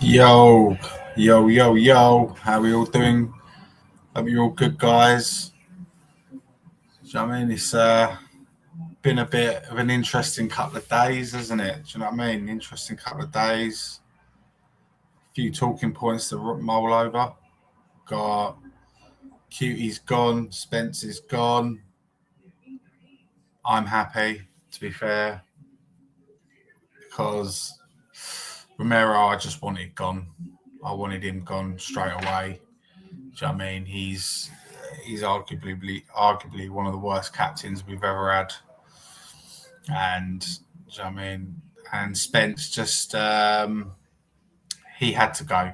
Yo, yo. How we all doing? Hope you're all good, guys. Do you know what I mean? It's been a bit of an interesting couple of days, hasn't it? Do you know what I mean? Interesting couple of days. A few talking points to mull over. Got Cutie's gone. Spence is gone. I'm happy, to be fair, because Romero, I just wanted gone. I wanted him gone straight away. Do you know what I mean? He's arguably one of the worst captains we've ever had, and do you know what I mean, and Spence just he had to go.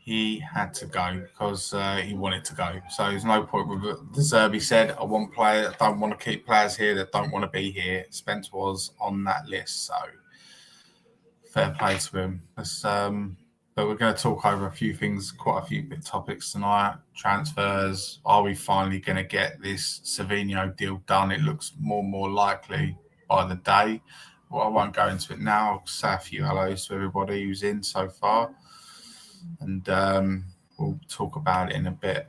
He had to go because he wanted to go. So there's no point with it. The Zerbi said, "I want players. I don't want to keep players here that don't want to be here." Spence was on that list, so fair play to him. But we're going to talk over a few things, quite a few big topics tonight. Transfers. Are we finally going to get this Savinho deal done? It looks more and more likely by the day. Well, I won't go into it now. I'll say a few hellos to everybody who's in so far. And we'll talk about it in a bit.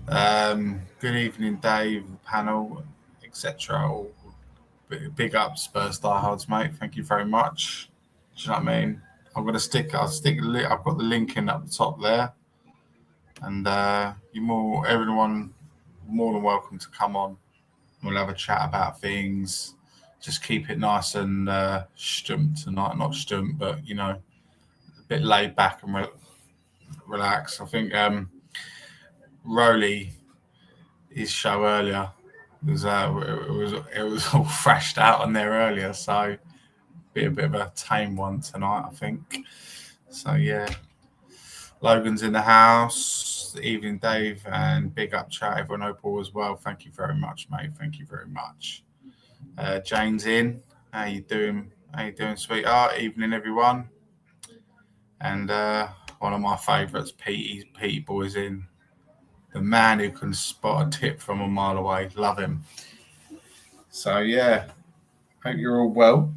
Good evening, Dave, panel, etc. Big up Spurs diehards, mate. Thank you very much. Do you know what I mean? I've got the link in at the top there, and everyone more than welcome to come on. We'll have a chat about things. Just keep it nice and stump tonight. Not stump, but a bit laid back and relax. I think Rowley, his show earlier, was it was all thrashed out on there earlier, so be a bit of a tame one tonight, I think. So yeah, Logan's in the house. Evening, Dave, and big up chat everyone. Opal as well. Thank you very much, mate. Thank you very much. Jane's in. How you doing? Sweetheart? Evening, everyone. And one of my favourites, Petey Boy's in. The man who can spot a tip from a mile away. Love him. So yeah, hope you're all well.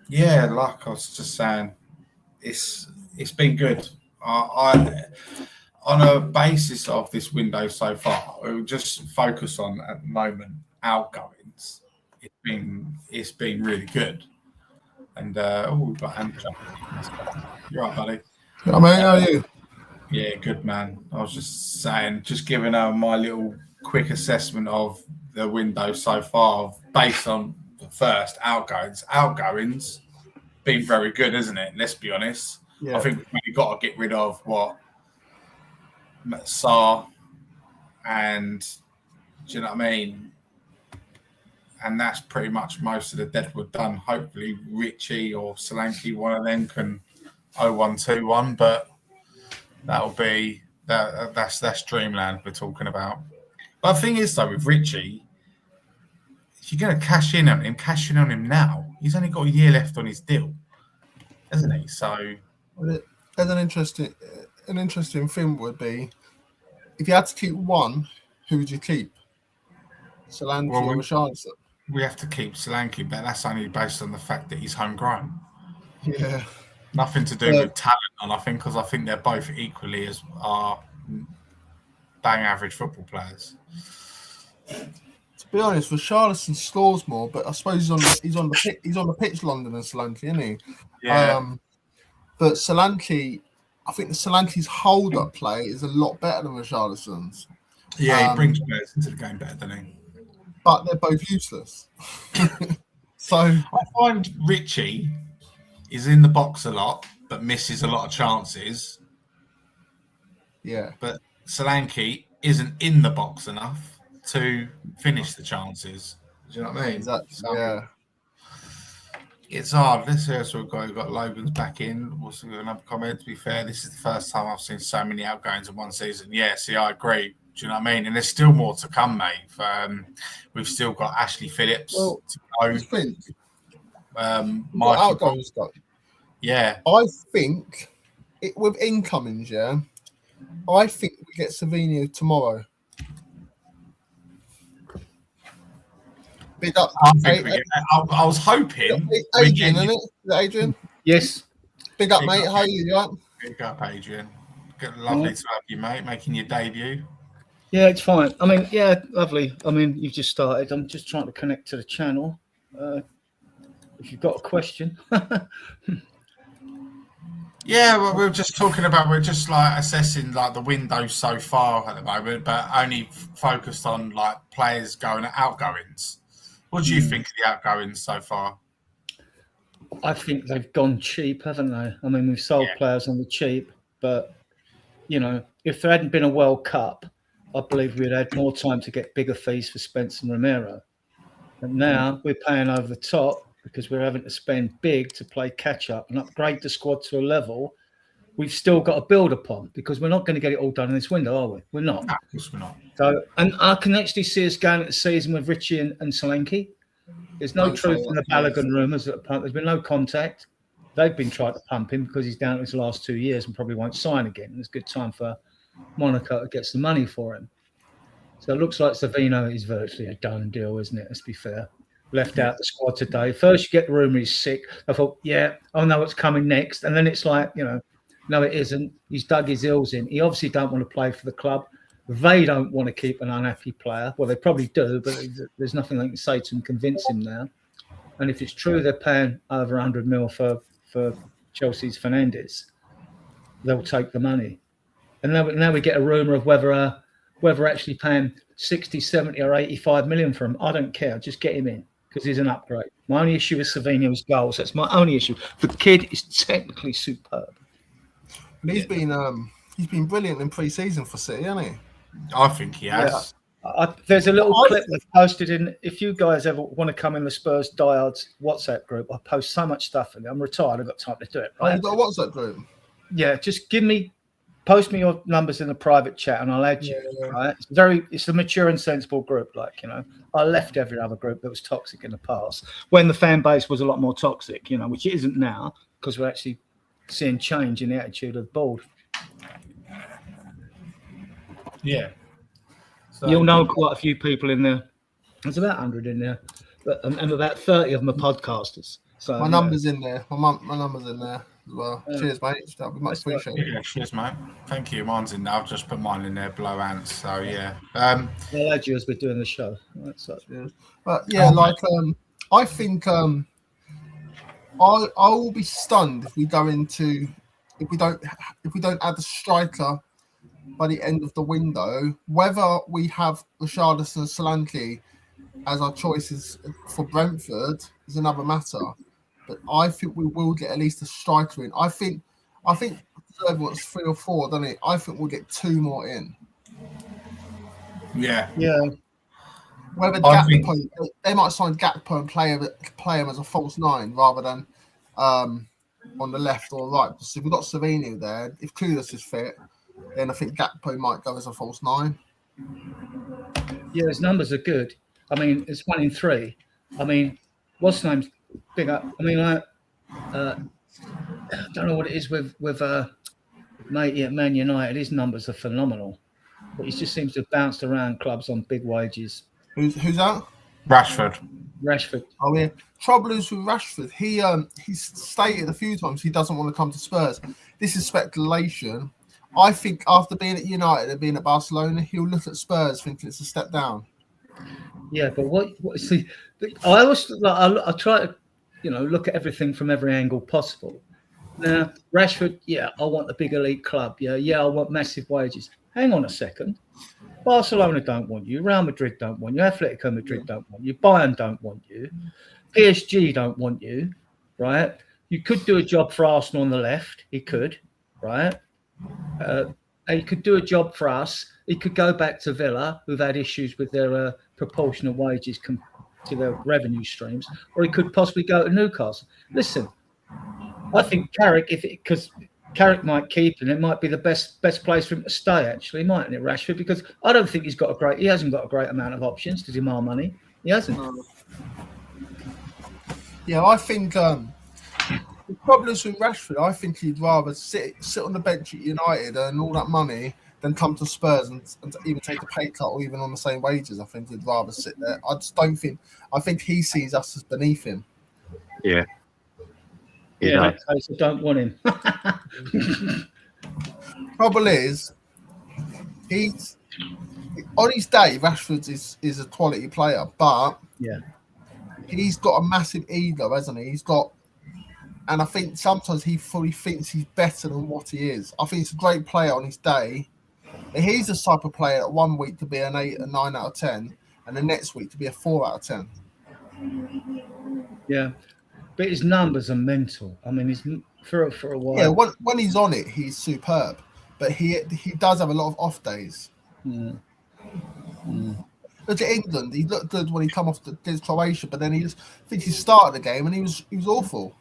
Yeah, like I was just saying, it's been good. I on a basis of this window so far, we'll just focus on at the moment outgoings. It's been really good. And we've got Andrew. You're right, buddy. I mean, how are you? Yeah, good man. I was just saying, just giving my little quick assessment of the window so far, based on the first outgoings. Outgoings been very good, isn't it? Let's be honest. Yeah. I think we've got to get rid of Saar, and do you know what I mean? And that's pretty much most of the deadwood done. Hopefully, Richie or Solanke, one of them, can 0-1-2-1, but that'll be that's dreamland we're talking about. But the thing is, though, with Richie, if you're going to cash in on him now. He's only got a year left on his deal, hasn't he? So, as an interesting thing would be, if you had to keep one, who would you keep? Solanke or Richarlison? We have to keep Solanke, but that's only based on the fact that he's homegrown. Yeah. Nothing to do with talent, and I think because I think they're both equally as bang average football players. To be honest, Richarlison scores more, but I suppose he's on the pitch longer than Solanke, isn't he? Yeah. But Solanke, I think the Solanke's hold-up play is a lot better than Richarlison's. Yeah, he brings players into the game better, doesn't he? But they're both useless. So I find Richie is in the box a lot, but misses a lot of chances. Yeah. But Solanke isn't in the box enough to finish the chances. Do you know what I mean? Exactly. Yeah. It's hard. Let's see we've got Logan's back in. What's another comment? To be fair, this is the first time I've seen so many outgoings in one season. Yeah, see, I agree. Do you know what I mean? And there's still more to come, mate. We've still got Ashley Phillips to go. Outgoings got. Yeah. I think with incomings, yeah, I think we get Savinho tomorrow. Big up. I think I was hoping. Adrian, isn't it? Is it Adrian? Yes. Big up, mate. How are you? Right? Big up, Adrian. Lovely to have you, mate, making your debut. Yeah, it's fine. I mean, yeah, lovely. I mean, you've just started. I'm just trying to connect to the channel. If you've got a question. Yeah, well, we're just talking about, we're just like assessing like the window so far at the moment, but only focused on like players going outgoings. What do you think of the outgoings so far? I think they've gone cheap, haven't they? I mean, we've sold players on the cheap, but you know, if there hadn't been a World Cup, I believe we'd had more time to get bigger fees for Spence and Romero. And now we're paying over the top because we're having to spend big to play catch up and upgrade the squad to a level we've still got to build upon, because we're not going to get it all done in this window, are we? We're not. No, of course we're not. So, and I can actually see us going at the season with Richie and Solanke. There's no truth in the Balogun rumours that there's been no contact. They've been trying to pump him because he's down to his last 2 years and probably won't sign again. It's a good time for Monaco to get some money for him. So it looks like Savino is virtually a done deal, isn't it? Let's be fair. Left out the squad today. First, you get the rumour he's sick. I thought, yeah, I know what's coming next. And then it's like, you know, no, it isn't. He's dug his heels in. He obviously don't want to play for the club. They don't want to keep an unhappy player. Well, they probably do, but there's nothing they can say to convince him now. And if it's true they're paying over 100 mil for Chelsea's Fernandes, they'll take the money. And now we get a rumour of whether we're actually paying 60, 70 or 85 million for him. I don't care. Just get him in because he's an upgrade. My only issue is Savino's goals. That's my only issue. The kid is technically superb. And he's been brilliant in pre-season for City, hasn't he? I think he has. Yeah. There's a little clip that's posted in. If you guys ever want to come in the Spurs Diehards WhatsApp group, I post so much stuff in it. I'm retired. I've got time to do it. Right? Oh, you've got a WhatsApp group? Yeah, just post me your numbers in the private chat and I'll add you. Yeah. Right? It's a mature and sensible group. Like, you know, I left every other group that was toxic in the past when the fan base was a lot more toxic, you know, which it isn't now because we're actually seeing change in the attitude of the board. Yeah. So, you'll know quite a few people in there. There's about 100 in there, and about 30 of them are podcasters. So my number's in there. My number's in there as well. Cheers, mate. That'll be much appreciated. Yeah, cheers, mate. Thank you. Mine's in there. I've just put mine in there below Ants. So yeah. I'll add you as we're doing the show. But yeah, I think I will be stunned if we don't add a striker by the end of the window. Whether we have Richarlison and Solanke as our choices for Brentford is another matter. But I think we will get at least a striker in. I think Reserve wants 3 or 4, doesn't it? I think we'll get 2 more in. Yeah. Whether Gakpo, they might sign Gakpo and play him as a false 9 rather than on the left or right. Because if we've got Savino there, if Kudus is fit, then I think Gakpo might go as a false 9. Yeah, his numbers are good. I mean, it's 1 in 3. I mean, what's his name's big up? I mean, I don't know what it is with mate at Man United. His numbers are phenomenal, but he just seems to have bounced around clubs on big wages. Who's that? Rashford. Oh yeah. Trouble is with Rashford. He's stated a few times he doesn't want to come to Spurs. This is speculation. I think after being at United and being at Barcelona, he'll look at Spurs thinking it's a step down. Yeah, but what see, I always I try to, you know, look at everything from every angle possible. Now, Rashford, I want the big elite club. I want massive wages. Hang on a second. Barcelona don't want you. Real Madrid don't want you. Atletico Madrid don't want you. Bayern don't want you. PSG don't want you, right? You could do a job for Arsenal on the left. He could, right? He could do a job for us. He could go back to Villa, who've had issues with their proportional wages to their revenue streams, or he could possibly go to Newcastle. Listen, I think Carrick, because Carrick might keep, and it might be the best place for him to stay. Actually, mightn't it, Rashford? Because I don't think he hasn't got a great amount of options to demand money. He hasn't. Yeah, I think the problems with Rashford. I think he'd rather sit on the bench at United and all that money than come to Spurs and even take a pay cut or even on the same wages. I think he'd rather sit there. I just don't think. I think he sees us as beneath him. Yeah. Yeah, in that case, I don't want him. Trouble is, he's on his day. Rashford is a quality player, but he's got a massive ego, hasn't he? And I think sometimes he fully thinks he's better than what he is. I think he's a great player on his day. He's the type of player that 1 week to be an 8, a 9 out of 10, and the next week to be a 4 out of 10. Yeah, but his numbers are mental. I mean, he's for a while. Yeah, when he's on it, he's superb. But he does have a lot of off days. Mm. Look at England. He looked good when he come off against Croatia, but then I think he started the game and he was awful.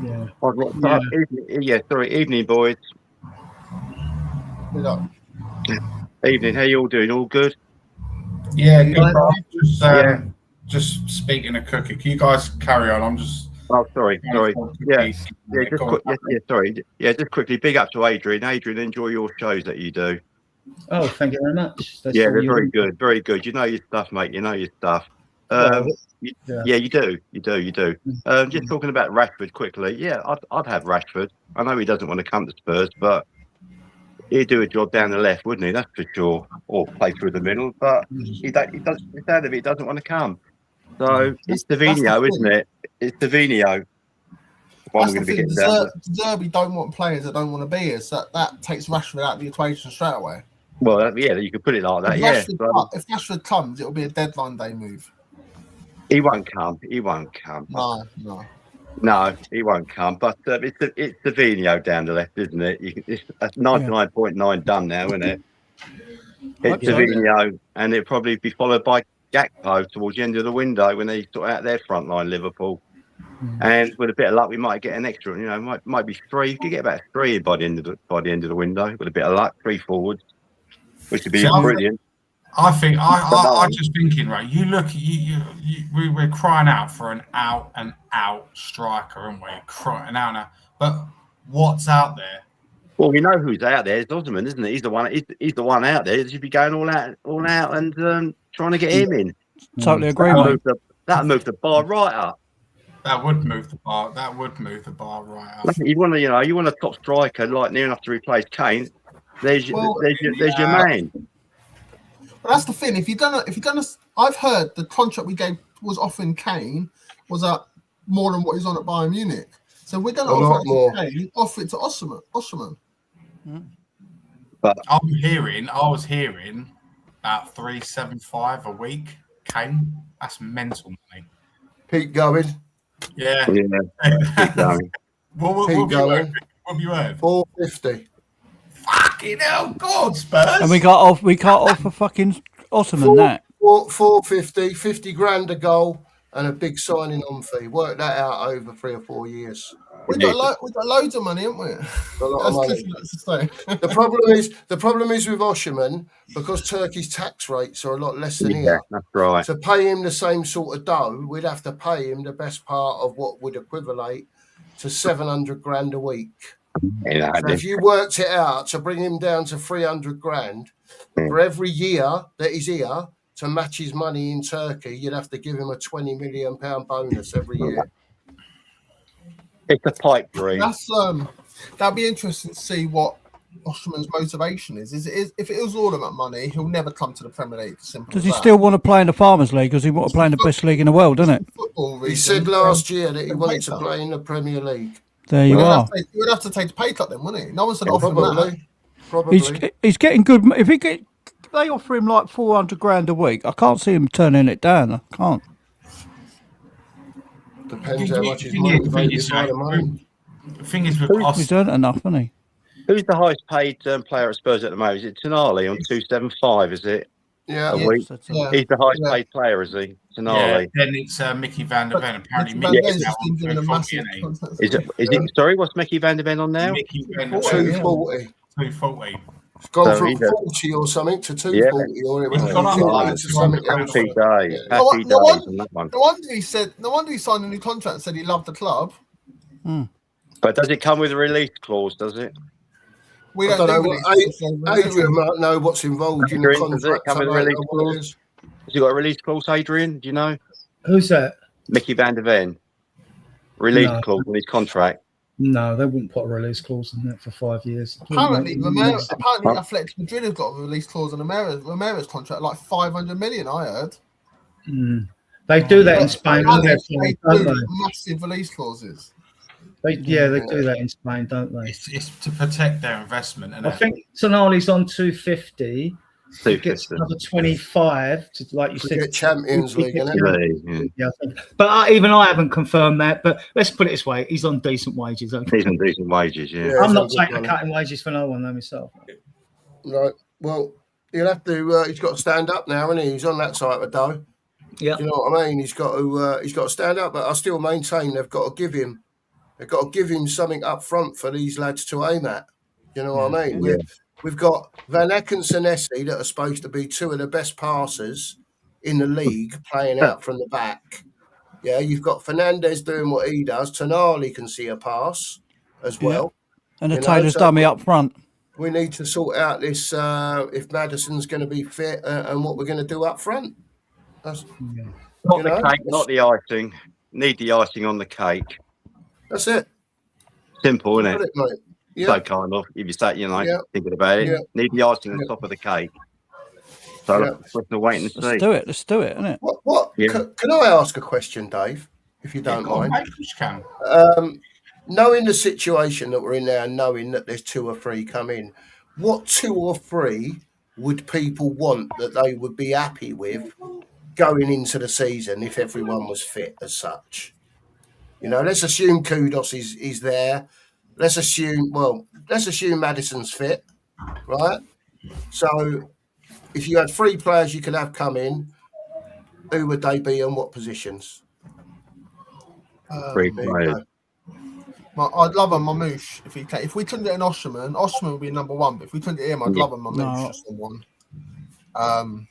Yeah. Evening, boys. Evening. How you all doing? All good? Yeah, good. Just speaking of cooking, can you guys carry on? I'm just. Oh, sorry. Just quickly. Big up to Adrian. Adrian, enjoy your shows that you do. Oh, thank you very much. They're very good. Very good. You know your stuff, mate. You know your stuff. You do. Just talking about Rashford quickly. Yeah, I'd have Rashford. I know he doesn't want to come to Spurs, but he'd do a job down the left, wouldn't he? That's for sure. Or play through the middle, but he doesn't want to come. So it's Davino, isn't it? It's Davino. That's the thing. Derby don't want players that don't want to be here, so that takes Rashford out of the equation straight away. Well, yeah, you could put it like that. If Rashford comes, it'll be a deadline day move. He won't come. No, he won't come. But it's Davino down the left, isn't it? It's 99.9 done now, isn't it? It's Davino, and it'll probably be followed by Gakpo towards the end of the window when they sort out their front line, Liverpool. And with a bit of luck, we might get an extra. You know, might be 3. You could get about 3 by the end of the window. With a bit of luck, 3 forwards, which would be brilliant. I think I'm just thinking, right? You look, we're crying out for an out and out striker, aren't we? Crying out. But what's out there? Well, we know who's out there. It's Osimhen, isn't it? He's the one. He's the one out there. He should be going all out, and trying to get him in. Totally agree. That'll move the bar right up. That would move the bar. That would move the bar right up. You want a top striker like near enough to replace Kane. There's your man. But that's the thing. If you're gonna, I've heard the contract we gave was offering Kane was more than what he's on at Bayern Munich. So we're gonna offer it to Kane, offer it to Osimhen. But I was hearing about 375 a week. Kane, that's mental money. Keep going. Yeah. Keep going. What have you heard? 450. Fucking hell, God, Spurs. And we can't offer fucking Osimhen that. 450, 50 grand a goal, and a big signing on fee. Work that out over 3 or 4 years. We've got loads of money, haven't we? A lot of money. The problem is with Osimhen, because Turkey's tax rates are a lot less than here. That's right. To pay him the same sort of dough, we'd have to pay him the best part of what would equivalent to 700 grand a week. So if you worked it out to bring him down to 300 grand for every year that he's here to match his money in Turkey, you'd have to give him a £20 million bonus every year. It's a pipe dream. That'd be interesting to see what Osimhen's motivation is. If it was all about money, he'll never come to the Premier League. Does he still want to play in the Farmers League? Because he want to play in the best league in the world, doesn't it? He said last year that he wanted to play in the Premier League. There you are. He would have to take a pay cut then, wouldn't he? No one's going to offer him that. Probably. He's getting good. If they offer him like 400 grand a week, I can't see him turning it down. I can't. Depends how much he's motivated by the money. The thing is, he's earned enough, hasn't he? Who's the highest paid player at Spurs at the moment? Is it Tonali on 275? Is it? Yeah. A week. He's the highest paid player, is he? Tonali. Yeah. Then it's Mickey van der Ven. Apparently, Mickey's now on 240. Is it? Sorry, what's Mickey van der Ven on now? Mickey van der Ven. 240. 240. It's gone from 40 or something to 240, or it was something else. Happy days. Happy days on that one. No wonder he signed a new contract and said he loved the club. But does it come with a release clause, does it? We I don't don't do know. release clauses. Adrian might know what's involved in the Adrian, does it contract. come I with a don't release know what it clause? is. Has he got a release clause, Adrian? Do you know? Who's that? Mickey van der Ven. Release No. clause on his contract. No, they wouldn't put a release clause in that for 5 years. Apparently, Athletic Madrid have got a release clause on Romera's contract, like 500 million. I heard. They do that in Spain, don't They they? do massive release clauses. They do that in Spain, don't they? It's to protect their investment. I think Tonali's on 250. He gets 250. another 25 to, like you To said, get Champions League, innit? Yeah, I think. But even I haven't confirmed that. But let's put it this way: he's on decent wages. Okay? He's on decent wages, yeah. I'm not it's taking good a cut in wages for no one, though myself. Right. Well, he'll have to. He's got to stand up now, isn't he? He's on that side of the dough. Yeah. Do you know what I mean? He's got to stand up. But I still maintain they've got to give him. They've got to give him something up front for these lads to aim at. You know what I mean? Yeah. We've got Van Eyck and Senesi that are supposed to be two of the best passers in the league playing out from the back. Yeah, you've got Fernandez doing what he does. Tonali can see a pass as well. And the Taylor's dummy up front. We need to sort out this if Maddison's going to be fit and what we're going to do up front. That's, Not the cake, not the icing. Need the icing on the cake. That's it. Simple, isn't Got it? it, mate. Yeah. So kind of, if you start, thinking about it, need the icing on the top of the cake. So let's wait and see. Let's do it, innit? What? Yeah. Can I ask a question, Dave? If you don't mind. Can. Knowing the situation that we're in now, knowing that there's 2 or 3 come in, what 2 or 3 would people want that they would be happy with going into the season if everyone was fit as such? Let's assume Kudos is there. Let's assume Maddison's fit, right? So if you had 3 players you could have come in, who would they be and what positions? 3 players. I'd love a Mamouche if he can. If we couldn't get an Osimhen would be number 1. But if we couldn't get him, I'd love a Mamouche just on 1.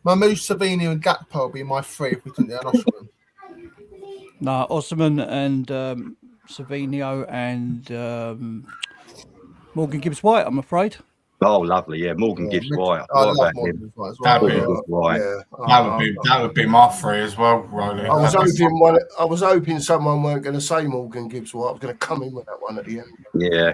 Mamouche, Savini, and Gakpo would be my 3 if we couldn't get an Osimhen. No, Osimhen and Savinio and Morgan Gibbs-White, I'm afraid. Oh, lovely, yeah. Morgan Gibbs-White. I love Morgan Gibbs-White as well. That would be my 3 as well, Rolly. I was hoping someone weren't going to say Morgan Gibbs-White. I was going to come in with that one at the end. Yeah.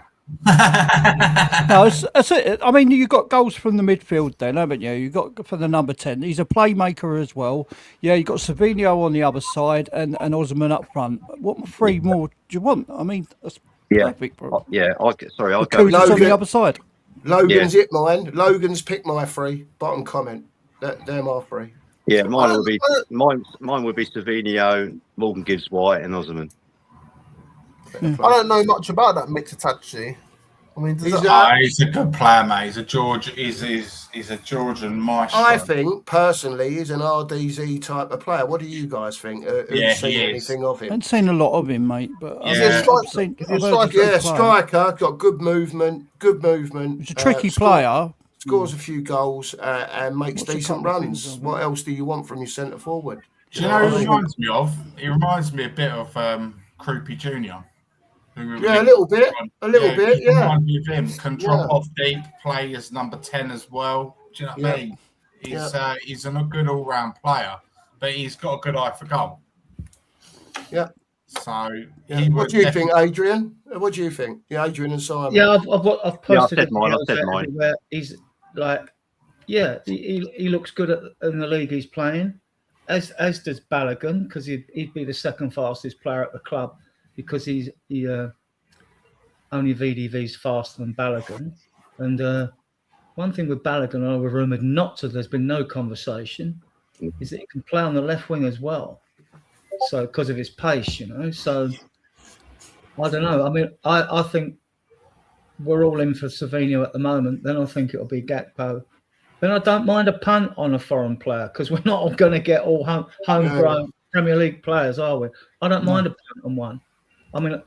No, that's it. I mean, you got goals from the midfield then, haven't you? You got for the number 10. He's a playmaker as well. Yeah, you got Savinio on the other side and Osimhen up front. What 3 more do you want? I mean, that's perfect, bro. Yeah, I'll go. Kudos on the other side. Logan's it, mine. Logan's picked my 3. Bottom comment. They're my 3. Yeah, mine would be Savinio, Morgan Gibbs-White, and Osimhen. I don't know much about that Mkhitaryan. I mean, he's a good player, mate. He's a Georgian maestro. I think personally, he's an RDZ type of player. What do you guys think? Seen anything of him? I haven't seen a lot of him, mate. But he's a striker. Got good movement. He's a tricky player. Scores a few goals and makes decent runs. What else do you want from your centre forward? Do you know who he reminds me of? He reminds me a bit of Croupy Jr. Yeah, a little bit. Reminds me of him. Can drop off deep, play as number 10 as well. Do you know what I mean? He's a good all-round player, but he's got a good eye for goal. Yeah. So, what do you think, Adrian? What do you think? Yeah, Adrian and Simon. Yeah, I've posted. I've said mine. Where he's like, he looks good in the league he's playing, as does Balogun, because he'd be the second fastest player at the club because he only VDV's faster than Balogun. And one thing with Balogun, I was rumoured not to. There's been no conversation. Is that he can play on the left wing as well. So because of his pace, So I don't know. I mean, I think we're all in for Savinio at the moment. Then I think it'll be Gakpo. Then I don't mind a punt on a foreign player because we're not all going to get all homegrown Premier League players, are we? I don't mind a punt on one. I mean,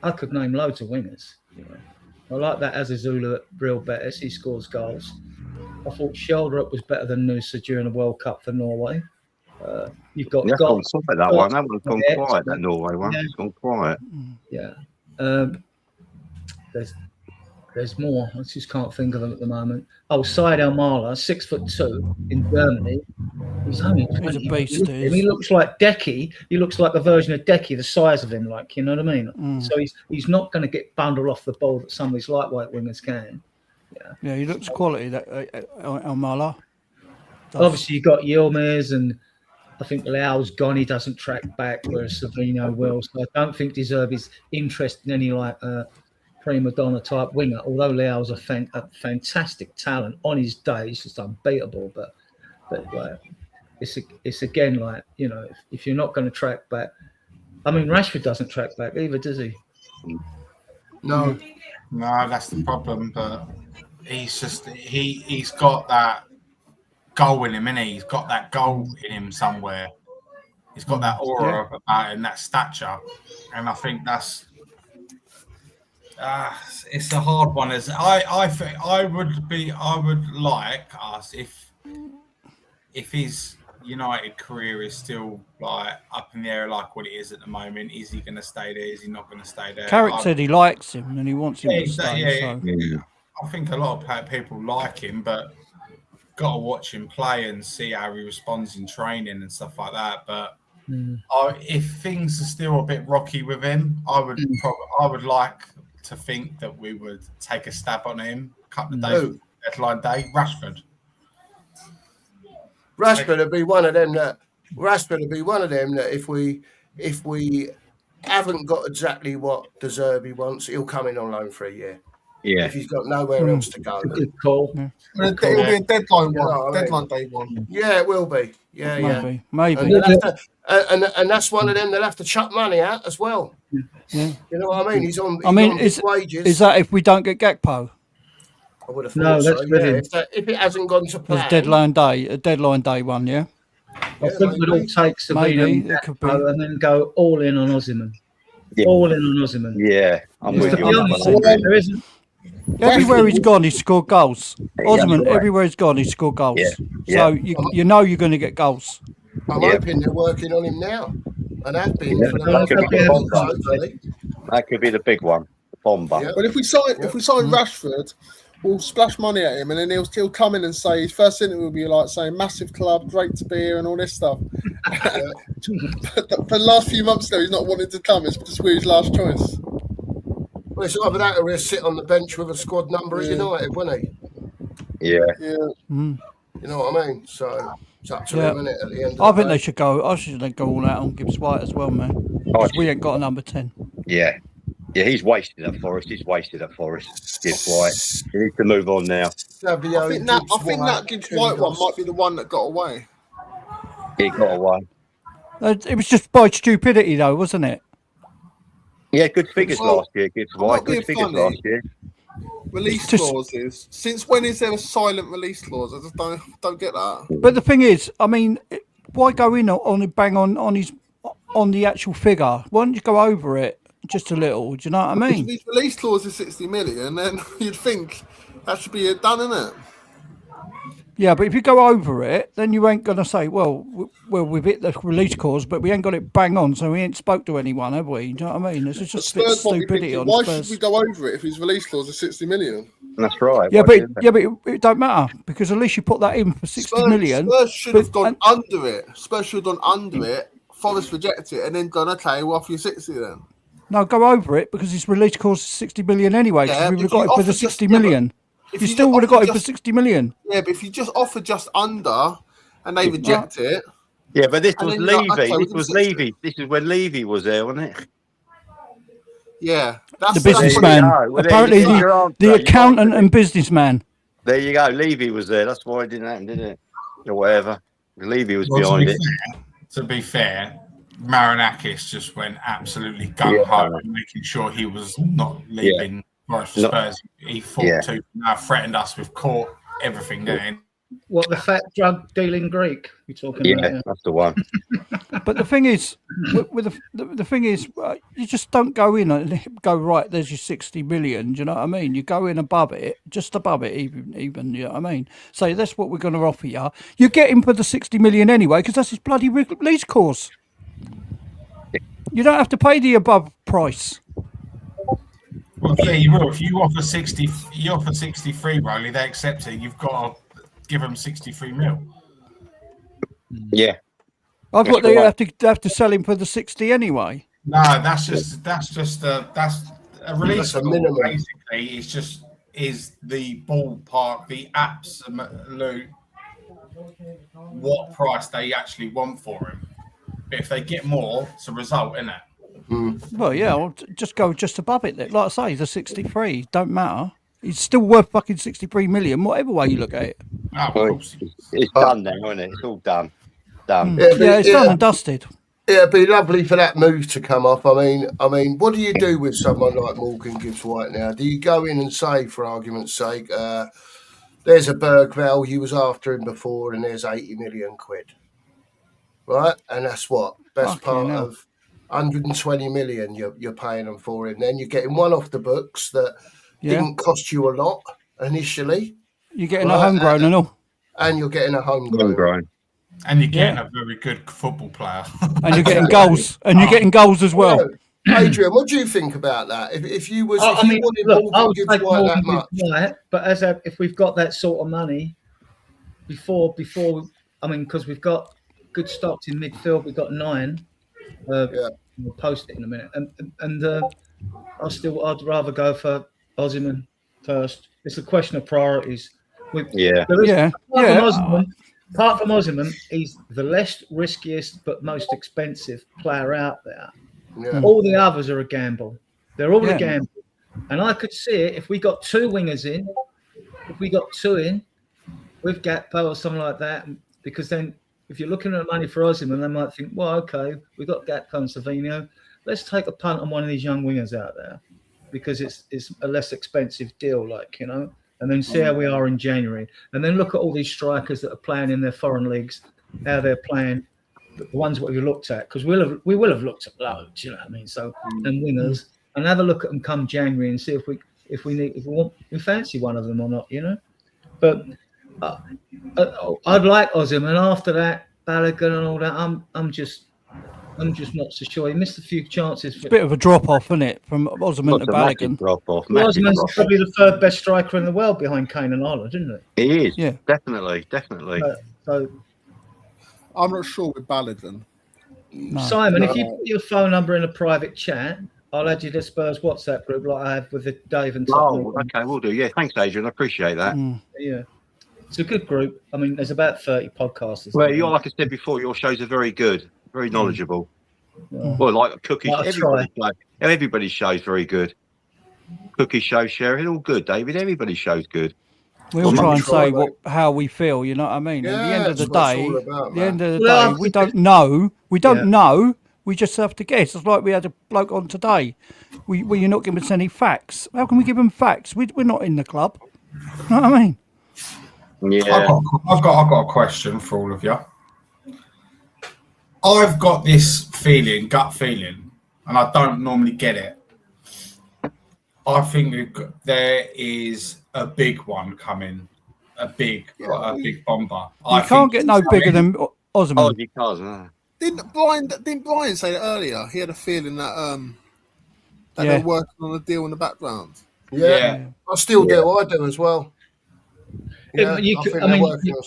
I could name loads of wingers. I like that Azazula at Real Betis. He scores goals. I thought Shelderup was better than Noosa during the World Cup for Norway. You've got that one's gone quiet. That Norway one, it's gone quiet. Yeah. There's There's more. I just can't think of them at the moment. Oh, Syed Al-Mala, 6'2" in Germany. He's only 20. He's a beast. He looks like Decky. He looks like a version of Decky, the size of him, like, you know what I mean? So he's not going to get bundled off the ball that some of these lightweight wingers can. Yeah, he looks quality, that Al-Mala. Obviously, you've got Yilmaz, and I think Leao's gone. He doesn't track back, whereas Savino will. So I don't think De Zerbi is interested in any like prima donna type winger. Although Leao's a fantastic talent on his day, he's just unbeatable. But like, it's again like, you know, if you're not going to track back, I mean, Rashford doesn't track back either, does he? No, that's the problem. But he's just he's got that goal in him, innit? He's got that goal in him somewhere. He's got that aura about him, that stature, and I think that's it's a hard one. As I think I would like us if his United career is still like up in the air like what it is at the moment. Is he going to stay there? Is he not going to stay there? Carrick said he likes him and he wants him to stay. I think a lot of people like him, but got to watch him play and see how he responds in training and stuff like that. But if things are still a bit rocky with him, I would like to think that we would take a stab on him a couple of days before deadline day. Rashford would be one of them that if we haven't got exactly what De Zerbi wants, he'll come in on loan for a year. Yeah. If he's got nowhere else to go. Good call. It'll be a deadline one. Deadline day one. Yeah, it will be. Yeah, Maybe. And that's one of them they'll have to chuck money at as well. Yeah. You know what I mean? He's on is wages. Is that if we don't get Gakpo? I would have thought so. If it hasn't gone to plan. It's a deadline day one, yeah? I think we'd all take Savino and then go all in on Osimhen. Yeah. All in on Osimhen. Yeah, I'm with you. There isn't. Everywhere he's gone, he's scored goals. Osimhen, everywhere he's gone, he's scored goals. So you know you're going to get goals. I'm hoping they're working on him now. And have been for the last couple of months. That could be the big one, the bomber. But if we sign Rashford, we'll splash money at him, and then he'll come in and say his first interview will be like saying massive club, great to be here, and all this stuff. But for the last few months though, he's not wanted to come. It's just his last choice. Well, it's either that or he'll sit on the bench with a squad number at United, won't he? Yeah. You know what I mean? So it's up to him, isn't it, at the end of I think they should go. I should they go all out on Gibbs White as well, man. We ain't got a number 10. Yeah. Yeah, he's wasted at Forest. Gibbs White. He needs to move on now. I think that Gibbs White one might be the one that got away. He got away. It was just by stupidity, though, wasn't it? Yeah, good figures last year, Gibbs White. Good figures last year. Release clauses. Since when is there a silent release clause? I just don't get that. But the thing is, I mean, why go in on bang on the actual figure? Why don't you go over it just a little? Do you know what I mean? If his release clause is 60 million, then you'd think that should be done, isn't it? Yeah, but if you go over it, then you ain't going to say, well, we've hit the release clause, but we ain't got it bang on, so we ain't spoke to anyone, have we? Do you know what I mean? It's just a bit stupidity on why Spurs. should we go over it if his release clause is 60 million? That's right. Yeah, but it don't matter, because at least you put that in for 60 million. Spurs should have gone under it. Spurs should have gone under it. Forest rejected it and then gone, okay, we'll offer you 60 then. No, go over it, because his release clause is 60 million anyway, because we would have got it for the 60 million. You still would have got it for 60 million. Yeah, but if you just offer just under and they reject it. Yeah, but this was Levy. This is when Levy was there, wasn't it? Yeah. That's the businessman. Apparently the accountant and businessman. There you go. Levy was there. That's why it didn't happen, did it? Or whatever. Levy was behind it. To be fair, Marinakis just went absolutely gung-ho, making sure he was not leaving. Spurs, he fought to threatened us with court, everything going. What, the fat drug dealing Greek you're talking about? Yeah, that's the one. But the thing is, the thing is, you just don't go in and go, right, there's your 60 million. Do you know what I mean? You go in above it, just above it, even. You know what I mean? So that's what we're going to offer you. You get him for the 60 million anyway, because that's his bloody release course. You don't have to pay the above price. Well, yeah, you will. If you offer 60, you offer 63, Rowley, they accept it. You've got to give them 63 mil. Yeah. I thought they right. have to sell him for the 60 anyway. No, that's a release That's a clause. minimum. Basically, it's just is the ballpark, the absolute what price they actually want for him. But if they get more, it's a result, isn't it? Well, yeah, I'll just go just above it. Like I say, the 63 don't matter. He's still worth fucking 63 million, whatever way you look at it. Oh, of course. It's done now, isn't it? It's all done. Done. Yeah, it's done and dusted. It'd be lovely for that move to come off. I mean, what do you do with someone like Morgan Gibbs White now? Do you go in and say, for argument's sake, there's a Bergvall, you was after him before, and there's 80 million quid, right? And that's what best part of 120 million you're paying them for him. Then you're getting one off the books that didn't cost you a lot initially. You're getting a homegrown and all, and you're getting a homegrown. And you're getting a very good football player. And you're getting goals. And you're getting goals as well. Adrian, what do you think about that? If you was, I mean, wanted look, Morgan Gibbs White that much, White, but if we've got that sort of money before, I mean, because we've got good stocks in midfield, we've got 9. We'll post it in a minute, and I'd rather go for Osimhen first. It's a question of priorities. Apart from Osimhen, he's the less riskiest but most expensive player out there. Yeah. All the others are a gamble. They're all a gamble. And I could see it if we got 2 wingers in, with Gakpo or something like that, because then if you're looking at money for Osimhen, they might think, well, okay, we've got Gakpo and Savinho. Let's take a punt on one of these young wingers out there because it's a less expensive deal, and then see how we are in January. And then look at all these strikers that are playing in their foreign leagues, how they're playing, the ones what we looked at, because we will have looked at loads, you know what I mean? So, and winners, and have a look at them come January and see if we fancy one of them or not, But I'd like Osimhen. After that, Balogun and all that, I'm just not so sure. He missed a few chances. It's a bit of a drop off, isn't it, from Osimhen to Balogun? Osimhen's probably the 3rd best striker in the world behind Kane and Ireland, isn't it? He is. Yeah, definitely. So I'm not sure with Balogun. No. Simon, if you put your phone number in a private chat, I'll add you to Spurs WhatsApp group like I have with the Dave and Tom. Oh, okay, we'll do. Yeah, thanks, Adrian. I appreciate that. Yeah. It's a good group. I mean, there's about 30 podcasters. Well, like I said before, your shows are very good, very knowledgeable. Yeah. Well, like Cookie, everybody's show's very good. Cookie show, sharing, all good, David. Everybody's show's good. We'll try and say how we feel, you know what I mean? Yeah, at the end of the day, we don't know. We don't know. We just have to guess. It's like we had a bloke on today. You're not giving us any facts. How can we give them facts? We're not in the club. You know what I mean? Yeah. I've got a question for all of you. I've got this gut feeling, and I don't normally get it. I think there is a big one coming, a big bomber. You can't get no bigger than Osimhen. Oh, you can't. Didn't Brian say that earlier? He had a feeling that they're working on a deal in the background. Yeah. I still do. I do as well. Yeah, I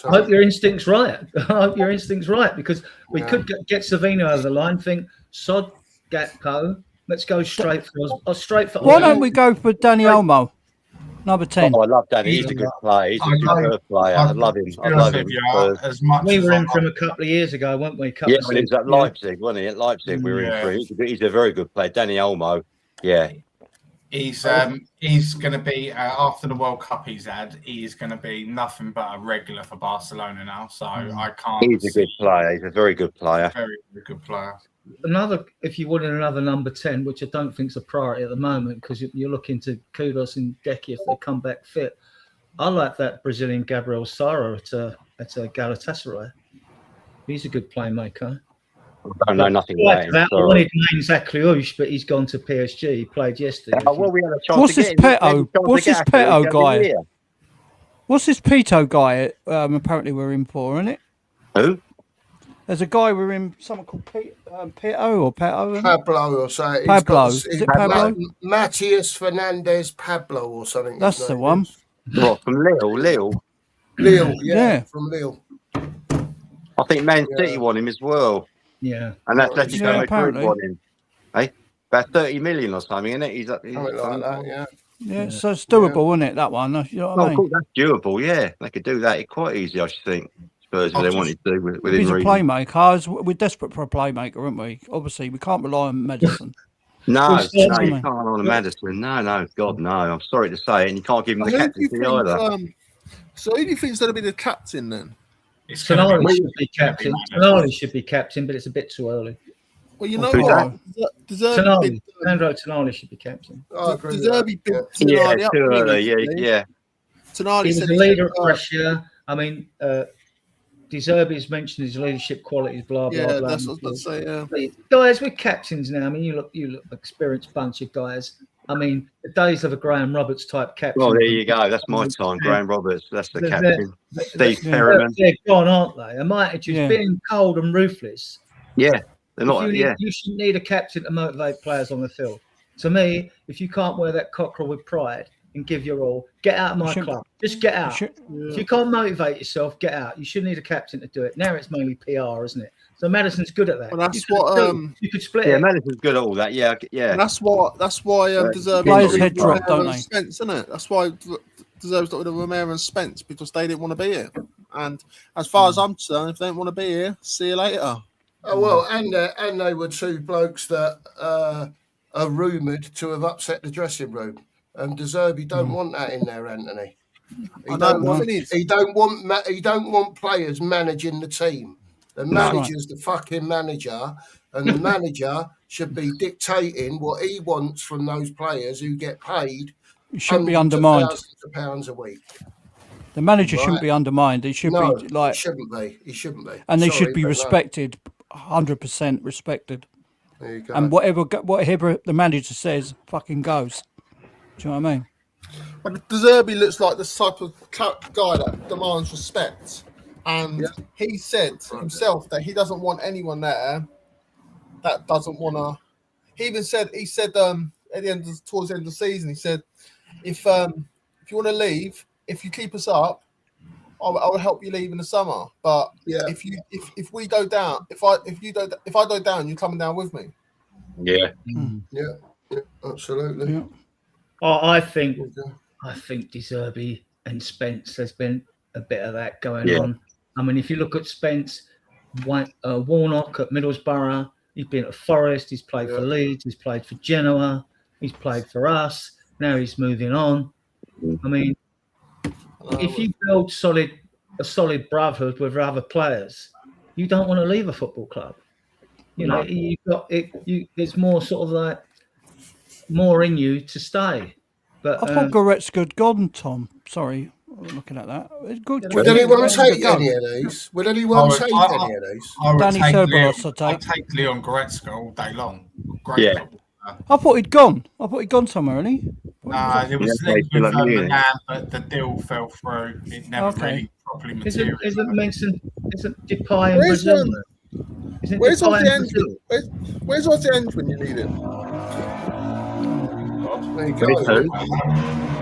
hope your instinct's right. Because we could get Savinho over the line. Think sod Gakpo. Let's go straight for. Why don't we go for Danny Olmo, number 10? Oh, I love Danny. He's a good player. He's a good player. I love him. We were in for him a couple of years ago, weren't we? When he was at Leipzig, wasn't he? At Leipzig, we were in for him. He's a very good player. Danny Olmo. Yeah. He's going to be after the World Cup he's had. He's going to be nothing but a regular for Barcelona now. So I can't. He's a good player. He's a very good player. Very, very good player. If you wanted another number 10, which I don't think is a priority at the moment, because you're looking to Kudos and Deki if they come back fit. I like that Brazilian Gabriel Sara at Galatasaray. He's a good playmaker. I don't know nothing about him. I wanted Zach Kliush, but he's gone to PSG. He played yesterday. We had a chance What's this Peto guy? What's this Peto guy? Apparently we're in for, isn't it? Who? There's a guy with him, someone called Peto or Peto. Pablo or so. He's Pablo. got- Is it Pablo? Matthias Fernandez Pablo or something. That's his the name one. is. What, from Lille? Lille, Yeah. from Lille. I think Man City Yeah. want him as well. Yeah. And Atletico Yeah, Madrid apparently. want him. Hey? About 30 million or something, isn't it? He's Something like that, yeah. Yeah, so it's doable, isn't it, that one? You know what Oh, I mean? cool, that's doable, yeah. They could do that quite easy, I should think. Spurs, if they wanted to, If within he's a reason. playmaker, we're desperate for a playmaker, aren't we? Obviously, we can't rely on Madison. No, Well, no, certainly. you can't on a Madison. No, God, no. I'm sorry to say it, and you can't give him the Who do you captaincy either. think? So who do you think's going to be the captain then? It's gonna Tonali be- should be captain. Tonali should be captain, but it's a bit too early. Well, you know Who's what? Deserby Tonali, Sandro Tonali should be captain. I agree with that. Deserby big Yeah, Tonali up. too didn't early, he? yeah. Tonali He was said a he leader said, at Brescia. I mean, Deserby's mentioned his leadership qualities, blah blah yeah, blah. that's what I was about to say. Yeah. Guys, we're captains now. I mean, you look experienced bunch of guys. I mean, the days of a Graham Roberts type captain. Well, there you go. That's my time. Graham Roberts, that's the They're- captain. Steve They're Perriman. gone, aren't they? And my attitude's Yeah. being cold and ruthless. Yeah, they're not, You shouldn't need a captain to motivate players on the field. To me, if you can't wear that cockerel with pride and give your all, get out of my shouldn't- club. Just get out. Yeah. If you can't motivate yourself, get out. You shouldn't need a captain to do it. Now it's mainly PR, isn't it? So Madison's good at that. Well, that's You could what, do- you could split Yeah, it. Madison's good at all that. Yeah. And that's why Deserby's Players not head with drop, Romero don't and they? Spence, isn't it? That's why Deserby's not with Romero and Spence because they didn't want to be here. And as far as I'm concerned, if they don't want to be here, see you later. Oh, well, and they were two blokes that are rumoured to have upset the dressing room. And Deserby don't want that in there, Anthony. He I don't know, want. the thing is- He don't want players managing the team. The manager's the fucking manager, and the manager should be dictating what he wants from those players who get paid. He shouldn't be hundreds of undermined. thousands of pounds a week. The manager shouldn't Right. be undermined. He should No, be like, he shouldn't be. He shouldn't be. and they Sorry, should be but no. respected, 100% respected. There you go. And whatever the manager says, fucking goes. Do you know what I mean? But Deserby looks like the type of guy that demands respect. And he said himself that he doesn't want anyone there that doesn't want to. He said at the end towards the end of the season, he said, if you want to leave, if you keep us up, I will help you leave in the summer. But if we go down, if I go down, you're coming down with me. Yeah. Yeah, absolutely. Yeah. Oh, I think Deserby and Spence, there's been a bit of that going on. I mean, if you look at Spence, Warnock at Middlesbrough, he's been at Forest, he's played for Leeds, he's played for Genoa, he's played for us. Now he's moving on. I mean, if you build a solid brotherhood with other players, you don't want to leave a football club. You know, you've got it. There's more sort of like more in you to stay. But I thought Goretzka had gone, Tom. Sorry, I'm looking at that. It's good. Would anyone take any of these? Would anyone take any of these? I would Danny take Ceballos, Leon, I'd I'd take Leon Goretzka all day long. Great Yeah. footballer. I thought he'd gone. somewhere, hadn't he? There was Yeah, links with like you. Milan, but the deal fell through. It never really properly materialized. Isn't Depay in Where's, Brazil? Isn't Where's Depay in Ozzy Brazil? Where's Ozzy End when you need him? There you go.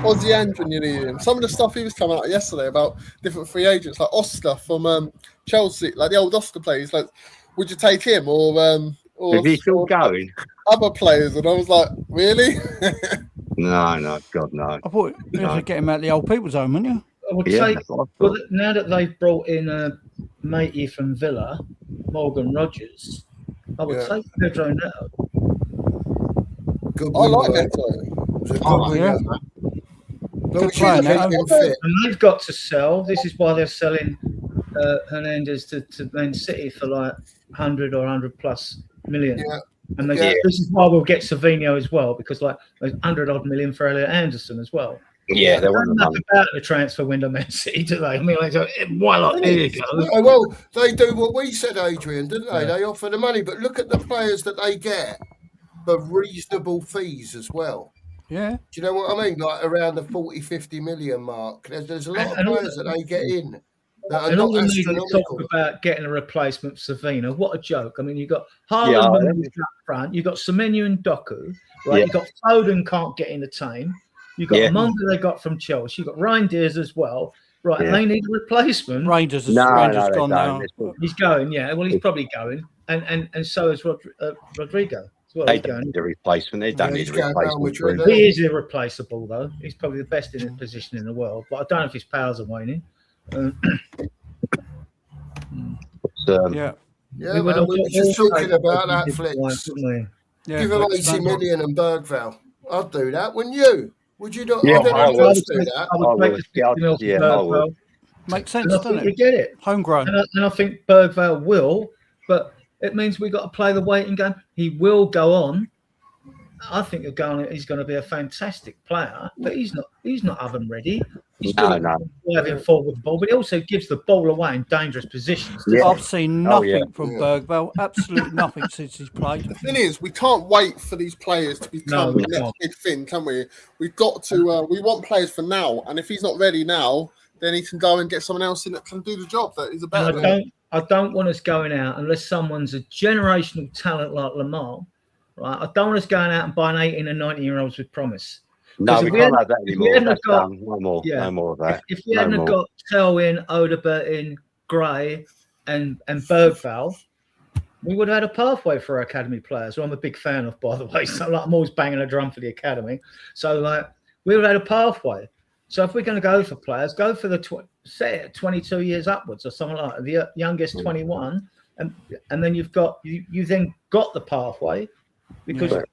Ozzy End when you need him. Some of the stuff he was coming out yesterday about different free agents, like Oscar from Chelsea, like the old Oscar players. Like, would you take him or Is he still going? other players? And I was like, really? No, God, no. I thought you had to get him out of the old people's home, wouldn't you? I would Yeah, take. that's what I Well, thought. now that they've brought in a matey from Villa, Morgan Rogers, I would take Pedro Neto. Good I like winger. Neto. He's a good Oh, winger. yeah. Long as you player, keep Neto. him fit. And they've got to sell. This is why they're selling Hernandez to Man City for like 100 or 100 plus million. Yeah. And Yeah. this is why we'll get Savinho as well, because like there's 100 odd million for Elliot Anderson as well. Yeah, they They want don't the know money. about the transfer window, Man City, do they? I mean, like, why not? Here you go. Oh, well, they do what we said, Adrian, didn't they? They offer the money, but look at the players that they get for reasonable fees as well. Yeah. Do you know what I mean? Like around the 40, 50 million mark. There's a lot of And players that they get in. that are And all not the media astronomical. talk about getting a replacement for Savina. What a joke. I mean, you've got Haaland up front, you've got Semenyo and Doku, right? Yeah. You've got Foden can't get in the team. You've got Yeah. Monga they got from Chelsea. You've got Reinders as well. Right, and Yeah. they need a replacement. Rangers has No, Rangers they gone don't. now. He's going, yeah. Well, he's probably going. And so is Rodrigo as well. They He's don't going. need a replacement. They don't Yeah, need he's a going down replacement. Madrid, for isn't him. He is irreplaceable, though. He's probably the best in his position in the world. But I don't know if his powers are waning. Yeah. Yeah, man, we were just talking about that, Flicks. Yeah, Give him Flicks, 80 no million and Bergvall. I'd do that, wouldn't you? Would you not? Yeah, I don't I know would. who do that. I would take the 60 mil for Yeah, I Bergvall. would. Makes sense, And I doesn't think we it? get it. Homegrown. And I think Bergvall will, but it means we've got to play the waiting game. He will go on. I think he's going to be a fantastic player, but he's not oven ready. He's No. driving forward with the ball, but he also gives the ball away in dangerous positions. Yeah. I've seen nothing yeah. from Bergvall, absolutely nothing since he's played. The thing is, we can't wait for these players to become we the next can't. big thing, can we? We've got to. We want players for now, and if he's not ready now, then he can go and get someone else in that can do the job. That is a better. And I don't want us going out unless someone's a generational talent like Lamar, right? I don't want us going out and buying 18 and 19-year-olds with promise. No, we can't have that anymore. That's got, done. No more. Yeah. No more of that. If we No hadn't more. got Selwyn, Odebertin, Gray, and Bergvall, we would have had a pathway for our academy players, who I'm a big fan of, by the way. So I'm always banging a drum for the academy. So we would have had a pathway. So if we're going to go for players, go for the 22 years upwards or something like that. The youngest 21, and then you then got the pathway, because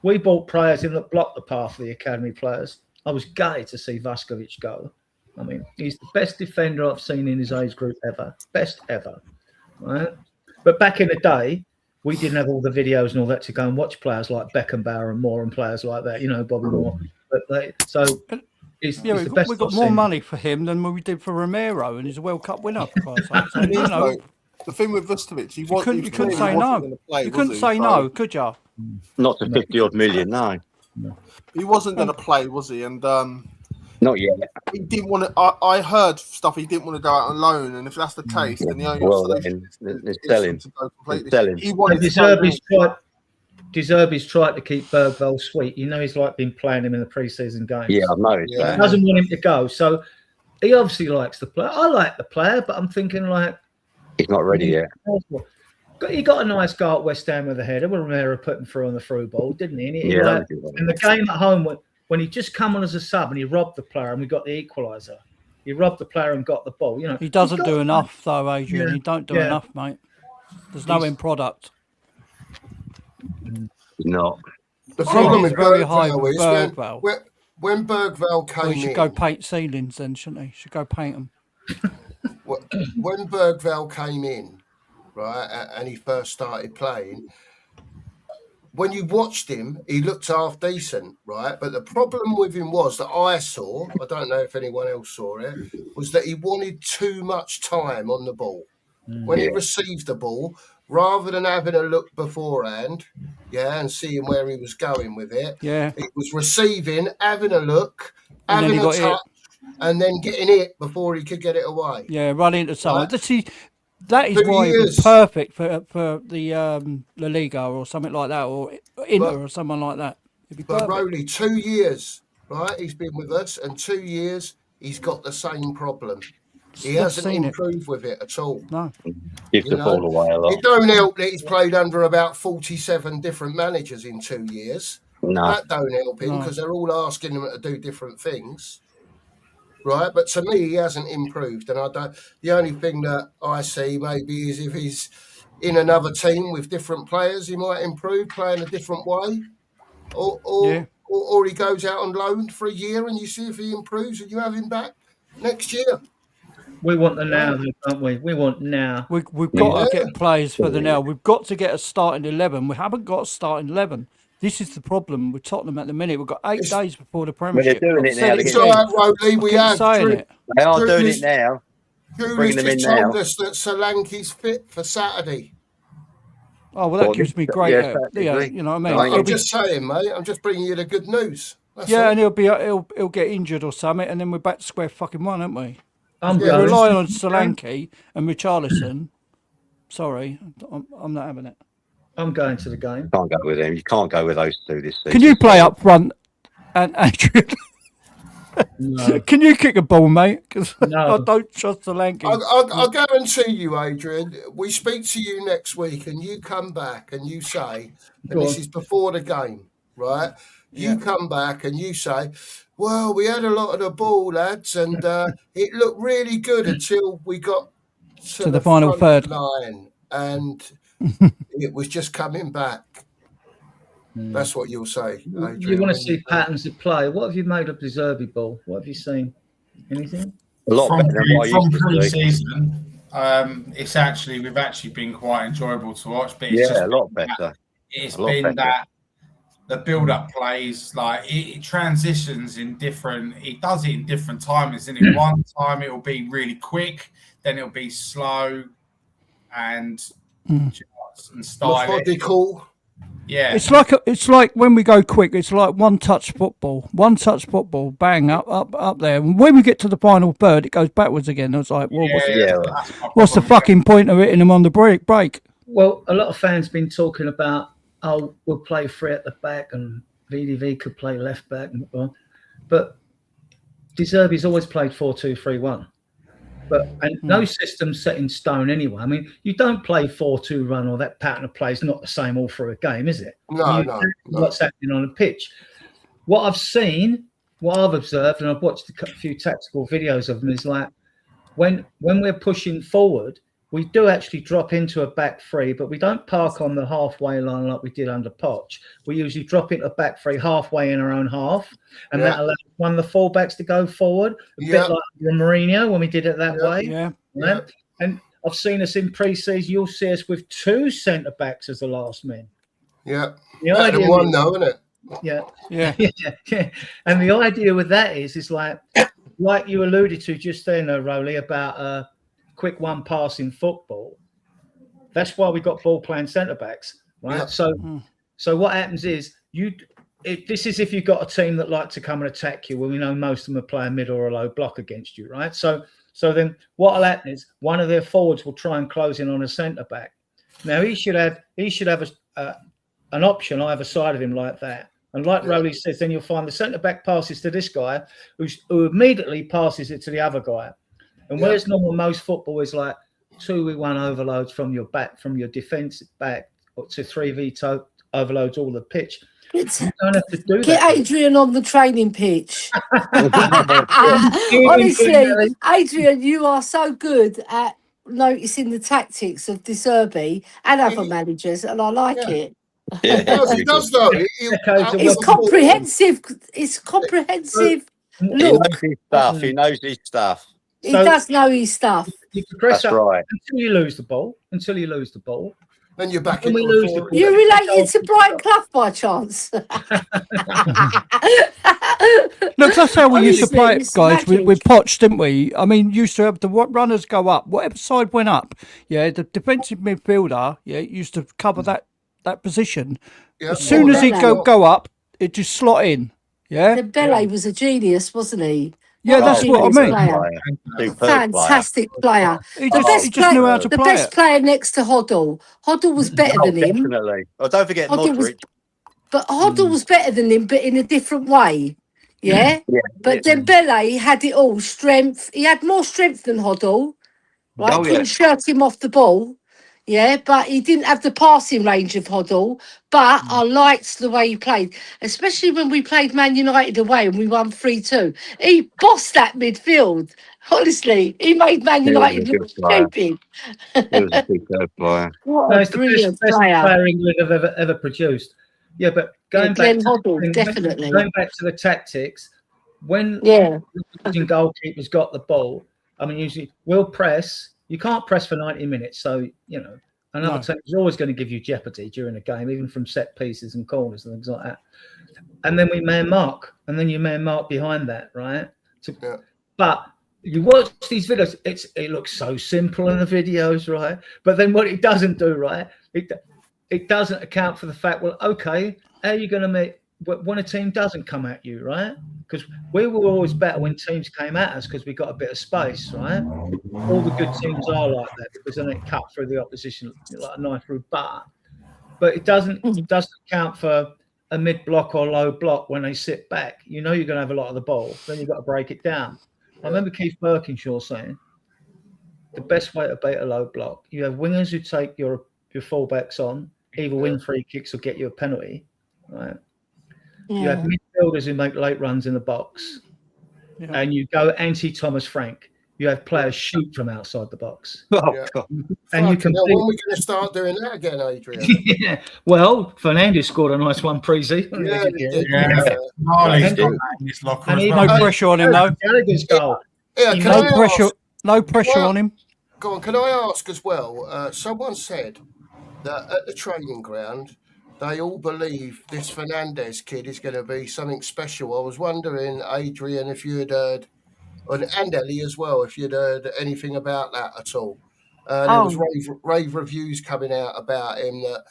we bought players in that blocked the path for the academy players. I was gutted to see Vaskovic go. I mean, he's the best defender I've seen in his age group ever. Best ever. Right? But back in the day, we didn't have all the videos and all that to go and watch players like Beckenbauer and Moore and players like that, Bobby Moore. But he's the best. We got more money for him than we did for Romero, and he's a World Cup winner, for Christ's sake. So, the thing with Vustovic, you couldn't say no. You couldn't say no, could you? Not to 50-odd million, no. He wasn't going to play, was he? And not yet. He didn't want to. I heard stuff. He didn't want to go out on loan, and if that's the case, then the only solution is to go completely. He wanted Deserby's tried to keep Bergvall sweet. He's been playing him in the pre-season games. Yeah, I've noticed that. He doesn't want him to go, so he obviously likes the player. I like the player, but I'm thinking he's not ready yet. He got a nice goal at West Ham with a header with Romero putting through on the through ball, didn't he? And the game at home, when he just come on as a sub and he robbed the player and we got the equaliser. He robbed the player and got the ball. He doesn't do enough, though, Adrian. Yeah. He don't do enough, mate. There's no end product. No. The problem with very high is Bergvall. When Bergvall came in... He should go paint ceilings then, shouldn't he? Should go paint them. When Bergvall came in, right, and he first started playing, when you watched him, he looked half decent, right? But the problem with him was that I don't know if anyone else saw it, was that he wanted too much time on the ball. When he received the ball, rather than having a look beforehand, and seeing where he was going with it, he was receiving, having a look, having a touch, and then getting it before he could get it away. Yeah, run into someone. Right? That is why he's perfect for the La Liga or something like that, or Inter or someone like that. But Rowley, 2 years, right? He's been with us, and 2 years he's got the same problem. He hasn't improved with it at all. No. Gives the ball away a lot. It don't help that he's played under about 47 different managers in 2 years. No. That don't help him because they're all asking him to do different things. Right, but to me, he hasn't improved, and I don't. The only thing that I see maybe is if he's in another team with different players, he might improve, playing a different way, or he goes out on loan for a year, and you see if he improves, and you have him back next year. We want the now, don't we? We want now. We've got to get players for the now. We've got to get a starting 11. We haven't got a starting 11. This is the problem with Tottenham at the minute. We've got 8 days before the Premiership. They're doing it now. It's all right, Rowley. We have. They are doing it now. Julius just told us that Solanke's fit for Saturday. Oh, well, that gives me great... you know what I mean? I'm just saying, mate. I'm just bringing you the good news. And he'll get injured or something, and then we're back to square fucking one, aren't we? I'm Yeah, going. Relying on Solanke and Richarlison. Sorry, I'm not having it. I'm going to the game. Can't go with him. You can't go with those two this season. Can you play up front, and Adrian? No. Can you kick a ball, mate? Because No. I don't trust Solanke. I guarantee you, Adrian, we speak to you next week and you come back and you say, and Go this on. is before the game, right? Yeah. You come back and you say, well, we had a lot of the ball, lads, and it looked really good until we got to the final front third line and it was just coming back. That's what you'll say, Adrian. You want to see patterns of play. What have you made of the Zerbi ball? What have you seen? Anything? A lot From better than what I from used to see. pre-season, we've actually been quite enjoyable to watch. But it's Yeah, just a lot better. It's A lot been better. that the build-up plays, like it transitions in different. It does it in different timings. And one time it will be really quick, then it'll be slow and stylish. Methodical. Yeah, It's like when we go quick, it's like one touch football, bang up there. And when we get to the final third, it goes backwards again. I was like, well, what's the fucking point of hitting them on the break? Well, a lot of fans been talking about, we'll play free at the back and VDV could play left back, but De Zerbi's always played 4-2-3-1. And no system's set in stone anyway. I mean, you don't play 4-2 run, or that pattern of play is not the same all through a game, is it? No. What's happening on the pitch? What I've seen, what I've observed, and I've watched a few tactical videos of them, is like when we're pushing forward, we do actually drop into a back three, but we don't park on the halfway line like we did under Poch. We usually drop into a back three halfway in our own half, and that allows one of the fullbacks to go forward, a bit like Mourinho when we did it that way. Yeah. And I've seen us in pre-season. You'll see us with two centre backs as the last men. Yeah. The idea one, though, isn't it? Yeah. And the idea with that is like you alluded to just then, Rowley, about quick one pass in football. That's why we got ball playing centre backs, right? Yeah. So what happens is this is if you've got a team that like to come and attack you, when we know most of them are playing mid or a low block against you, right? So then what'll happen is one of their forwards will try and close in on a centre back. Now he should have an option either side of him like that. And like Rowley says, then you'll find the centre back passes to this guy who immediately passes it to the other guy. And whereas normal most football is like 2v1 overloads from your back, from your defence back, up to 3v2 overloads all the pitch. You don't have to do Get that. Adrian on the training pitch. Honestly, Adrian, you are so good at noticing the tactics of De Zerbi and other managers, and I like it. Yeah, He does though. It's comprehensive. It's comprehensive. Look, He knows his stuff. he does know his stuff. You can press That's up right. until you lose the ball. Then you're back When we into lose a the forward. You're related to Brian Clough by chance? Look, that's how we used to Honestly, play it, it's guys, magic. with Poch, didn't we? I mean, used to have the runners go up. Whatever side went up, the defensive midfielder, used to cover that position. Yeah. As soon as he'd go up, it'd just slot in. Yeah? Dembele was a genius, wasn't he? Yeah, that's what I mean. Player. Fantastic player. He just knew how to The play best it. player next to Hoddle. Hoddle was better than him. Definitely. Oh, don't forget Hoddle was, Modric. but Hoddle was better than him, but in a different way. Yeah. But Dembele had it all. Strength. He had more strength than Hoddle. Right. Couldn't shirt him off the ball. Yeah, but he didn't have the passing range of Hoddle. But I liked the way he played, especially when we played Man United away and we won 3-2. He bossed that midfield. Honestly, he made Man United look stupid. He was a superb player. What a It's the brilliant best player. player England have ever produced. Yeah, but going Glenn back Hoddle, definitely. Going back to the tactics, when Yeah. the goalkeeper's got the ball, I mean, usually we'll press. You can't press for 90 minutes, so another team is always going to give you jeopardy during a game, even from set pieces and corners and things like that. And then we man mark, and then you man mark behind that, right? But you watch these videos, it looks so simple in the videos, right? But then what it doesn't do, right? It doesn't account for the fact, well, okay, how are you going to when a team doesn't come at you, right? Because we were always better when teams came at us because we got a bit of space, right? All the good teams are like that because then it cut through the opposition like a knife through butter. But it doesn't count for a mid block or low block when they sit back. You know you're going to have a lot of the ball. Then you've got to break it down. I remember Keith Birkinshaw saying the best way to beat a low block, you have wingers who take your fullbacks on, either win free kicks or get you a penalty, right? Yeah. You have midfielders who make late runs in the box, and you go anti-Thomas Frank. You have players shoot from outside the box. Oh, Yeah. God. And you can. When are we going to start doing that again, Adrian? Yeah. Well, Fernandes scored a nice one pre-season. Yeah, he did. Yeah. Marley's got that in his locker And as he- well. No pressure on him, though. Gallagher's goal. Yeah, You can know, I No ask? pressure on him. Go on, can I ask as well? Someone said that at the training ground, they all believe this Fernandes kid is going to be something special. I was wondering, Adrian, if you had heard, and Ellie as well, if you'd heard anything about that at all. There was rave reviews coming out about him that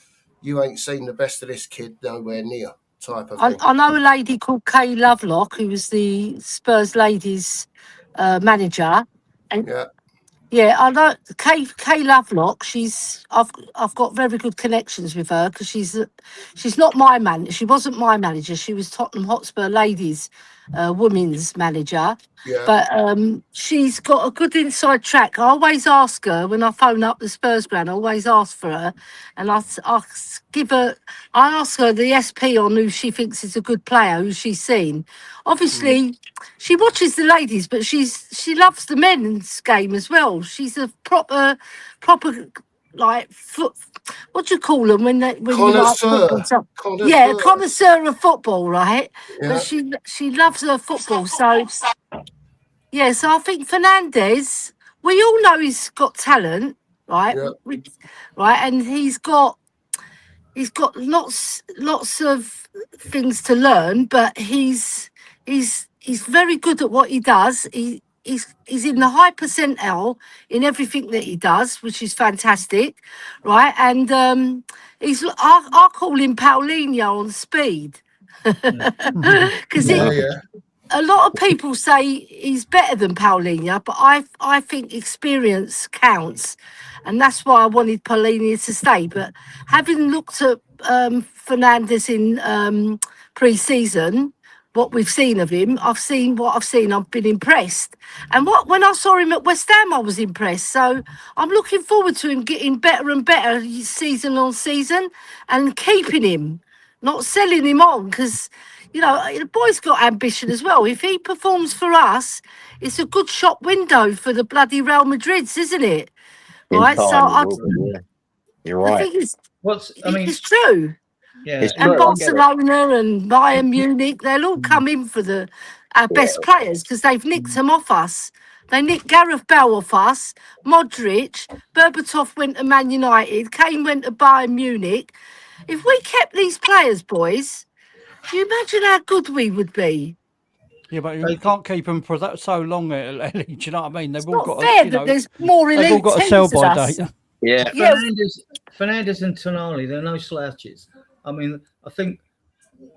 you ain't seen the best of this kid nowhere near type of thing. I know a lady called Kay Lovelock, who was the Spurs ladies manager, and Yeah, I know Kay Lovelock. I've got very good connections with her because she's not my man. She wasn't my manager. She was Tottenham Hotspur ladies women's manager. yeah. But she's got a good inside track. I always ask her when I phone up the Spurs ground. I always ask for her, and I ask her the SP on who she thinks is a good player, who she's seen. Obviously, she watches the ladies, but she loves the men's game as well. She's a proper like foot. What do you call them when you like football? Yeah, a connoisseur of football, right? Yeah. But she loves her football. So yeah, so I think Fernandes. We all know he's got talent, right? Yeah. Right, and he's got lots of things to learn, but he's very good at what he does. He's in the high percentile in everything that he does, which is fantastic, right? And I call him Paulinho on speed because a lot of people say he's better than Paulinho, but I think experience counts, and that's why I wanted Paulinho to stay. But having looked at Fernandes in pre-season, what we've seen of him, I've been impressed. And when I saw him at West Ham, I was impressed. So I'm looking forward to him getting better and better season on season and keeping him, not selling him on, because you know, the boy's got ambition as well. If he performs for us, it's a good shop window for the bloody Real Madrids, isn't it? Right. You're right. I think it's true. Yeah. It's And true. Barcelona and Bayern Munich, they'll all come in for our best players because they've nicked them off us. They nicked Gareth Bale off us, Modric, Berbatov went to Man United, Kane went to Bayern Munich. If we kept these players, boys, do you imagine how good we would be? Yeah, but you can't keep them for so long, Ellie. Do you know what I mean? They've all Not got fair that there's more elite they've all got a teams sell than by us. date. Yeah. Fernandes and Tonali, they're no slouches. I mean, I think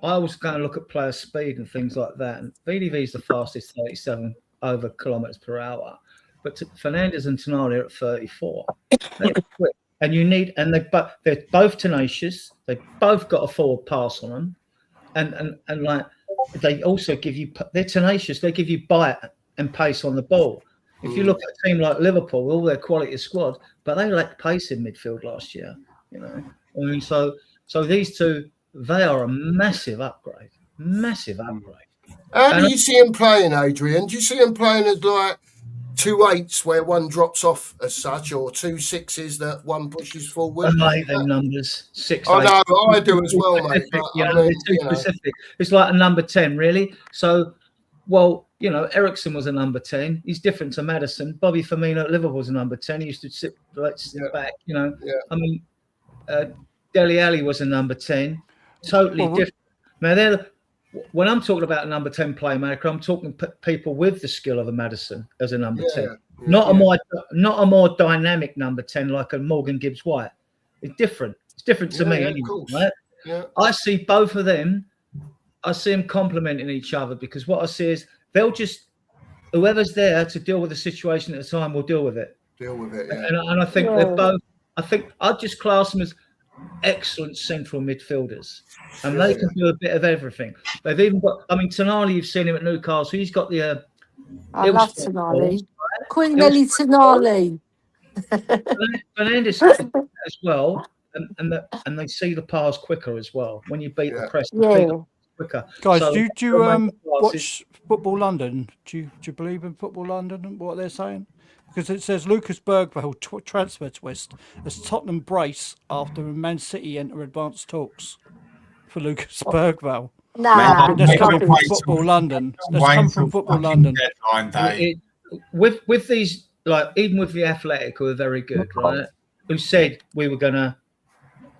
I was going to look at player speed and things like that. And VDV is the fastest, 37 over kilometers per hour. But Fernandes and Tonali are at 34. They're quick. And they're both tenacious. They've both got a forward pass on them. And like, they also they're tenacious. They give you bite and pace on the ball. If you look at a team like Liverpool, all their quality squad, but they lacked pace in midfield last year. You know, I mean, so these two, they are a massive upgrade. Massive upgrade. How do you see him playing, Adrian? Do you see him playing as like 2 8s where one drops off as such, or 2 6s that one pushes forward? I hate them numbers. 6. I know, I do as well, mate. But, They're too specific. It's like a number 10, really. So, well, you know, Ericsson was a number 10. He's different to Maddison. Bobby Firmino at Liverpool's a number 10. He used to sit back, you know. Yeah. I mean, Dele Alli was a number 10. Totally different. Now, when I'm talking about a number 10 playmaker, I'm talking people with the skill of a Maddison as a number 10. Not a more dynamic number 10 like a Morgan Gibbs-White. It's different. It's different to me anyway, right? Yeah. I see both of them I see them complementing each other, because what I see is they'll just, whoever's there to deal with the situation at the time will deal with it. Deal with it, yeah. And I think they're both. I think I'd just class them as excellent central midfielders, and they can do a bit of everything. They've even got. I mean, Tonali, you've seen him at Newcastle. He's got the. I love Tonali. Queen Ellie Tonali. Fernandes as well, and they see the pass quicker as well. When you beat the press, quicker. Guys, so, do you watch Football London? Do you believe in Football London and what they're saying? Because it says Lucas Bergvall transfer twist as Tottenham brace after Man City enter advanced talks for Lucas Bergvall. Nah, that's coming from Football London. That's come from Football London. With these, like, even with the Athletic, who are very good, right? Who said we were gonna?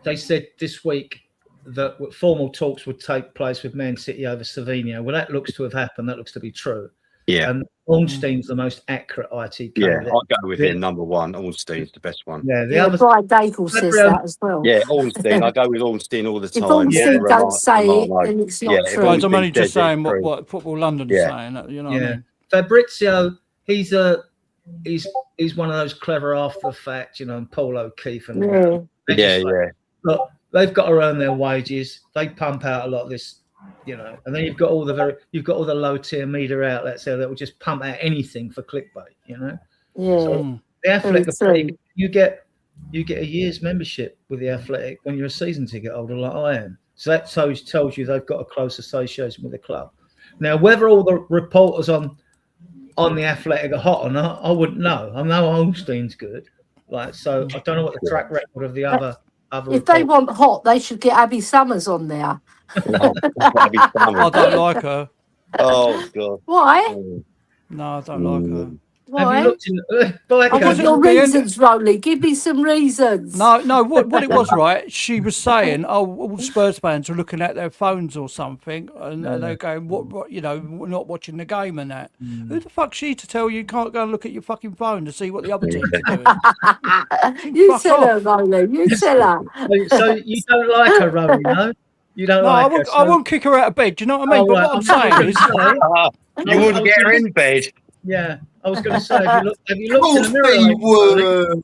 They said this week that formal talks would take place with Man City over Savinho. Well, that looks to have happened. That looks to be true. Yeah. And Ornstein's the most accurate IT candidate. Yeah, I'll go with him. Number one, Ornstein's the best one. Yeah, Brian Daigle says that as well. Yeah, Ornstein. I go with Ornstein all the time. If Ornstein don't say it, then it's not true. Guys, I'm only just saying what Football London is saying. You know what I mean? Fabrizio, he's one of those clever after the fact, and Paul O'Keefe and Look, they've got to earn their wages. They pump out a lot of this. And then you've got all the low tier media outlets there that will just pump out anything for clickbait. Yeah. So the Athletic, you get a year's membership with the Athletic when you're a season ticket holder like I am. So that tells you they've got a close association with the club. Now, whether all the reporters on the Athletic are hot or not, I wouldn't know. I know Holstein's good, so I don't know what the track record of the other. If they want hot, they should get Abby Summers on there. I don't like her. Oh God! Why? No, I don't like her. Why? Have you looked I want your reasons, Rolly. Give me some reasons. No. What it was, right? She was saying, all Spurs fans are looking at their phones or something, and they're going, "What? We're not watching the game and that." Who the fuck's she to tell you can't go and look at your fucking phone to see what the other teams are doing? You tell her, Rolly. You tell her. So you don't like her, Rolly, no? You don't like her. I won't kick her out of bed. Do you know what I mean? But what I'm saying is, you wouldn't get her in bed. Yeah, I was going to say, have you looked in the mirror?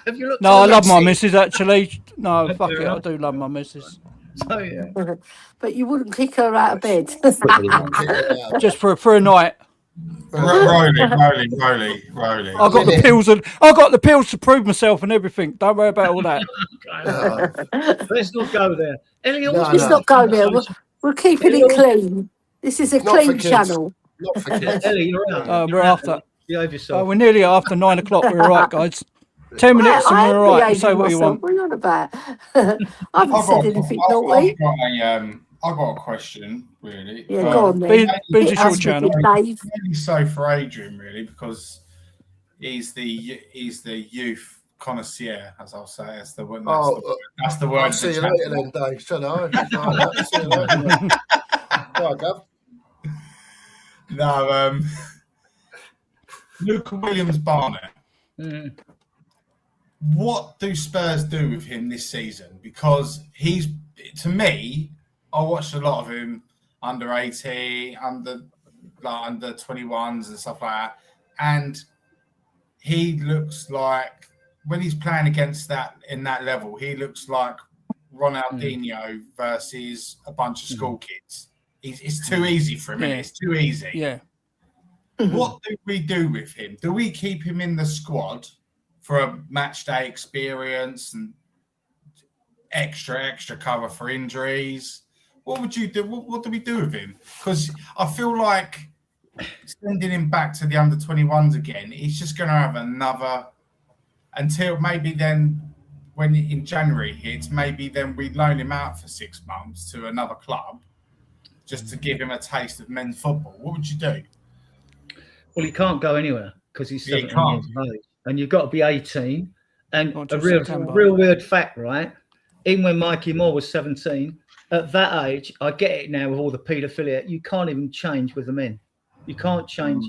Have you looked? No, I love my missus, actually. No, fuck it, I do love my missus. So, yeah. But you wouldn't kick her out of bed. Just for a night. Rolly. I got the pills to prove myself and everything. Don't worry about all that. Let's not go there. Let's not go there. We're keeping it clean. This is a clean channel. Not for kids. Ellie, you're out. We're after. Behave yourself. We're nearly after 9 o'clock. We're all right, guys. 10 minutes and we're all right. Say what you want. What are you on about? I haven't said anything naughty. I've got a question, really. Yeah, go on then. Ben's your channel. Really so for Adrian, really, because he's the youth connoisseur, as I'll say. That's the word. That's the word. I'll see you later then, Dave. Shut up. See you later. Bye, Gav. No, Luca Williams-Barnett. What do Spurs do with him this season? Because to me, I watched a lot of him under 18, under 21s and stuff like that, and he looks like when he's playing against that in that level, he looks like Ronaldinho versus a bunch of school kids. It's too easy for him. It's too easy. Yeah. What do we do with him? Do we keep him in the squad for a match day experience and extra cover for injuries? What would you do? What do we do with him? Because I feel like sending him back to the under 21s again, he's just going to have another until maybe then when in January hits, maybe then we loan him out for 6 months to another club just to give him a taste of men's football. What would you do? Well, he can't go anywhere because he's 17 years of age. And you've got to be 18. And a real weird fact, right? Even when Mikey Moore was 17, at that age, I get it now with all the paedophilia, you can't even change with the men. You can't change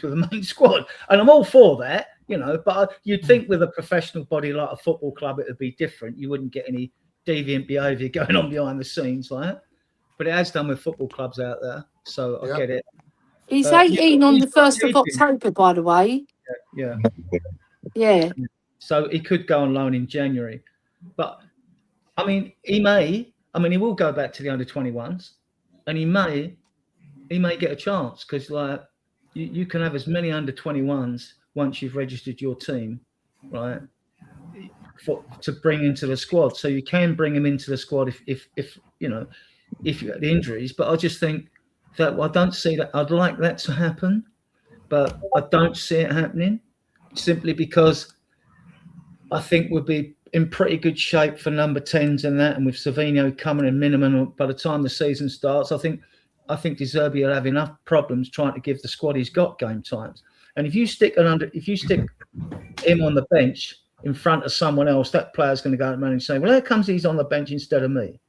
with the main squad. And I'm all for that, but you'd think with a professional body like a football club, it would be different. You wouldn't get any deviant behaviour going on behind the scenes like that. but it has done with football clubs out there. So I get it. He's 18 on the he's not 1st of cheating. October, by the way. Yeah. So he could go on loan in January, but I mean, he will go back to the under-21s, and he may get a chance because like you can have as many under-21s once you've registered your team, right? To bring into the squad, so you can bring him into the squad if you get the injuries. But I just think that I don't see that. I'd like that to happen, but I don't see it happening simply because I think we'll be in pretty good shape for number 10s and that, and with Savinho coming in minimum by the time the season starts, I think De Zerbi will have enough problems trying to give the squad he's got game times. And if you stick him on the bench in front of someone else, that player's going to go to man and say, "Well, how comes he's on the bench instead of me?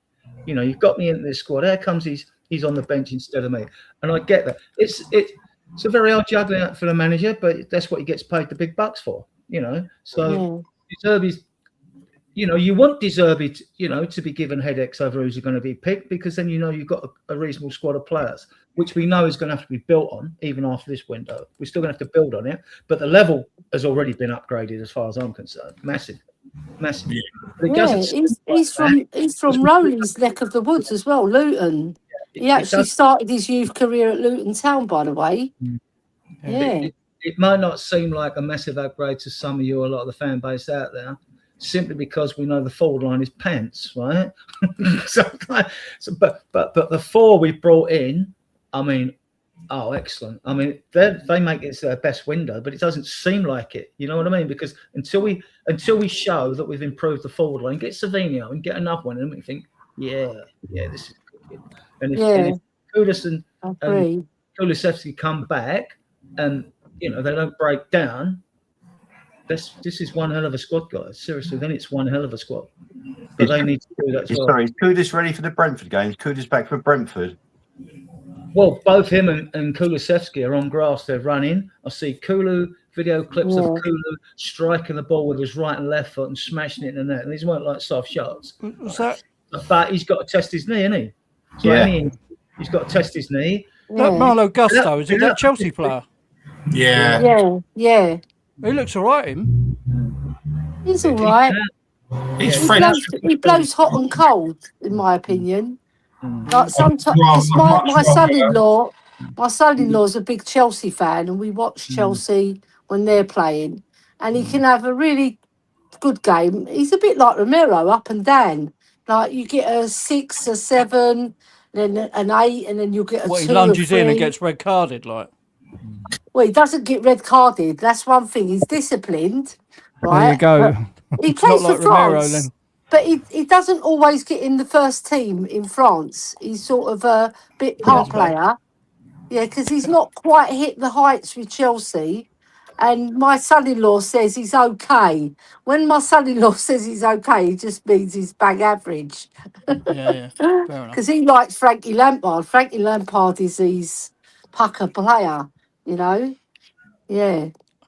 You've got me into this squad. How comes he's on the bench instead of me?" And I get that. It's a very hard juggling act for the manager, but that's what he gets paid the big bucks for. So De Zerbi's. You want De Zerbi to be given headaches over who's going to be picked, because then you've got a reasonable squad of players, which we know is going to have to be built on even after this window. We're still going to have to build on it, but the level has already been upgraded as far as I'm concerned. Massive. Yeah, he's from Rowley's neck of the woods as well, Luton. He actually started his youth career at Luton Town, by the way. Yeah. It might not seem like a massive upgrade to some of you, a lot of the fan base out there, simply because we know the forward line is pants, right? But the four we brought in, excellent. They make it their best window, but it doesn't seem like it. You know what I mean? Because until we show that we've improved the forward line, get Savinho and get another one, and we think, this is good. And if Kudus and Kulusevski come back, and they don't break down, this is one hell of a squad, guys. Seriously, then it's one hell of a squad. But they need to do that as well. Sorry, is Kudus ready for the Brentford game? Is Kudus back for Brentford? Well, both him and Kulusevski are on grass. They're running. I see video clips of Kulu striking the ball with his right and left foot and smashing it in the net. And these weren't like soft shots. Was that? But he's got to test his knee, hasn't he? So he's got to test his knee. That Malo Gusto, is he that Chelsea player? Yeah. He looks all right, him. He's all right. He's French. He blows hot and cold, in my opinion. Like sometimes, my son-in-law's a big Chelsea fan, and we watch Chelsea when they're playing, and he can have a really good game. He's a bit like Romero, up and down. Like you get a 6, a 7, then an 8, and then you'll get a 2. He lunges in and gets red carded, like. Well, he doesn't get red carded. That's one thing. He's disciplined, right? There you go. He It's plays not for like Romero, France, then. but he doesn't always get in the first team in France. He's sort of a bit part player. Yeah, because he's not quite hit the heights with Chelsea. And my son-in-law says he's okay. When my son-in-law says he's okay, it just means he's bang average. Yeah. Fair enough. Because he likes Frankie Lampard. Frankie Lampard is his pucker player, Yeah.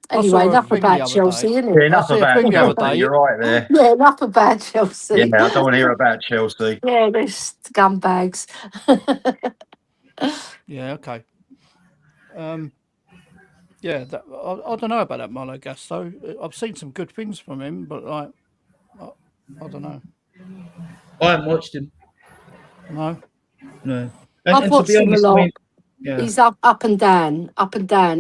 Anyway, enough about Chelsea, isn't it? Yeah, enough about Chelsea. You're right there. Yeah, enough about Chelsea. Yeah, I don't want to hear about Chelsea. Yeah, they're scumbags. Yeah, okay. I don't know about that Malo Gusto. I've seen some good things from him, but I don't know. I haven't watched him. No. I've watched him a lot. Yeah. He's up and down.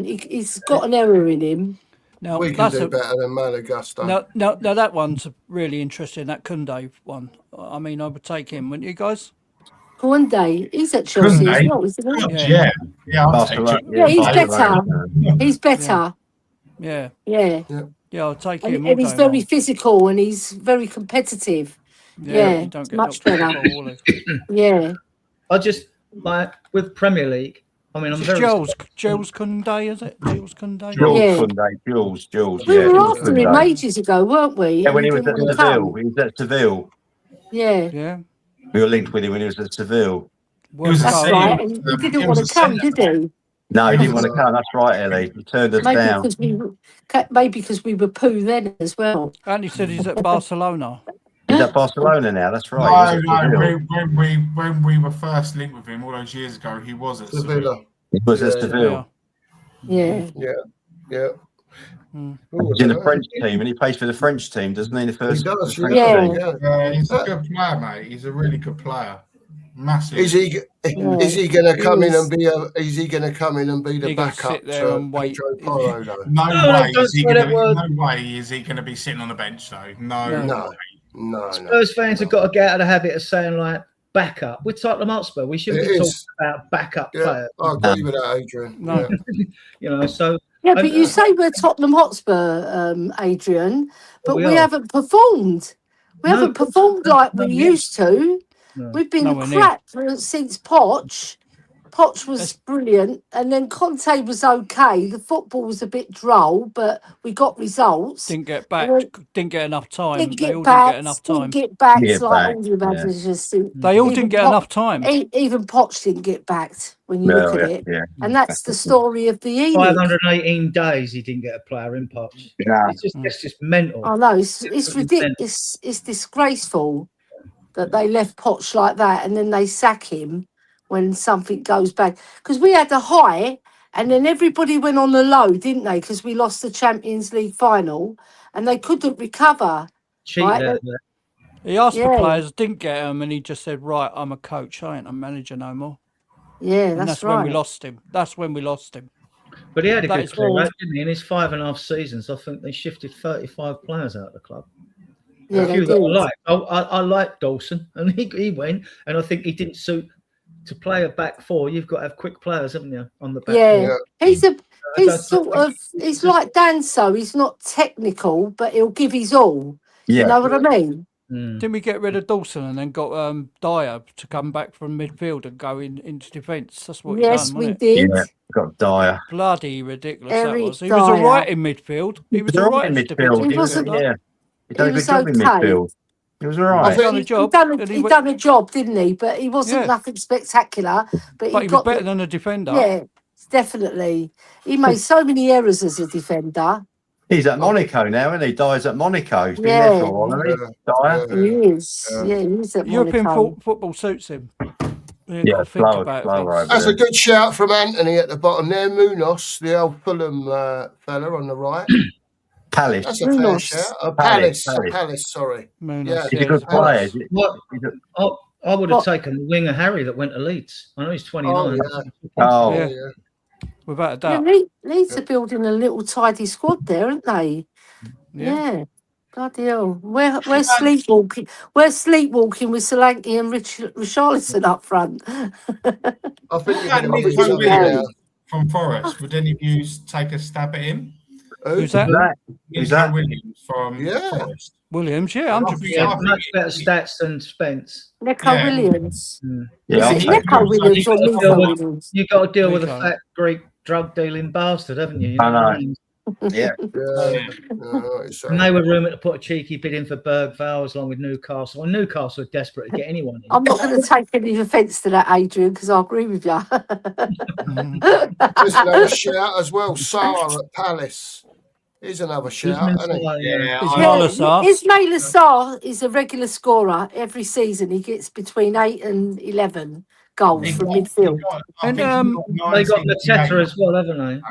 He's got an error in him. Now, We can do better than Malo Gusto. Now, that one's really interesting, that Koundé one. I mean, I would take him, wouldn't you guys? Koundé, he's at Chelsea as well, isn't he? Yeah, he's better. He's better. Yeah, I'll take him. And he's very physical and he's very competitive. Yeah, you don't get much better. Yeah. I just like with Premier League. I mean, I'm very Jules Koundé, is it? Jules Koundé. Jules. We were after him ages ago, weren't we? Yeah, when he was at Seville. He was at Seville. Yeah. We were linked with him when he was at Seville. That's right. And he didn't want to come, did he? No, he didn't want to come. That's right, Ellie. He turned us down. Maybe because we were poo then as well. And he said he's at Barcelona. He's at Barcelona now. That's right. When we were first linked with him all those years ago, he was at Sevilla. He was at Seville. Yeah. He's in the French team, and he plays for the French team, doesn't he? The first. He does. French Yeah. team. He's a good player, mate. He's a really good player. Massive. Is he going to come in and be Is he going to come in and be the backup to Pedro Porro? Though? No way is he going to be sitting on the bench though. No. Spurs fans have got to get out of the habit of saying like backup. We're Tottenham Hotspur. We shouldn't be talking about backup players. I agree with that, Adrian. No. So. Yeah, but you say we're Tottenham Hotspur, Adrian, but we haven't performed. We haven't performed like we used to. No. We've been crap since Poch. Poch was brilliant, and then Conte was okay. The football was a bit droll, but we got results. Didn't get back. Didn't get enough time. Didn't get enough time. Didn't get back like all the managers. They all didn't get enough time. Even Poch didn't get backed when you look at it. Yeah. And that's the story of the evening. 518 days he didn't get a player in Poch. Yeah. It's just mental. I know, it's ridiculous. It's disgraceful that they left Poch like that and then they sack him when something goes bad. Because we had a high and then everybody went on the low, didn't they? Because we lost the Champions League final and they couldn't recover. Right? He asked for players, didn't get them, and he just said, right, I'm a coach, I ain't a manager no more. Yeah, and that's right. when we lost him. That's when we lost him. But he had a good career, didn't he? In his 5.5 seasons, I think they shifted 35 players out of the club. Yeah, a few that I like Dawson, and he went, and I think he didn't suit to play a back four. You've got to have quick players, haven't you, on the back four? He's like Danso. He's not technical, but he'll give his all. Yeah. You know what I mean? Didn't we get rid of Dawson and then got Dyer to come back from midfield and go into defence? That's what we did. Yeah, got Dyer. Bloody ridiculous Eric that was. He was all right in midfield. He was all right in midfield. He wasn't. Yeah. He done a good job in midfield. He was all right. He done a job, didn't he? But he wasn't nothing spectacular. But he was better than a defender. Yeah, definitely. He made so many errors as a defender. He's at Monaco now, isn't he? Dyer's at Monaco. He's been there for a while, hasn't he? Dyer. He is. Yeah, he's at European Monaco. Football suits him. Slow. That's a good shout from Anthony at the bottom there. Munoz, the old Fulham fella on the right. Palace. That's a fair shout. Palace, sorry. Munoz, he's a good player. I would have taken the winger Harry that went to Leeds. I know he's 29. Yeah. Without a doubt. Leeds are building a little tidy squad there, aren't they? Yeah. Bloody hell. We're sleepwalking. We're sleepwalking with Solanke and Richarlison up front. I think you're going from Forest. Would any of you take a stab at him? Who's that? Who's that? Williams from Forest. Williams, 100%. Much better stats than Spence. Williams. Yeah, Williams or Williams? You've got to deal with a fat Greek drug dealing bastard, haven't you? I know. Yeah. And they were rumoured to put a cheeky bid in for Bergvall along with Newcastle. And Newcastle are desperate to get anyone in. I'm not going to take any offence to that, Adrian, because I agree with you. There's another shout as well. Sarr at Palace. Here's another shout. Ismail Sarr is a regular scorer every season. He gets between 8 and 11 goals from midfield. And they got Mateta as well, haven't they?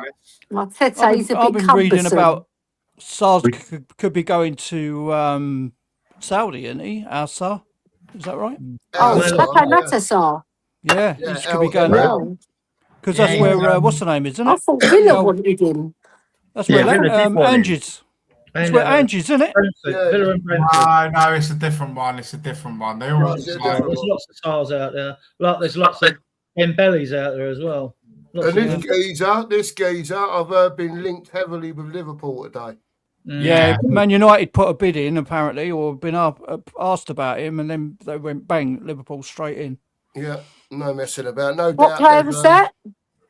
Mateta, he's a bit I've been reading about Sarr could be going to Saudi, isn't he? Our Sarr, is that right? Sarr. Yeah, he could be going there because that's where what's the name, isn't it? I thought Villa wanted him. That's where Angie's. That's where Angie's, isn't it? Villa and Brentford. No, it's a different one. They all there's lots of stars out there. There's lots of Mbellies out there as well. And this geezer, I've been linked heavily with Liverpool today. Yeah, Man United put a bid in apparently, or been asked about him, and then they went bang, Liverpool straight in. Yeah, no messing about. No doubt. What player was that?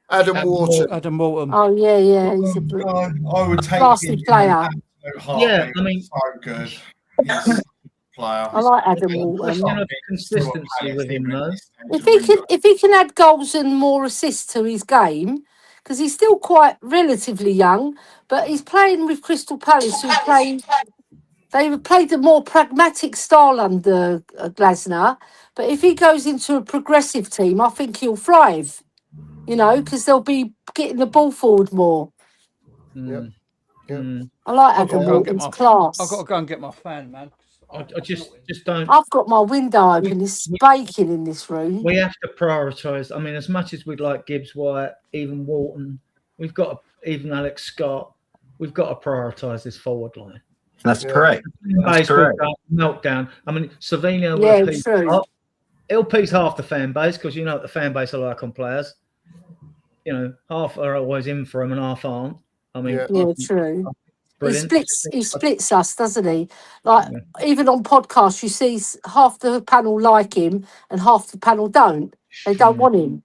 Adam Wharton. Adam Wharton. Oh yeah. He's a I would take classy player. Yeah, I mean, so good. Player. I like Adam Wharton. Consistency with him, though. If he can add goals and more assists to his game, because he's still quite relatively young, but he's playing with Crystal Palace, who They played a more pragmatic style under Glasner. But if he goes into a progressive team, I think he'll thrive. You know, because they'll be getting the ball forward more. Mm. Yep. Mm. I like I've got Adam to go and get Morton's class. I've got to go and get my fan, man. I just don't. I've got my window open. It's baking in this room. We have to prioritise. I mean, as much as we'd like Gibbs White, even Walton, we've got to, even Alex Scott, we've got to prioritise this forward line. That's correct. That's correct. Meltdown. I mean, Savinho he'll piece half the fan base because you know what the fan base are like on players. You know, half are always in for him and half aren't. I mean, true. Brilliant. He splits us, doesn't he? Like even on podcasts, you see half the panel like him and half the panel don't. They don't want him.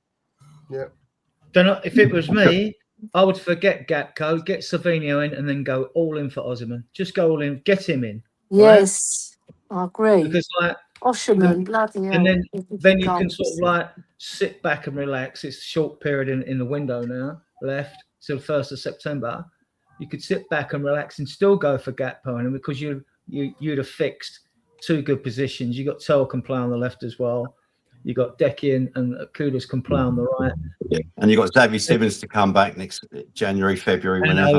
Yeah. If it was me, I would forget Gakpo, get Savinho in, and then go all in for Osimhen. Just go all in, get him in. Yes, right? I agree. Because like Osimhen, bloody hell. And then you can sort of like sit back and relax. It's a short period in the window now left till 1st of September. You could sit back and relax and still go for Gakpo, and because you'd have fixed 2 good positions. You got Tel can play on the left as well. You got Dekian and Kudus can play on the right. Yeah. And you got Xavi Simmons to come back next January, February, whenever.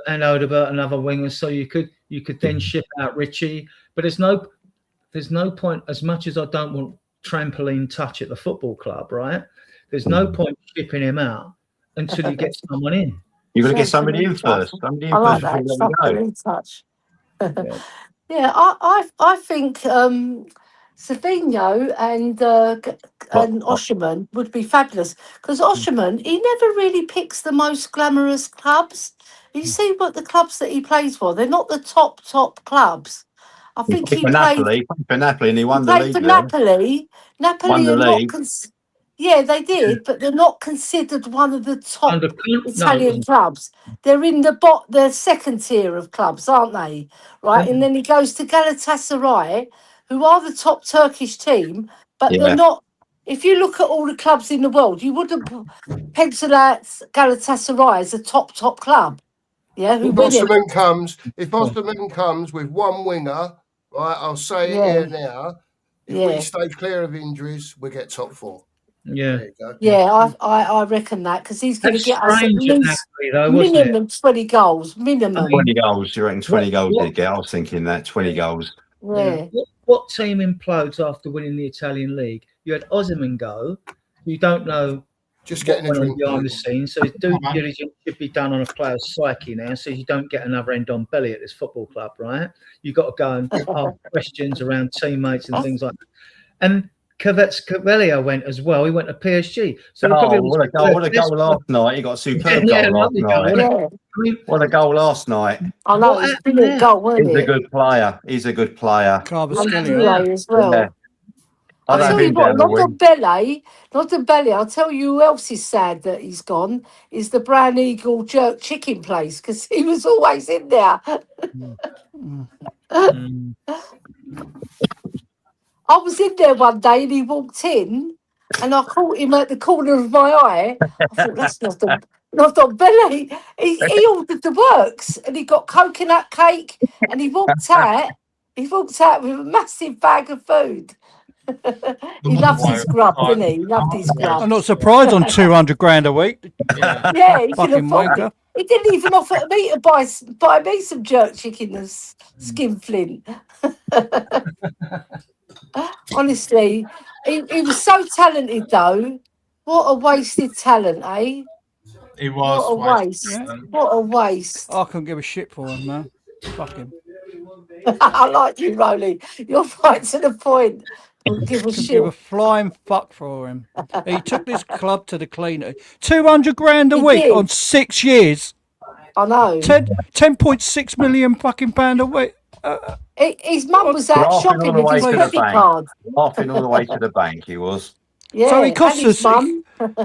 Odegaard, another winger. So you could then ship out Richie, but there's no point. As much as I don't want trampoline touch at the football club, right? There's no point shipping him out until you get someone in. You've got to get somebody in first. Somebody in I like first. that. Trampoline touch. Yeah, I think Savinho and Osimhen would be fabulous because Osimhen, he never really picks the most glamorous clubs. You see what the clubs that he plays for, they're not the top clubs. I think he played for Napoli and he won the league. For Napoli. Napoli are not Yeah, they did, but they're not considered one of the top Italian clubs. They're in the second tier of clubs, aren't they? Right, and then he goes to Galatasaray, who are the top Turkish team, but they're not. If you look at all the clubs in the world, you wouldn't pencil out Galatasaray as a top club. Yeah, if Osimhen comes with one winger, right? I'll say it here now. If we stay clear of injuries, we get top 4. Yeah, I reckon that because he's going to get us at least minimum 20 goals. Minimum 20 goals. You reckon 20 goals? He'd get? I was thinking that 20 goals. Yeah. What team implodes after winning the Italian league? You had Osimhen go. You don't know. Just getting a drink behind the scenes, so due diligence should be done on a player's psyche now, so you don't get another end on belly at this football club, right? You've got to go and ask questions around teammates and things like that. And Cavalier went as well. He went to PSG. So what a goal last night! He got a superb goal last night. What a goal last night! I know it's a brilliant goal, wasn't it? He's a good player. He's a good player. As well. Yeah. I'll tell you what, not the belly. I'll tell you who else is sad that he's gone is the Brown Eagle jerk chicken place because he was always in there. I was in there one day and he walked in and I caught him at the corner of my eye. I thought, that's not on belly. He ordered the works and he got coconut cake and he walked out. He walked out with a massive bag of food. He loves his grub, doesn't he? He loved his grub. I'm not surprised on 200 grand a week. Yeah, he can afford it. He didn't even offer me to buy me some jerk chicken and skinflint. Honestly, he was so talented though. What a wasted talent, eh? He was. What a waste. Yeah. What a waste. I couldn't give a shit for him, man. Fuck him. I like you, Rolly. You're right to the point. Give a shit. Give a flying fuck for him. He took this club to the cleaner. 200 grand a week on 6 years. I know. 10.6 million fucking pound a week. His mum was out shopping with his credit card. Laughing all the way to the bank, he was. Yeah, so it cost us.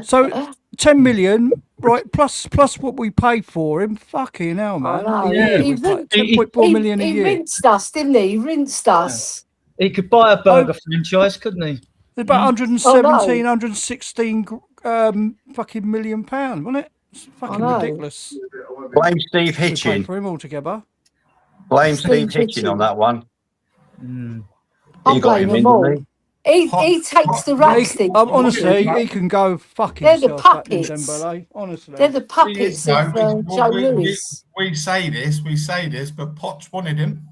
So 10 million, right? Plus what we paid for him. Fucking hell, man. He 10.4 million a year. He rinsed us, didn't he? He rinsed us. He could buy a burger franchise, couldn't he? It's about 116 fucking million pounds, wasn't it? It's fucking ridiculous. Blame Steve Hitchin. For him altogether. Blame Steve Hitchin on that one. I He got blame him them in, all. didn't He takes the rap, Steve. Honestly, he can go fuck They're the himself, that puppets. Dembele. Honestly. They're the puppets of Joe Lewis. We say this, but Potts wanted him.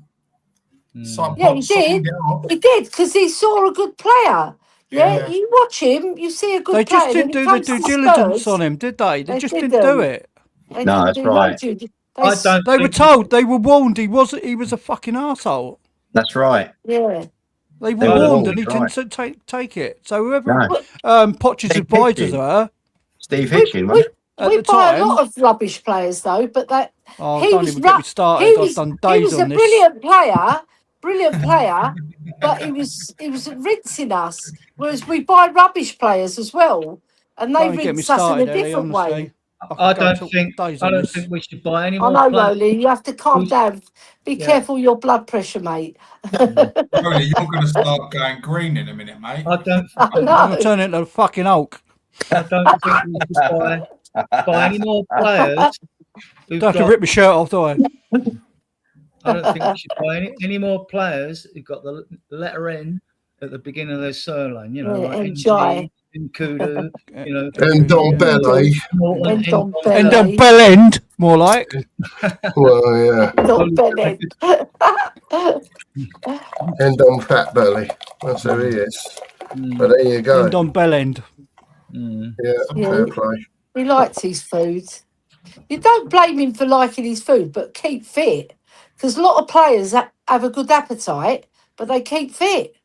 So Yeah, he Potts signed did. it off. He did because he saw a good player. Yeah, you watch him, you see a good They player. just didn't Then do he the comes due to diligence Spurs, on him, did they? They just didn't didn't. do it. They No, didn't that's do right. no due- I don't. They were think- told, they were warned he was a fucking arsehole. That's right. Yeah. They They were were warned warned, and he right. didn't take it. So whoever No. Potch's Steve advisors Hitchin. were Steve Hitchin, wasn't it? at We the buy a time. lot of rubbish players though, but that Oh, he don't was even get me started. I've done he days was a on this. brilliant player, but he was rinsing us. Whereas we buy rubbish players as well, and they Don't get me rinse us in a started, Ellie, different way. honestly. I don't think we should buy any I more know, players. Rolly, you have to calm down. Be Yeah. careful your blood pressure, mate. Rolly, you're going to start going green in a minute, mate. I don't. I I'm know. gonna turn into a fucking Hulk. I don't think we should buy any more players. Who've Don't have to got, rip my shirt off, do I? I don't think we should buy any more players who've got the letter N at the beginning of their surname. You know, Yeah, like enjoy. Nkudu, you know, And Dombele. And Don And Belly. bell end, more like. Well, yeah. Don Belly. And on Fat Belly. That's who he is. But there you go. And on bell end. Yeah, Yeah. fair play. He likes his food. You don't blame him for liking his food, but keep fit. Because a lot of players have a good appetite, but they keep fit.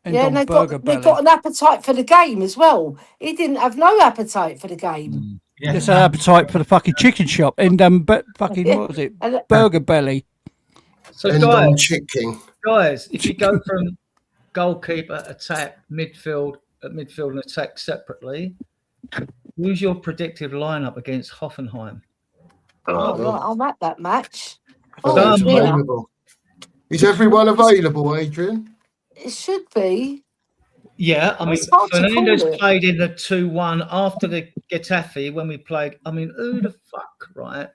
And Yeah, on and they've burger got belly. an appetite for the game as well. He didn't have no appetite for the game. Just an appetite for the fucking chicken shop. And fucking, Yeah. what was it? And Burger belly. So And on chicken. guys, if you go from goalkeeper, attack, midfield and attack separately, who's your predictive lineup against Hoffenheim? oh, right, I'm at that match. Oh, Oh, it's yeah. available. Is everyone available, Adrian? It should be. Yeah, I mean, It's hard to Fernandez call it. played in the 2-1 after the Getafe when we played. I mean, who the fuck, right?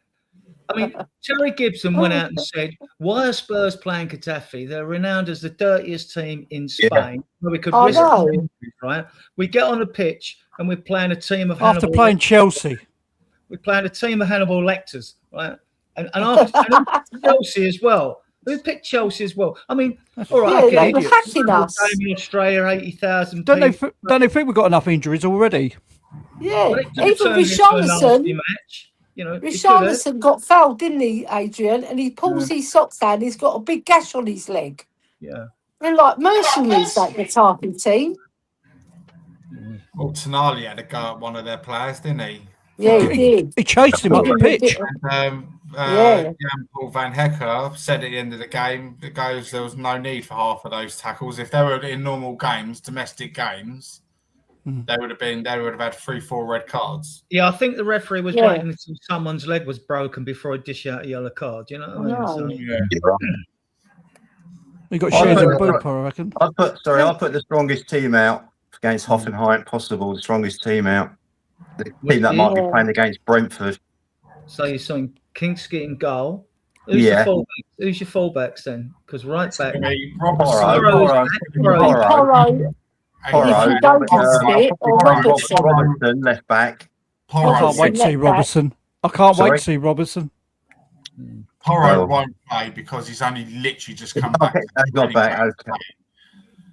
I mean, Terry Gibson went out and said, why are Spurs playing Getafe? They're renowned as the dirtiest team in Spain. Where we could I risk know. injuries, right? We get on the pitch and we're playing a team of After Hannibal playing Chelsea. We're playing a team of Hannibal Lecters, right? And after and Chelsea as well. Who picked Chelsea as well? I mean, all right, Yeah, okay. they were hacking us. Game in Australia, 80,000 Don't people. they think we've got enough injuries already? Yeah, Well, it could have even turned into a nasty Richarlison. match. You know, it could have. Richarlison got fouled, didn't he, Adrian? And he pulls his socks down. He's got a big gash on his leg. Yeah. They're like mercenaries, that Getafe team. Well, Tonali had a go at one of their players, didn't he? Yeah, he did. He chased him up the pitch. Yeah. Jan-Paul Van Hecker said at the end of the game, it goes, there was no need for half of those tackles. If they were in normal games, domestic games, they would have had 3-4 red cards. Yeah, I think the referee was Yeah. waiting until someone's leg was broken before he dish out a yellow card. You know what I mean? No. So, He got shares in Booper, I reckon. I put the strongest team out against Hoffenheim, possible, the strongest team out. The team that might be playing against Brentford. so you're saying Kingsky in goal. Who's Yeah. your fullbacks? Who's your fullbacks then? Because right back, Porro. If you don't get or Robertson. Robertson, left back. I can't wait to see Left back. Robertson. I can't wait Sorry? to see Robertson. Porro won't play because he's only literally just come back. He's not back. Okay.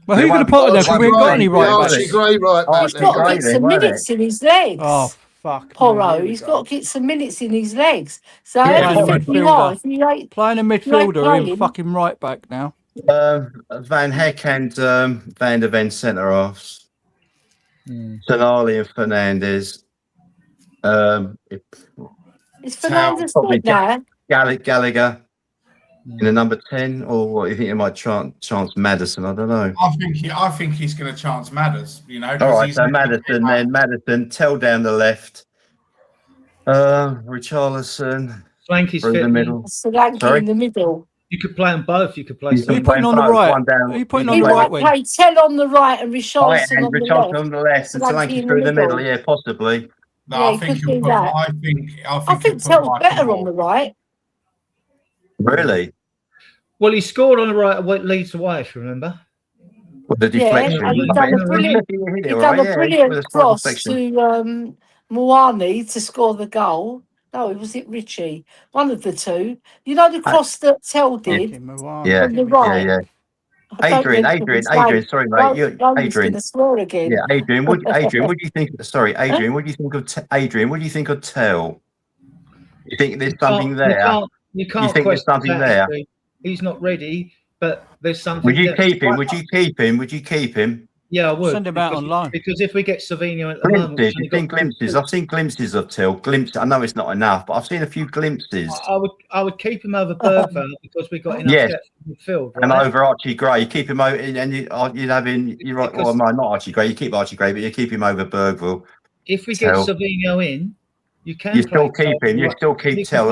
Well, who are you going to put on there? 'Cause we ain't got any right Archie backs. Gray right back He's there. got to Great get then, some wasn't minutes in his legs. Oh, fuck. Porro, Here we he's go. got to get some minutes in his legs. So Yeah, if you are, if you ain't, Playing a Right midfielder in playing. fucking right back now. Van Heck and Van der Ven centre halves. Tonali and Fernandez. it's Fernandez Probably good now. Gallagher in the number 10, or what? You think it might chance Maddison? I don't know. I think he's going to chance Madders. You know. 'cause All right, he's so Maddison, Tell down the left. Richarlison Flanky's through fit. the middle. Solanke Sorry? in the middle. You could play them both. You could play. You Who some- you putting on the both, right? one down. Who you putting on He the might right wing? play Tell on the right and Right, Richarlison and on the Richarlison left. on the left, and Solanke Solanke in through the the middle. middle. Yeah, possibly. No, Yeah, I he think could he'll do put. that. I think I think he'll put Tell's better Michael on the right. Really? Well, he scored on the right at Leeds away, if you remember. Well, the deflection. and he Yeah, done a yeah, brilliant cross to Moani to score the goal. No, was it Richie? One of the two. You know the cross that Tell did Yeah, from the right. yeah. I don't Adrian, mention his name. sorry, mate. Rowan's gonna swear again. Yeah, Adrian, what do you think? Sorry, Adrian, what do you think of Adrian? What do you think of Tell? You think there's something there? You can't think there's something there? He's not ready, but there's something. Would you keep him? Would you keep him? Would you keep him? Yeah, I would. Send him out on loan. Because if we get Savinho at the moment, You've seen glimpses. I've seen glimpses of Till. Glimpses. I know it's not enough, but I've seen a few glimpses. I would keep him over Bergvall because we got enough depth in midfield. Right? And over Archie Gray, you keep him over, and you'd have him. You're right. Well, no, not Archie Gray. You keep Archie Gray, but you keep him over Bergvall. If we get Savinho in, you can. You still keep him. You still keep Tell.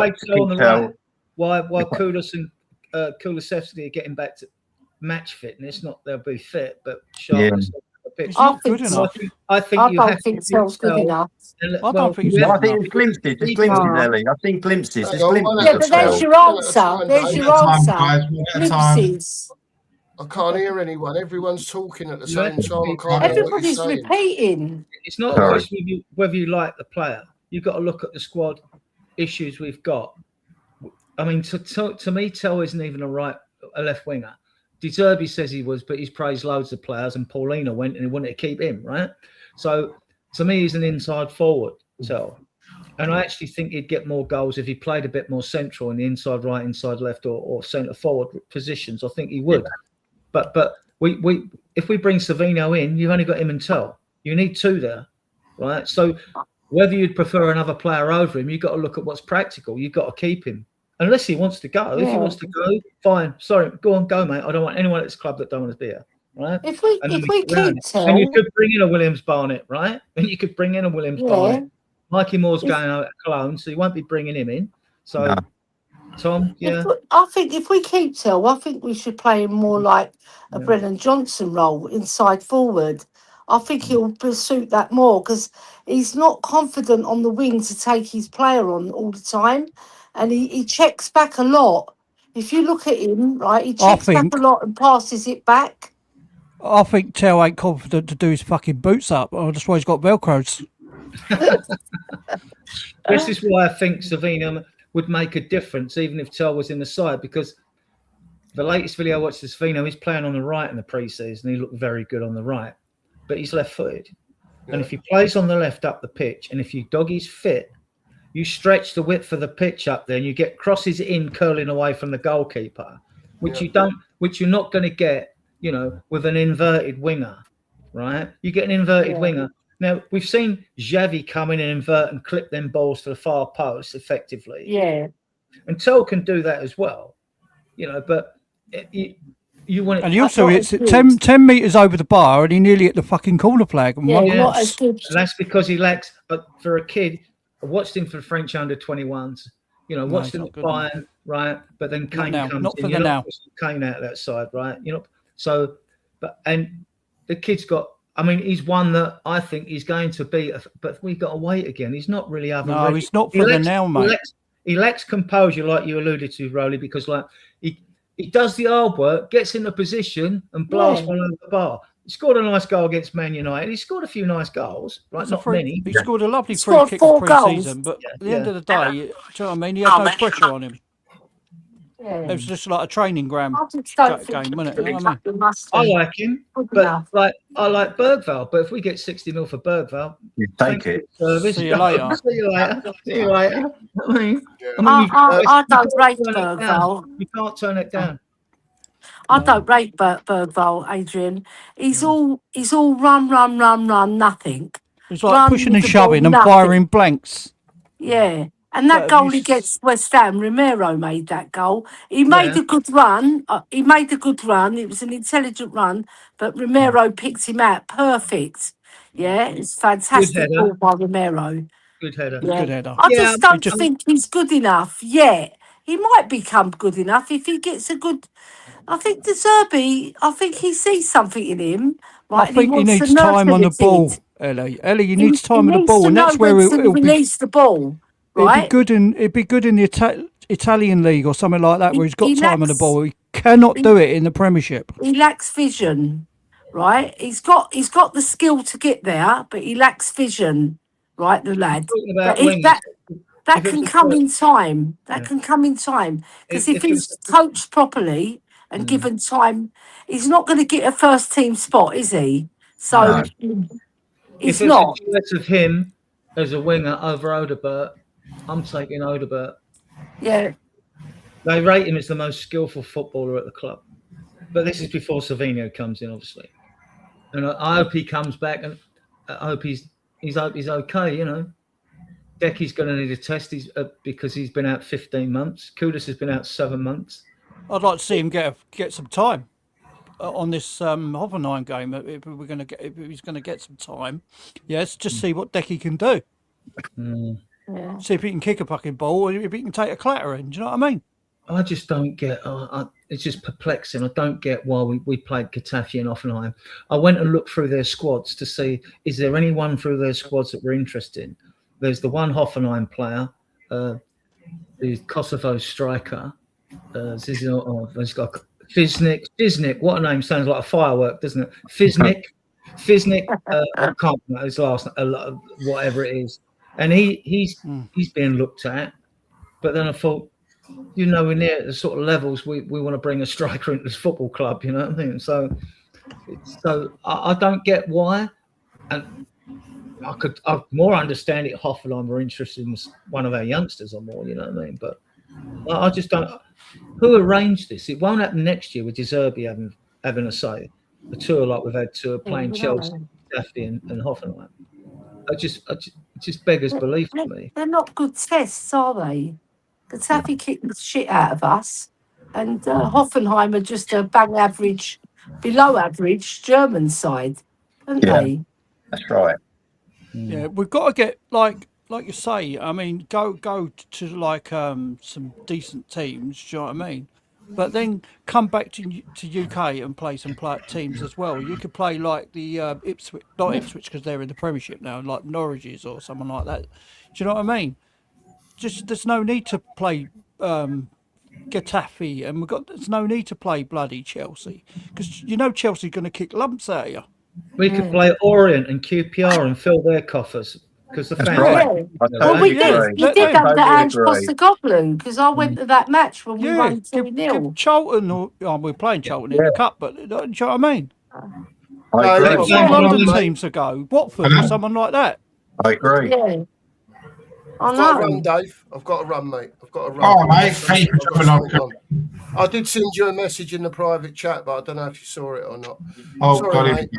While Kulis and Kulusevski are getting back to match fitness, not they'll be fit, but sharpness. It's not good enough. I don't think Tell's good enough. I don't think it's I think it's glimpses. It's glimpses, Ellie. I think glimpses. It's glimpses. Yeah, but there's your answer. There's your answer. Glimpses. I can't hear anyone. Everyone's talking at the same time. Everybody's repeating. It's not a question of whether you like the player. You've got to look at the squad issues we've got. I mean, to me, Tell isn't even a left winger. De Zerbi says he was, but he's praised loads of players, and Paulina went and he wanted to keep him, right? So, to me, he's an inside forward, Tell. And I actually think he'd get more goals if he played a bit more central in the inside right, inside left, or centre forward positions. I think he would. Yeah. But we if we bring Savinho in, you've only got him and Tell. You need two there, right? So whether you'd prefer another player over him, you've got to look at what's practical. You've got to keep him. Unless he wants to go. Yeah. If he wants to go, fine. Sorry, go on, go, mate. I don't want anyone at this club that don't want to be here. Right? If we keep Tell, and you could bring in a Williams Barnett, right? And you could bring in a Williams Barnett. Mikey Moore's going out at Cologne, so you won't be bringing him in. So, Tom, I think if we keep Tell, I think we should play him more like a Brennan Johnson role, inside forward. I think he'll suit that more because he's not confident on the wing to take his player on all the time. And he checks back a lot. If you look at him, right, he checks back a lot and passes it back. I think Tell ain't confident to do his fucking boots up. Oh, that's why he's got Velcros. This is why I think Savinho would make a difference, even if Tell was in the side, because the latest video I watched of Savinho, he's playing on the right in the pre-season. He looked very good on the right, but he's left-footed. Yeah. And if he plays on the left up the pitch, and if you doggies fit, you stretch the width of the pitch up there and you get crosses in curling away from the goalkeeper, which you're not going to get, with an inverted winger, right? You get an inverted winger. Now, we've seen Xavi come in and invert and clip them balls to the far post effectively. Yeah. And Tell can do that as well, but you want it. And he also hits it 10 metres over the bar and he nearly hit the fucking corner flag. Not as good. And that's because he lacks, but for a kid, I watched him for the French under-21s. Watched him at Bayern, right? But then Kane comes not in. You're not Kane out that side, right? And the kid's got. I mean, he's one that I think he's going to be. But we've got to wait again. He's not really having. No, he's not for the now, mate. He lacks composure, like you alluded to, Rowley, because he does the hard work, gets in a position, and blasts one over the bar. He scored a nice goal against Man United. He scored a few nice goals, right? Not many. He scored a lovely free kick in pre-season, but at the end of the day, do you know what I mean? He had no pressure on him. Yeah. It was just like a training ground game, wasn't it? You know what I mean? I like him, but I like Bergvall. But if we get 60 mil for Bergvall, you take it. See you later. See you later. I don't rate Bergvall. You can't turn it down. I don't rate Bergvall, Adrian. He's all run, nothing. It's like pushing and shoving and firing blanks. Yeah. And that goal he gets West Ham, Romero made that goal. He made a good run. It was an intelligent run, but Romero picked him out perfect. Yeah, it's fantastic ball by Romero. Good header. Yeah. Good header. I just don't think he's good enough yet. He might become good enough if he gets a good. I think De Zerbi, he sees something in him. Right? I think he needs time on the ball, Ellie. He needs time on the ball, and that's where he'll release the ball. Right. It'd be good in the attack. Italian league or something like that, where he's got He time on the lacks- ball. He cannot do it in the Premiership. He lacks vision, right? He's got the skill to get there, but he lacks vision, right? The lad. Talking about But if wingers, that if it can was a come third- in time. That Yeah. can come in time. Because If if it he's was- coached properly and given time, he's not going to get a first team spot, is he? So if he's it's not. a duet of him as a winger over Odegaard, I'm taking Odegaard. Yeah. They rate him as the most skillful footballer at the club. But this is before Savinho comes in, obviously. And I hope he comes back, and I hope he's okay, you know. Decky's going to need a test because he's been out 15 months. Kudus has been out 7 months. I'd like to see him get some time on this Hoffenheim game. If he's going to get some time, yes, just see what Decky can do. Yeah. See if he can kick a fucking ball, or if he can take a clattering. Do you know what I mean? I just don't get. It's just perplexing. I don't get why we played Getafe and Hoffenheim. I went and looked through their squads to see is there anyone through their squads that we're interested in. There's the one Hoffenheim player, the Kosovo striker. He's got Fiznik. What a name! Sounds like a firework, doesn't it? Fiznik. I can't remember his last whatever it is. And he's being looked at. But then I thought, you know, we're near the sort of levels we want to bring a striker into this football club, you know what I mean? So I don't get why. And I more understand it. Hoffenheim are interested in one of our youngsters or more, you know what I mean? But I just don't. Who arranged this? It won't happen next year with De Zerbi having a say. A tour like we've had tour playing Chelsea, Daffy and Hoffenheim. It just beggars belief to me. They're not good tests, are they? Getafe kicked the shit out of us, and Hoffenheim are just a bang average, below average German side, aren't they? That's right. Yeah, we've got to get like you say. I mean, go to like some decent teams. Do you know what I mean? But then come back to UK and play some teams as well. You could play like the Ipswich, not Ipswich because they're in the Premiership now, like Norwich's or someone like that. Do you know what I mean? Just there's no need to play Getafe, and there's no need to play bloody Chelsea because you know Chelsea's going to kick lumps out of you. We could play Orient and QPR and fill their coffers because the fans. right. Well, we did. We did under Ange Postecoglou because I went to that match when we won 2-0. Give Charlton, we're playing Charlton in the cup, but do you know what I mean? I agree. Some London teams to go, Watford or someone like that. I agree. Yeah. I've got to run, Dave. I've got to run, mate. I've got to run. Oh, mate. Thank you for jumping on. I did send you a message in the private chat, but I don't know if you saw it or not. Oh, Sorry, got mate.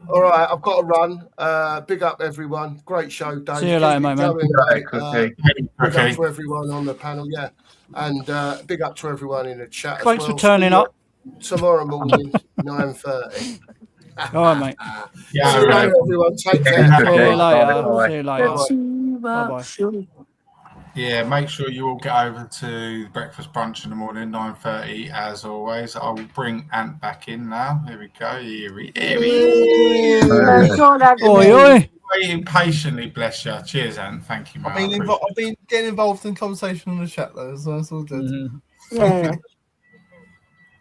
All right, I've got to run. Big up, everyone. Great show, Dave. See you later, mate. Big up to everyone on the panel, yeah. And big up to everyone in the chat. Thanks as well. for turning up. Tomorrow morning, 9:30. All right, mate. Yeah, see you later, everyone. Take care. See you later. Bye-bye. Yeah, make sure you all get over to the breakfast brunch in the morning, 9:30, as always. I will bring Ant back in now. Here we go. Here we waiting patiently, bless you. Cheers, Ant. Thank you, mate. I've been getting involved in conversation on the chat, though, so it's all good. Yeah.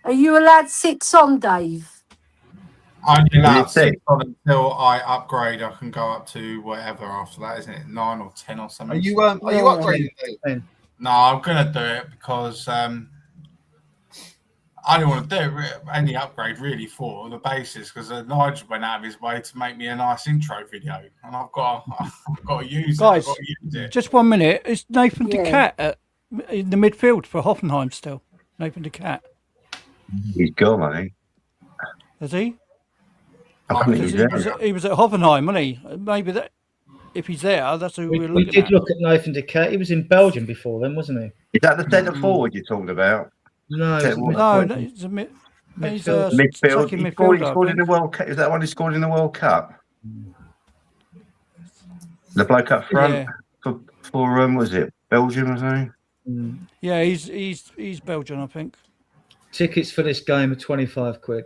Are you allowed 6 on, Dave? I'm allowed 6 on until I upgrade. I can go up to whatever after that, isn't it? 9 or 10 or something. Are you upgrading, Dave? No, I'm gonna do it because I don't want to do any upgrade really for the basis because Nigel went out of his way to make me a nice intro video, and I've got to use it. Guys, I've got to use it. Just 1 minute. Is Nathan De Cat in the midfield for Hoffenheim still? Nathan De Cat. He's gone, I think. Is he? He was at Hoffenheim, wasn't he? Maybe that if he's there, that's who we're looking at. We did look at Nathan De Cat. He was in Belgium before then, wasn't he? Is that the centre forward you're talking about? No, he's a midfield. He scored in the World Cup. Is that one he scored in the World Cup? The bloke up front for was it Belgium or something? Yeah, he's Belgian, I think. Tickets for this game are £25.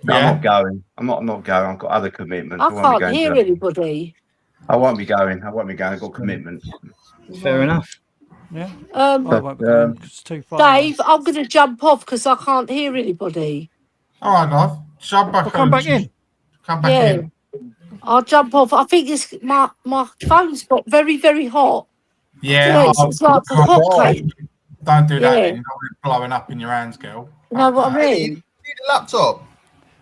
No, I'm not going. I'm not going. I've got other commitments. I can't hear anybody. I won't be going. I've got commitments. Fair enough. Yeah. I won't be going 'cause it's too far. Dave, I'm going to jump off because I can't hear anybody. All right, love. Jump back Well, come back in. Come back in. I'll jump off. I think it's my phone's got very, very hot. Yeah. It's like a hot cake. Don't do that. Yeah. Then. You don't want it blowing up in your hands, girl. You know what I mean? You need a laptop.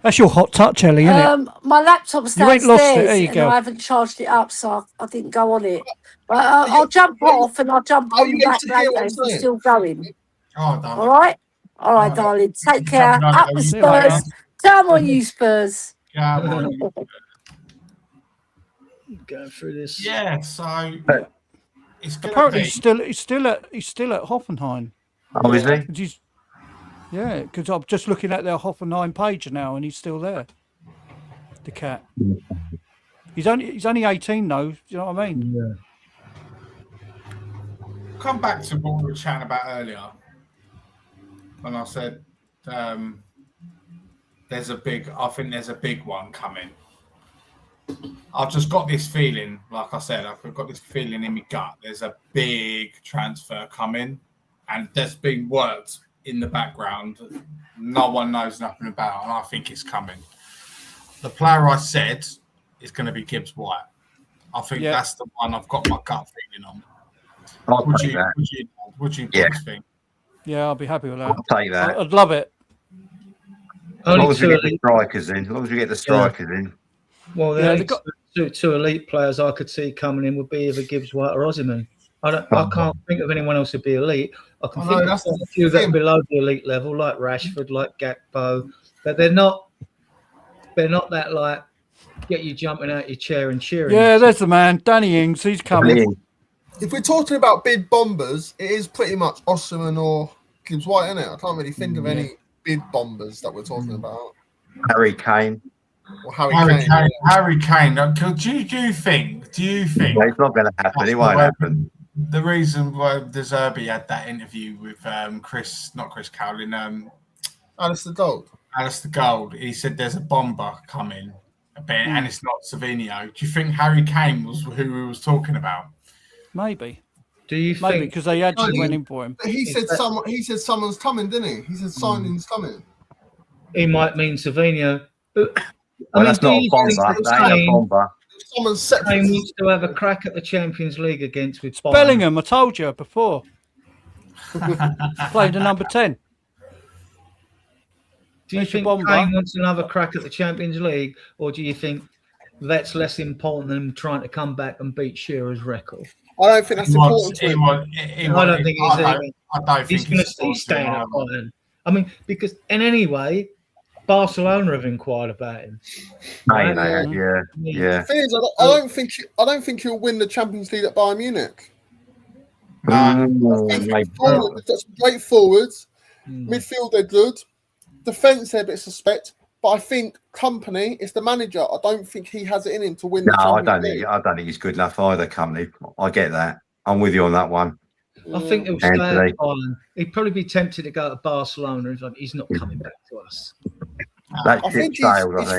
That's your hot touch, Ellie, isn't it? My laptop's You ain't downstairs lost it. There you and go. I haven't charged it up, so I didn't go on it. But I'll jump off and I'll jump Are you on able back to hear what later I'm if you're saying? still going. Oh, darling. All right? All right, darling. Take care. Up the Spurs. Come on, you Spurs. Come on. Going through this. Yeah, so it's going Apparently, to be... he's still at Hoffenheim. Oh, is he? Yeah, because I'm just looking at their Hoffenheim page now, and he's still there. The cat. He's only 18 though. Do you know what I mean? Yeah. Come back to what we were chatting about earlier. And I said, I think there's a big one coming. I've just got this feeling, like I said, I've got this feeling in my gut. There's a big transfer coming, and there's been worked in the background. No one knows nothing about, and I think it's coming. The player I said is going to be Gibbs White. I think that's the one I've got my gut feeling on. Would you boys think? Yeah, I'll be happy with that. I'll take that. I'd love it. As long as we get the strikers in. As long as we get the strikers in. Well, the two elite players I could see coming in would be either Gibbs White or Osimhen. I can't think of anyone else who'd be elite. I can think of a few that are below the elite level, like Rashford, like Gakpo, but they're not that like get you jumping out your chair and cheering. Yeah, there's the man, Danny Ings. He's coming. If we're talking about bid bombers, it is pretty much Osimhen or Gibbs White, isn't it? I can't really think of any bid bombers that we're talking about. Harry Kane. Or Harry Kane. Harry Kane. Do you think? No, it's not going to happen. It won't happen. The reason why De Zerbi had that interview with not Chris Cowlin, Alistair Gold. Alistair Gold, he said there's a bomber coming, and it's not Savinio. Do you think Harry Kane was who he was talking about? Maybe. Do you Maybe think? because they actually went in for him. He said someone's coming, didn't he? He said signing's coming. He might mean Savinio. But that's not a bomber. That ain't a bomber. Someone's set. Kane wants to have a crack at the Champions League against with Bayern. Bellingham, I told you before. Played the number 10. Do you think Kane wants another crack at the Champions League, or do you think that's less important than trying to come back and beat Shearer's record? I don't think that's important to him. I don't think he's either. He's going to stay at Bayern. I mean, because in any way, Barcelona have inquired about him. Right? Yeah. Thing is, I don't think he'll win the Champions League at Bayern Munich. They've got some great forwards. Midfield, they're good. Defence, they're a bit suspect. But I think Company is the manager. I don't think he has it in him to win the Champions League. I don't think he's good enough either, Company. I get that. I'm with you on that one. I think he'll stay at Bayern. He'd probably be tempted to go to Barcelona. He's not coming back to us. I think his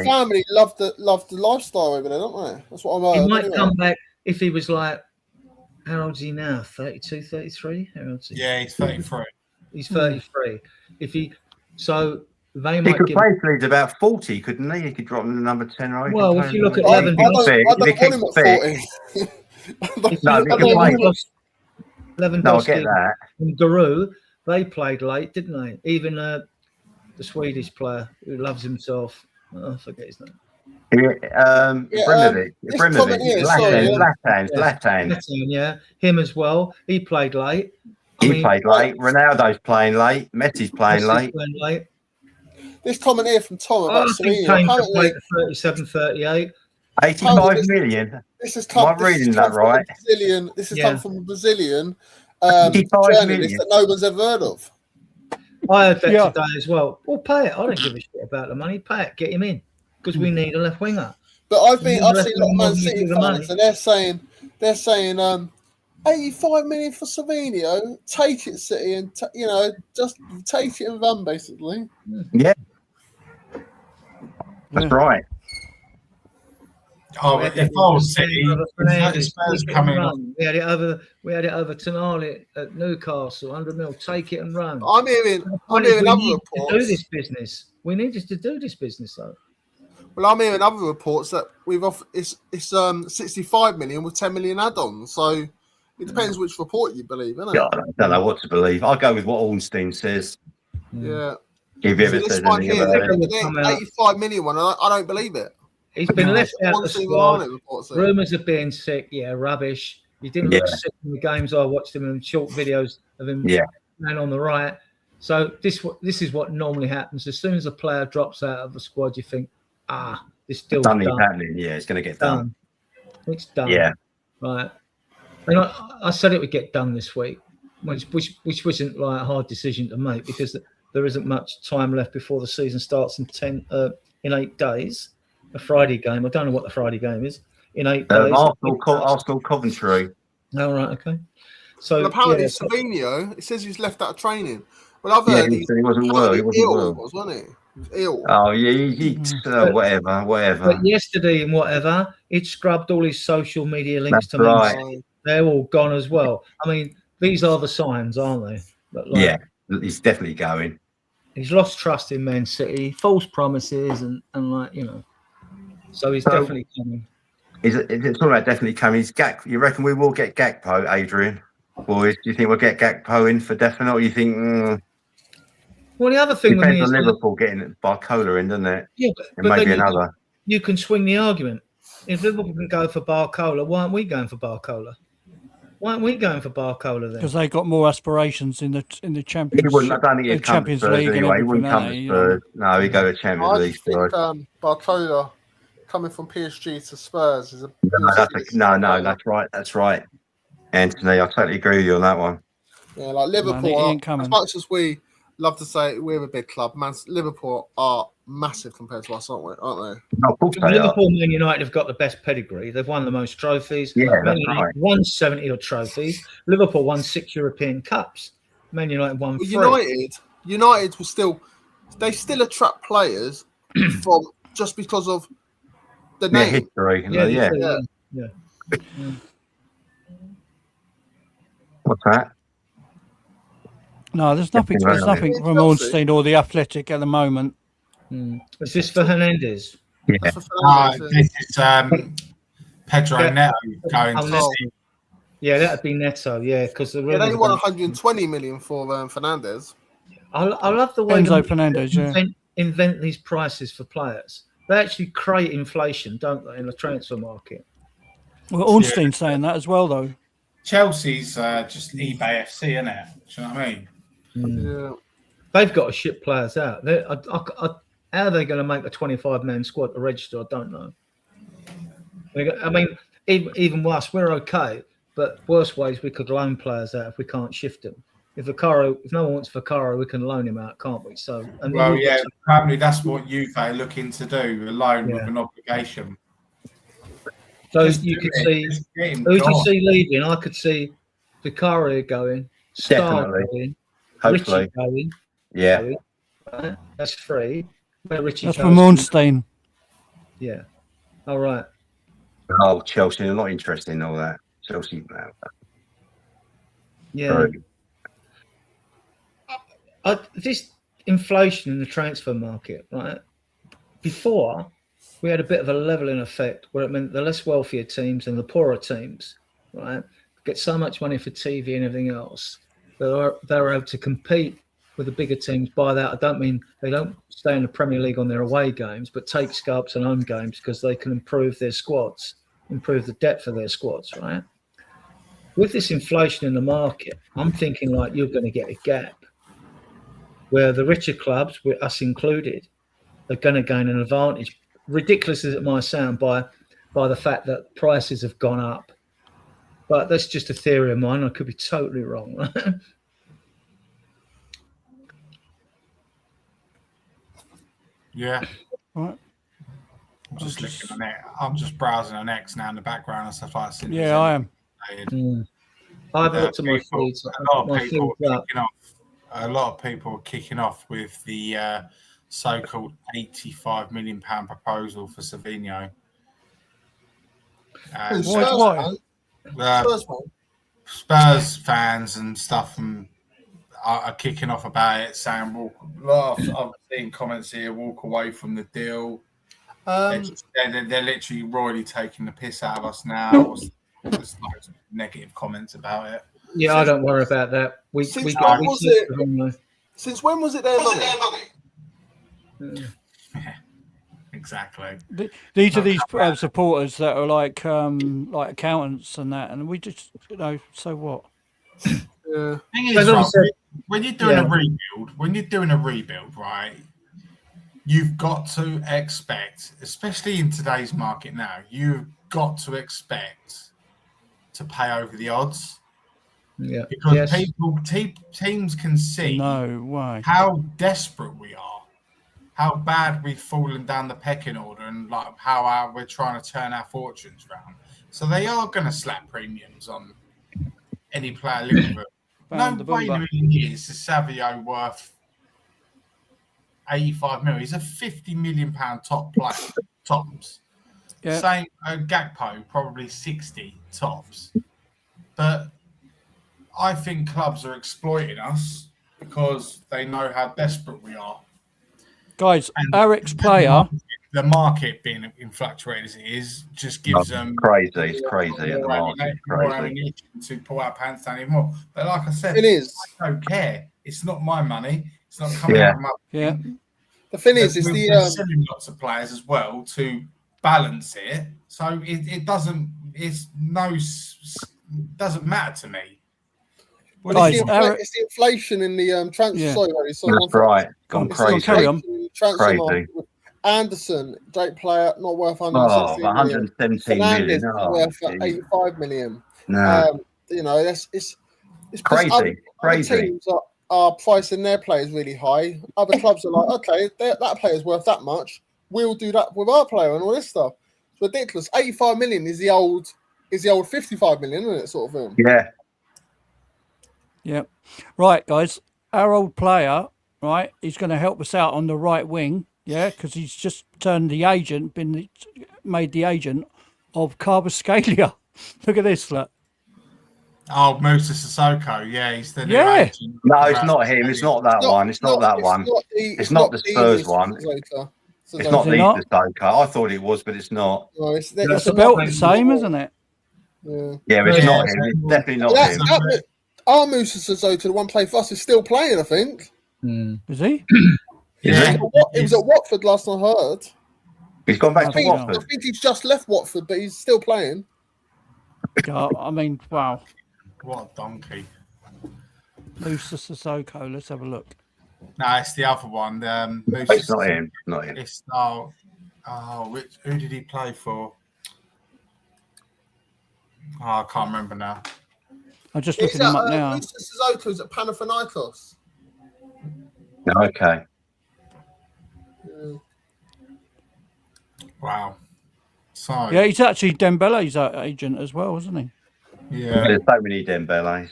family loved the lifestyle over there, don't they? That's what I'm heard. He might come back if he was like, how old is he now? 32, 33? How old is he? Yeah, he's 33. He's 33. They he might could play till he's about 40, couldn't he? He could drop in the number 10, right? Well, if you look at Lewandowski, and Giroud, they played late, didn't they? Even the Swedish player who loves himself. I forget his name. Ibrahimovic. Left-hand. Yeah, him as well. He played late. He played late. Ronaldo's playing late. Messi's playing late. This comment here from Tom about Savinio. 37, 38. 85 million. This is come. Am I reading that right? This has come from a Brazilian journalist that no one's ever heard of. I heard that today as well. Well, pay it. I don't give a shit about the money. Pay it. Get him in because we need a left winger. But I've seen a lot of Man City fans, and they're saying 85 million for Savinio. Take it, City, and just take it and run, basically. Yeah, that's right. Oh, if I was City, if Spurs coming off, we had it over Tonali at Newcastle, 100 mil, take it and run. I'm hearing other reports. To do this business. We needed to do this business though. Well, I'm hearing other reports that it's 65 million with 10 million add-ons. So it depends which report you believe, isn't it? Yeah, I don't know what to believe. I'll go with what Ornstein says. Yeah. If he ever says anything about it. The 85 million one, I don't believe it. He's been left out of the squad. Rumours of being sick, rubbish. He didn't look sick in the games I watched him in short videos of him man on the right. So this is what normally happens. As soon as a player drops out of the squad, you think, this deal's done. Happening. Yeah, it's going to get done. It's done. Yeah. Right. And I said it would get done this week, which wasn't like a hard decision to make because there isn't much time left before the season starts in 8 days. A Friday game. I don't know what the Friday game is. In 8 days. Arsenal Coventry. Oh, right, okay. So well, apparently Savinho, it says he's left out of training. Well, I've heard he wasn't well. He wasn't well. Wasn't he? Ill. Oh yeah, he whatever. But yesterday and whatever, it scrubbed all his social media links to right. me. They're all gone as well. I mean, these are the signs, aren't they? But he's definitely going. He's lost trust in Man City, false promises, and so he's definitely coming. It's all about definitely coming. You reckon we will get Gakpo, Adrian? Boys, do you think we'll get Gakpo in for definite, or you think? Well, the other thing depends on Liverpool getting Barcola in, doesn't it? Yeah, but maybe another. You can swing the argument. If Liverpool can go for Barcola, why aren't we going for Barcola? Why aren't we going for Barcola then? Because they got more aspirations in the Champions League. I don't think he'd come to Spurs anyway. He wouldn't come to Spurs. No, he'd go to Champions League. I think Barcola coming from PSG to Spurs is no, that's right. That's right, Anthony. I totally agree with you on that one. Yeah, like Liverpool. As much as we love to say we're a big club, man, Liverpool are massive compared to us, aren't they? No, of course they Liverpool are. and Man United have got the best pedigree. They've won the most trophies. Yeah, that's right. Won 70 odd trophies. Liverpool won 6 European Cups. Man United won 3. United was still attract players from just because of the name. History. Yeah. What's that? No, there's nothing. There's nothing from Ornstein or the Athletic at the moment. Is this for Hernandez? Yeah. This is Pedro Neto going to City. Yeah, that'd be Neto. Yeah, because they only won 120 million for Fernandes. I love the way Enzo Fernandez invent these prices for players. They actually create inflation, don't they, in the transfer market? Well, Ornstein's saying that as well, though. Chelsea's just eBay FC, isn't it? Do you know what I mean? Yeah. They've got to ship players out. How are they going to make a 25-man squad to register? I don't know. I mean, even worse, we're okay, but worse ways we could loan players out if we can't shift them. If no one wants Vaccaro, we can loan him out, can't we? So, probably that's what Juve are looking to do, a loan with an obligation. So you could see who do you see leaving? I could see Vaccaro going, Star going, hopefully Richie going. Yeah, right? That's 3. Where Richie that's from Ornstein. Yeah. All right. Oh, Chelsea are not interested in all that. Chelsea now. Yeah. This inflation in the transfer market, right? Before, we had a bit of a leveling effect where it meant the less wealthier teams and the poorer teams, right, get so much money for TV and everything else. They're able to compete with the bigger teams. By that, I don't mean they don't stay in the Premier League on their away games, but take scalps and home games because they can improve their squads, improve the depth of their squads, right? With this inflation in the market, I'm thinking like you're going to get a gap where the richer clubs, with us included, are going to gain an advantage. Ridiculous as it might sound, by the fact that prices have gone up. But that's just a theory of mine. I could be totally wrong. Right? Yeah. Right. I'm just looking on it. I'm just browsing on X now in the background and stuff like that. Yeah, I am. I haven't looked at my feeds. A lot of people are kicking off with the so-called £85 million proposal for Savinho. And Why? Spurs fan. Spurs fans and stuff are kicking off about it, saying, I've seen comments here, walk away from the deal. They're literally royally taking the piss out of us now. There's loads of negative comments about it. Yeah, I don't worry about that. Since when was it their money? Exactly. These are these supporters that are like accountants and that, and we just, so what? Yeah. Thing is, right, when you're doing a rebuild, right, you've got to expect, especially in today's market now, you've got to expect to pay over the odds. Yeah. Because teams can see how desperate we are, how bad we've fallen down the pecking order, and like how we're trying to turn our fortunes around. So they are going to slap premiums on any player linked with it. No way in a million years is Savio worth 85 million. He's a 50 million pound top player, tops. Yeah. Same Gakpo, probably 60 tops. But I think clubs are exploiting us because they know how desperate we are. Guys, our ex-player... The market being fluctuated as it is just gives them crazy. It's crazy at the market. More ammunition to pull our pants down even more. But like I said, it is. I don't care. It's not my money. It's not coming out of my The thing is, we're selling lots of players as well to balance it. So it doesn't. Doesn't matter to me. Well, it's the inflation in the transfer. That's right. Gone crazy. Carry on. Crazy. Anderson, great player, not worth 117 million. Worth 85 million. No. It's crazy. Other teams are pricing their players really high. Other clubs are like, okay, that player's worth that much. We'll do that with our player and all this stuff. It's ridiculous. 85 million is the old 55 million, isn't it? Sort of thing. Yeah. Yeah. Right, guys. Our old player, right, he's going to help us out on the right wing. Yeah, because he's just turned made the agent of Kvaratskhelia. Look at this, look. Oh, Musa Sissoko. Yeah, he's the new agent. No, it's not him. It's not that one. It's not that one. It's not the Spurs one. It's not the Sissoko. I thought it was, but it's not. No, it's spelled the same, isn't it? Yeah, but it's not him. It's definitely not him. Our Musa Sissoko, the one playing for us, is still playing, I think. Is he? Yeah. He was at Watford last I heard. He's gone back to Watford. I think he's just left Watford, but he's still playing. I mean, wow. What a donkey. Musa Sissoko, let's have a look. No, it's the other one. It's not him. Not him. It's who did he play for? Oh, I can't remember now. I'm just looking him up now. Musa Sissoko's at Panathinaikos. Okay. Wow. So yeah, he's actually Dembele's agent as well, isn't he? Yeah. There's so many Dembeles.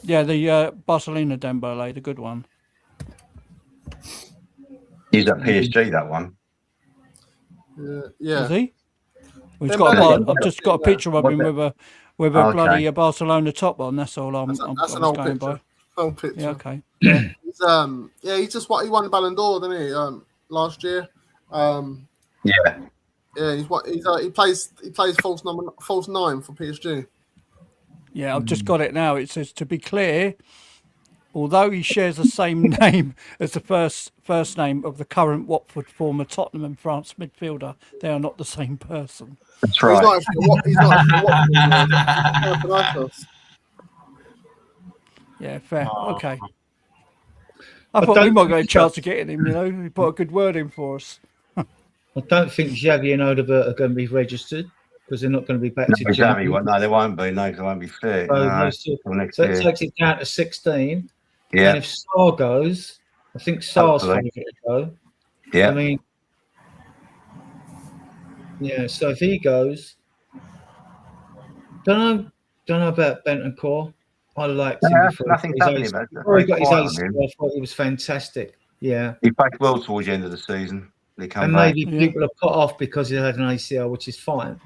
Yeah, the Barcelona Dembele, the good one. He's at PSG, that one. Yeah. Is he? I've just got a picture of him with a bloody Barcelona top on. That's all I'm an old going picture. by. Old picture. Yeah, okay. Yeah. He won the Ballon d'Or, didn't he? Last year. Yeah. Yeah, he plays false 9 for PSG. Yeah, I've just got it now. It says, to be clear, although he shares the same name as the first name of the current Watford former Tottenham and France midfielder, they are not the same person. That's right. He's not Watford. Yeah, fair. Okay. I thought we might get a chance of getting him, He put a good word in for us. I don't think Xavi and Odegaard are going to be registered because they're not going to be back to Xavi. No, they won't be. No, they won't be fit. So it takes it down to 16. Yeah. And if Sarr goes, I think Sarr's going to go. Yeah. I mean, yeah. So if he goes, don't know about Bentancur. I liked him before. Nothing's happening about that. Before he got his ACL, I thought he was fantastic. Yeah. He played well towards the end of the season. And maybe people are put off because he had an ACL, which is fine.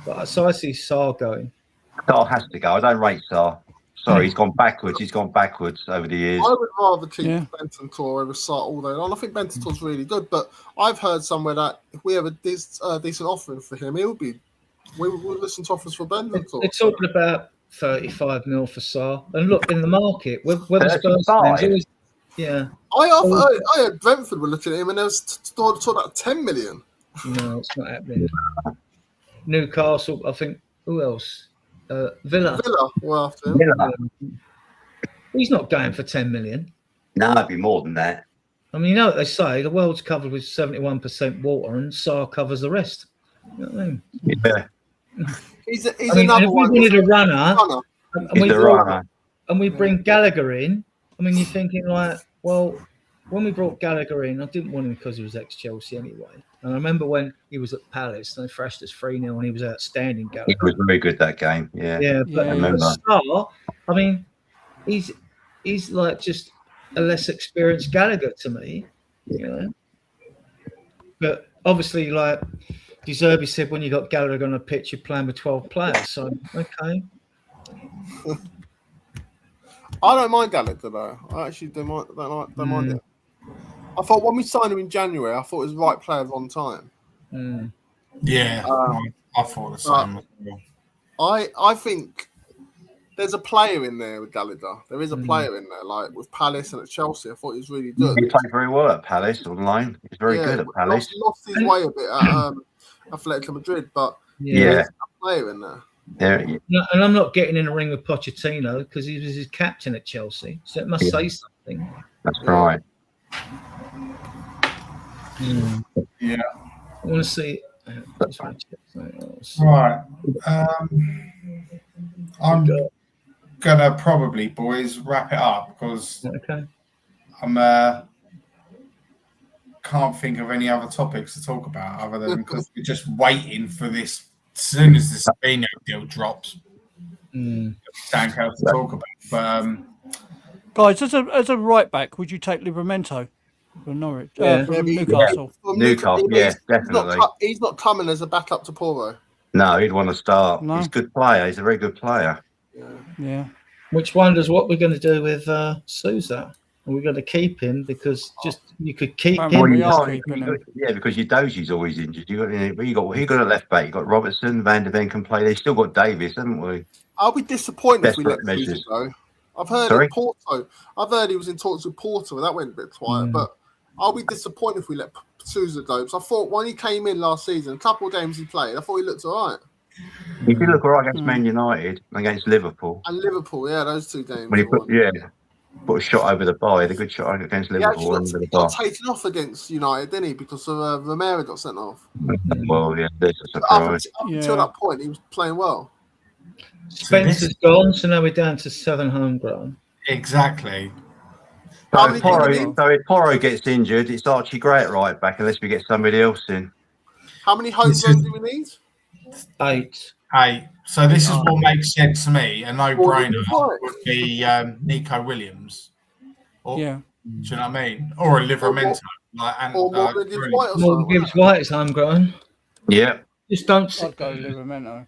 But so I see Sarr going. Star has to go. I don't rate Star. Sorry, he's gone backwards. He's gone backwards over the years. I would rather keep Yeah. Bentancur over Sarr all day long. I think Bentancur's really good, but I've heard somewhere that if we have a decent offering for him, we'll listen to offers for Bentancur. They're talking about 35 mil for Sarr. And look, in the market, whether Spurs 35? always, yeah. I heard Brentford were looking at him and they was talking about 10 million. No, it's not happening. Newcastle, I think. Who else? Villa. Villa were after him. Villa. He's not going for 10 million. No, it'd be more than that. I mean, you know what they say? The world's covered with 71% water, and Sarr covers the rest. You know what I mean? Yeah. He's If another we one. wanted a runner, Runner. and we bring Gallagher in. I mean, you're thinking like, well, when we brought Gallagher in, I didn't want him because he was ex-Chelsea anyway. And I remember when he was at Palace, they thrashed us 3-0, and he was outstanding. Gallagher. He was very good that game. Yeah. Yeah, but Yeah. Sarr, I mean, he's like just a less experienced Gallagher to me, you know. But obviously, like De Zerbi said, when you got Gallagher on a pitch, you're playing with 12 players. So okay. I don't mind Gallagher though. I actually don't mind it. I thought when we signed him in January, I thought it was the right player on time. Yeah, I thought the same as well. I think there's a player in there with Gallagher. There is a player in there, like with Palace and at Chelsea. I thought he was really good. He played very well at Palace online. He's very good at Palace. Lost his way a bit at Atletico Madrid, but Yeah. there's a player in there. No, and I'm not getting in a ring with Pochettino because he was his captain at Chelsea. So it must say something. That's right. Yeah. I want to see. Right. I'm gonna probably, boys, wrap it up because Okay. I'm can't think of any other topics to talk about other than because we're just waiting for this. As soon as the Sabino deal drops, Stanko to talk about. But Guys, as a right back, would you take Livramento from Norwich? From Newcastle. Newcastle, yeah, definitely. He's not coming as a backup to Poro. No, he'd want to start. No. He's a good player. He's a very good player. Yeah. Which wonders what we're going to do with Sousa. Are we going to keep him because just you could keep Well, him? we are keeping him. Yeah, because your Dozie's always injured. You got a left back. You got Robertson, Van der Ven can play. They still got Davis, haven't we? I'll be disappointed if we let Desperate Sousa measures. go. I've heard Sorry? Porto. I've heard he was in talks with Porto, and that went a bit quiet. But I'll be disappointed if we let Sousa go. Because I thought when he came in last season, a couple of games he played, I thought he looked all right. He did look all right against Man United and against Liverpool. And Liverpool, yeah, those two games. When he put a shot over the bar. He had a good shot against He Liverpool. actually got taken off against United, didn't he? Because of Romero got sent off. Well, yeah, there's a Up surprise. until that point, he was playing well. Spence is gone, so now we're down to 7 homegrown. exactly. How So many if Porro gets injured, it's Archie Gray at right back unless we get somebody else in. How many homegrown do we need? 8. Hey, so this is what makes sense to me. A no-brainer Well, would be Nico Williams. Yeah. Do you know what I mean? Or a Livramento. Or Morgan Gibbs White or Morgan something. Gibbs White is homegrown. Yeah. Just don't. I'd go Livramento.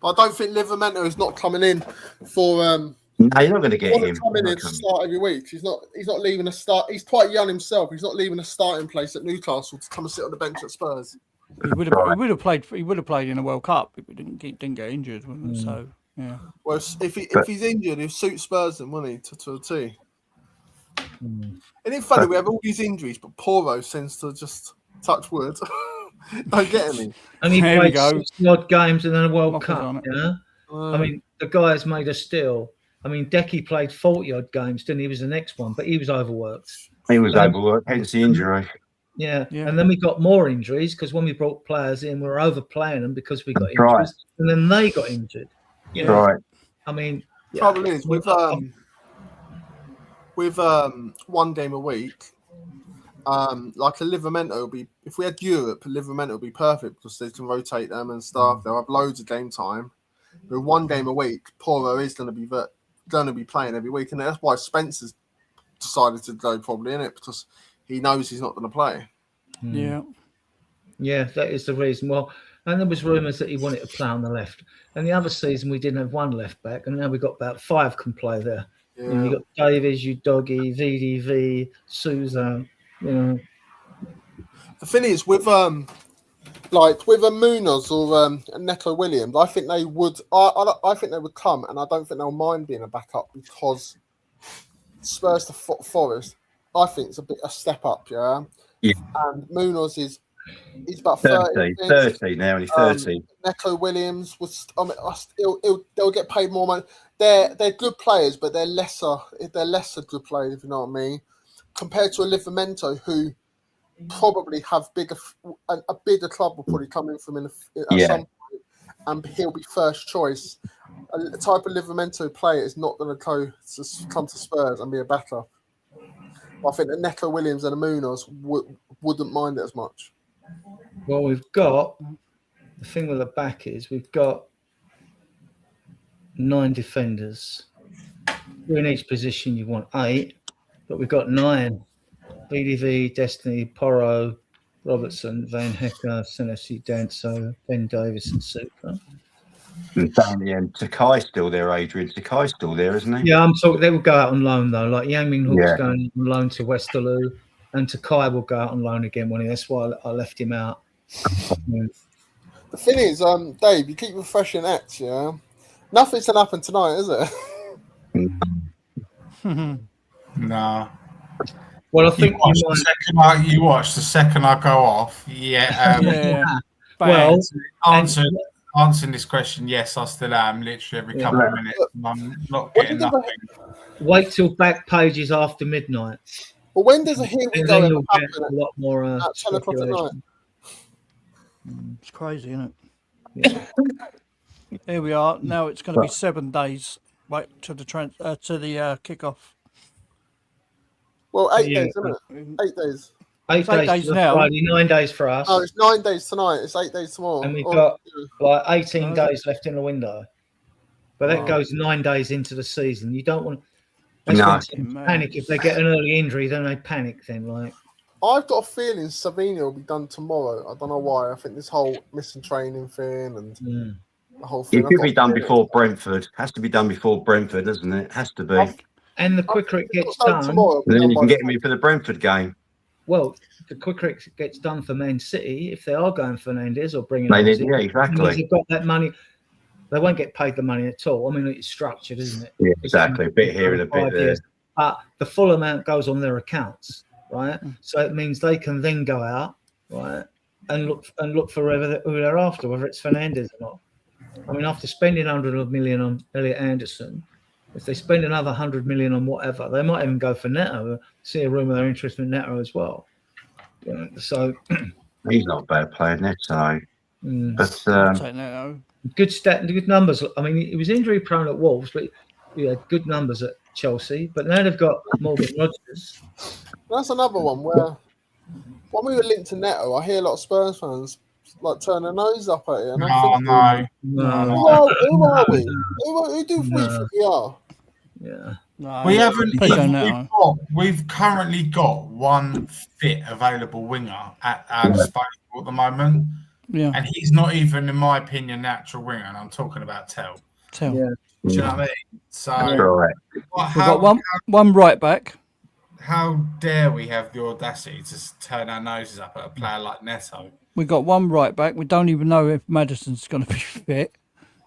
But I don't think Livramento is not coming in for. No, you're not going to get him. Coming in to start every week. He's not leaving a start. He's quite young himself. He's not leaving a starting place at Newcastle to come and sit on the bench at Spurs. He would have played. He would have played in the World Cup if he didn't get injured. Wouldn't it? So yeah. Well, if he's injured, he'll suit Spurs then, wouldn't he? To a T. And it's funny, we have all these injuries, but Porro seems to just touch wood. Don't get any. And he There we played go. 60 odd games in a World Offers Cup. on it. You know? I mean, the guy's made a steal. I mean, Decky played 40 odd games, didn't he? He was the next one, but he was overworked. He was overworked, hence the injury. Yeah. Yeah. And then we got more injuries because when we brought players in, we were overplaying them because we got That's right. injuries, and then they got injured. You know? Right. I mean, Trouble is with 1 game a week, like a Livramento will be. If we had Europe, a Livramento would be perfect because they can rotate them and stuff. They'll have loads of game time. With 1 game a week, Porro is going to be playing every week, and that's why Spence has decided to go probably in it because he knows he's not going to play. Yeah. Yeah, that is the reason. Well, and there was rumours that he wanted to play on the left. And the other season we didn't have one left back, and now we've got about 5 can play there. Yeah. And you got Davies, Udogi, VDV, Souza. You know, The thing is with like with a Munoz or Neto Williams, I think they would. I think they would come, and I don't think they'll mind being a backup because Spurs to Forest, I think it's a step up. Yeah. And Munoz is he's about 30 now, and he's 30. Neto Williams was. I mean, they'll get paid more money. They're good players, but they're lesser good players, if you know what I mean, compared to a Livramento who probably have a bigger club will probably come in from at some point, and he'll be first choice. A type of Livramento player is not going to come to Spurs and be a backup. I think that Neto Williams and Munoz wouldn't mind it as much. well, we've got the thing with the back is we've got 9 defenders. In each position, you want 8, but we've got 9. BDV, Destiny, Porro, Robertson, Van Hecker, Senesi, Danso, Ben Davis, and Super. And down the end, Takai's still there, Adrian. Takai's still there, isn't he? Yeah, I'm talking. They will go out on loan though. Like Yang Ming Hook's going on loan to Westerlo, and Takai will go out on loan again. That's why I left him out. The thing is, Dave, you keep refreshing X, yeah. Nothing's gonna happen tonight, is it? No. Well, I think you watch the second I go off. Yeah. Well, answering this question, yes, I still am. Literally every couple of minutes, I'm not getting nothing. Wait till back pages after midnight. Well, when does a here we go happen a lot more at 10 o'clock at night? It's crazy, isn't it? Yeah. Here we are. Now it's going to be 7 days. Wait to the kickoff. Well, 8 days, isn't it? 8 days. 8 days now. Friday, 9 days for us. Oh, it's 9 days tonight. It's 8 days tomorrow. And we've got like 18 days left in the window. But that goes 9 days into the season. You don't want to panic if they get an early injury. Then they panic. Then I've got a feeling Savinio will be done tomorrow. I don't know why. I think this whole missing training thing and the whole thing. It could be done before Brentford. Has to be done before Brentford, doesn't it? Has to be. And the quicker it gets done, then you can get me for the Brentford game. Well, the quicker it gets done for Man City, if they are going Fernandes or bringing exactly. They've got that money. They won't get paid the money at all. I mean, it's structured, isn't it? Yeah, exactly. A bit here and a bit there. But the full amount goes on their accounts, right? So it means they can then go out, right, and look for who they're after, whether it's Fernandes or not. I mean, after spending 100 million on Elliot Anderson, if they spend another 100 million on whatever, they might even go for Neto. See a rumour they're interested in Neto as well. So he's not a bad player, Neto. But good numbers. I mean, he was injury prone at Wolves, but he had good numbers at Chelsea. But now they've got Morgan Rodgers. That's another one where when we were linked to Neto, I hear a lot of Spurs fans like turn their nose up at it. And No. Who are we? Who do we think we are? Yeah. No, we haven't. We've currently got one fit available winger at our disposal at the moment. Yeah. And he's not even, in my opinion, natural winger. And I'm talking about Tell. Yeah. Do you know what I mean? So right. We've got one right back. How dare we have the audacity to turn our noses up at a player like Neto? We've got one right back. We don't even know if Maddison's going to be fit.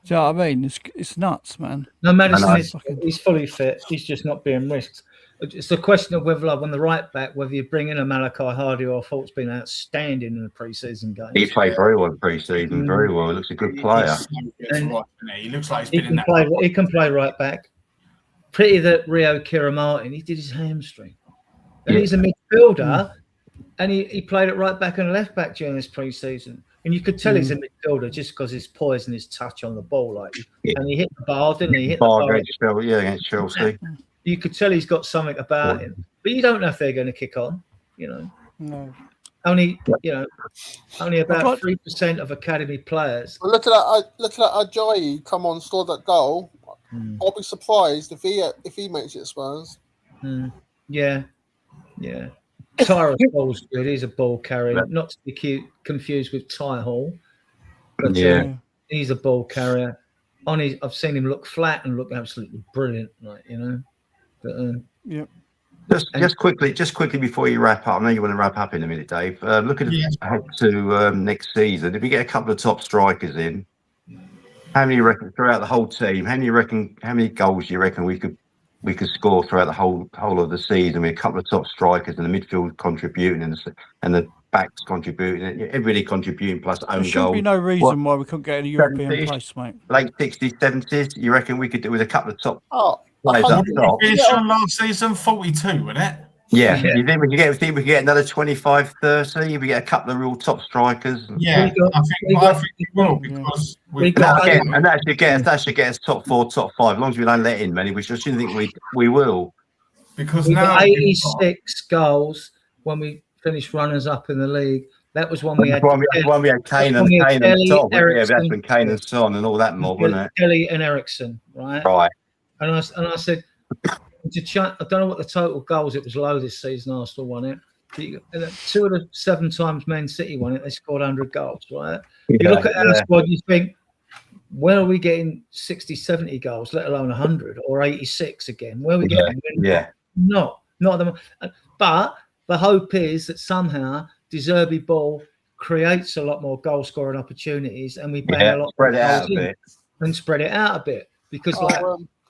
Do you know what I mean? It's nuts, man. No, Maddison he's fully fit. He's just not being risked. It's a question of whether, like, on the right back, whether you bring in a Malachi Hardy or Falk's been outstanding in the pre-season game. He played very well in pre-season, very well. He looks a good player. He looks like he's been in that. He can play right back. Pretty that Rio Kiramartin, he did his hamstring. And he's a midfielder, and he played at right back and left back during this pre-season. And you could tell he's a midfielder just because his poise and his touch on the ball. And he hit the bar, didn't he? Against Chelsea. You could tell he's got something about him. But you don't know if they're going to kick on, No. Only about 3% of academy players. Well, look at that Ajayi come on, scored that goal. I'll be surprised if he makes it Spurs. Yeah. Tyrole's good. He's a ball carrier, not to be confused with Ty Hall, but he's a ball carrier. I've seen him look flat and look absolutely brilliant, like But, Just quickly before you wrap up. I know you want to wrap up in a minute, Dave. Looking ahead to next season, if we get a couple of top strikers in, how many you reckon throughout the whole team? How many goals do you reckon we could score throughout the whole of the season with a couple of top strikers and the midfield contributing and the backs contributing, everybody contributing plus own goal? There should be no reason why we couldn't get any European place, mate. Late 60s, 70s, you reckon we could do with a couple of top players What up did top? we finish on last season? 42, wasn't it? Yeah. You think we could get another 25, 30 if we get a couple of real top strikers? Yeah, I think we will, because we've got and that should get us top 4, top 5. As long as we don't let in many, which I shouldn't think we will. Because we now got 86 goals when we finished runners up in the league. That was when we had Kane and Son. Yeah, that's when Kane and Son and all that mob, wasn't it? Kelly and Ericsson, right? Right. And I said, I don't know what the total goals. It was low this season. Arsenal won it. 2 of the 7 times Man City won it. They scored 100 goals, right? You look at our squad, you think, where are we getting 60, 70 goals, let alone 100 or 86 again? Where are we getting? Not them. But the hope is that somehow De Zerbi ball creates a lot more goal scoring opportunities, and we bang a lot spread it out a bit and spread it out a bit because,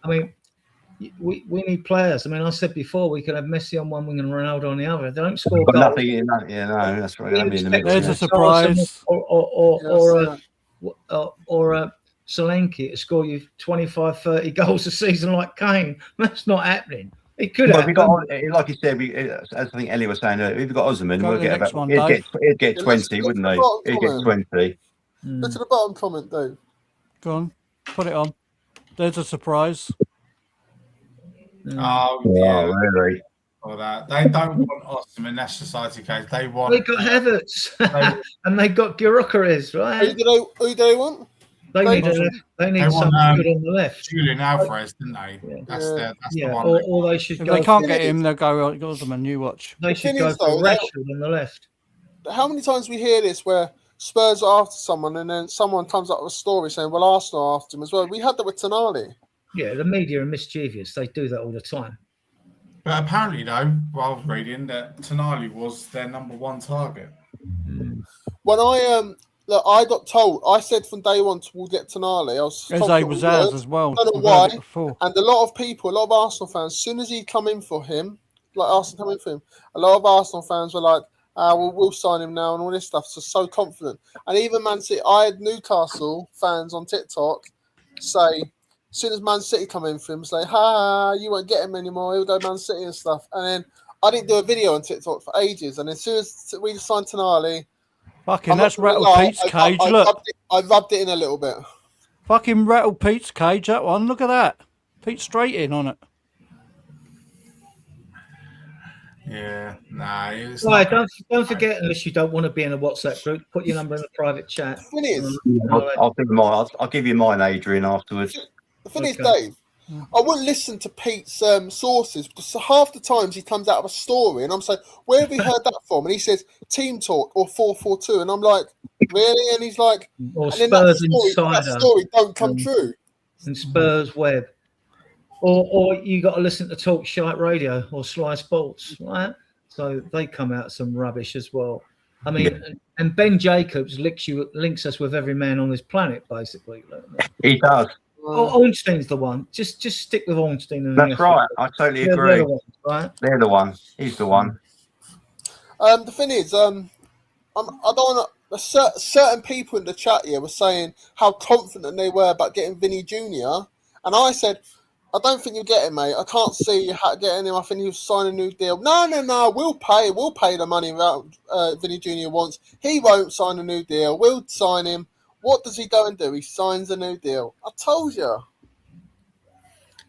I mean. We need players. I mean, I said before we could have Messi on one wing and Ronaldo on the other. They don't score goals. That's right. There's a surprise. Or Solanke to score you 25, 30 goals a season like Kane. That's not happening. It could happen. Like you said, as I think Ellie was saying, if we've got Osimhen, we'll get about. He'd get 20, wouldn't they? He'd get 20. Look to the bottom comment, Dave. Go on, put it on. There's a surprise. Oh, yeah, really? For that. They don't want Osimhen. That's society case. They got Havertz and they got Gyökeres, right? Who do they want? They need someone good on the left. Julian Alvarez, didn't they? That's the one. Or they should. If they can't get him, they'll go Osimhen. You watch. They should go for Rashford on the left. How many times we hear this where Spurs are after someone and then someone comes up with a story saying, "Well, Arsenal are after him as well." We had that with Tonali. Yeah, the media are mischievous. They do that all the time. But apparently, though, I was reading that Tonali was their number 1 target. When I got told, I said from day one we'll get Tonali. Eze was ours as well. I don't know why. And a lot of Arsenal fans, as soon as he come in for him, like Arsenal come in for him, a lot of Arsenal fans were like, we'll sign him now and all this stuff. So confident. And even Man City, I had Newcastle fans on TikTok say, as soon as Man City come in for him, it's like, you won't get him anymore. He'll go Man City and stuff. And then I didn't do a video on TikTok for ages. And as soon as we signed Tonali, fucking that's rattled Pete's cage. Look, I rubbed it in a little bit. Fucking rattled Pete's cage. That one. Look at that. Pete straight in on it. Yeah, nah. Right, don't forget, unless you don't want to be in a WhatsApp group, put your number in the private chat. The thing is, I'll give you mine, Adrian, afterwards. The thing is, Dave, I wouldn't listen to Pete's sources because half the times he comes out of a story and I'm saying, where have you heard that from? And he says, Team Talk or 442. And I'm like, really? And he's like, or Spurs Insider. That story don't come true. And Spurs Web. Or you got to listen to Talk Shite Radio or Sly Sports, right? So they come out some rubbish as well. I mean, and Ben Jacobs links us with every man on this planet, basically. He does. Ornstein's the one. Just stick with Ornstein. That's right. I totally agree. They're the ones, right? They're the one. He's the one. The thing is, I don't want to. Certain people in the chat here were saying how confident they were about getting Vinny Jr. And I said, I don't think you'll get him, mate. I can't see you getting him. I think he'll sign a new deal. No. We'll pay the money that Vinny Jr. wants. He won't sign a new deal. We'll sign him. What does he go and do? He signs a new deal. I told you.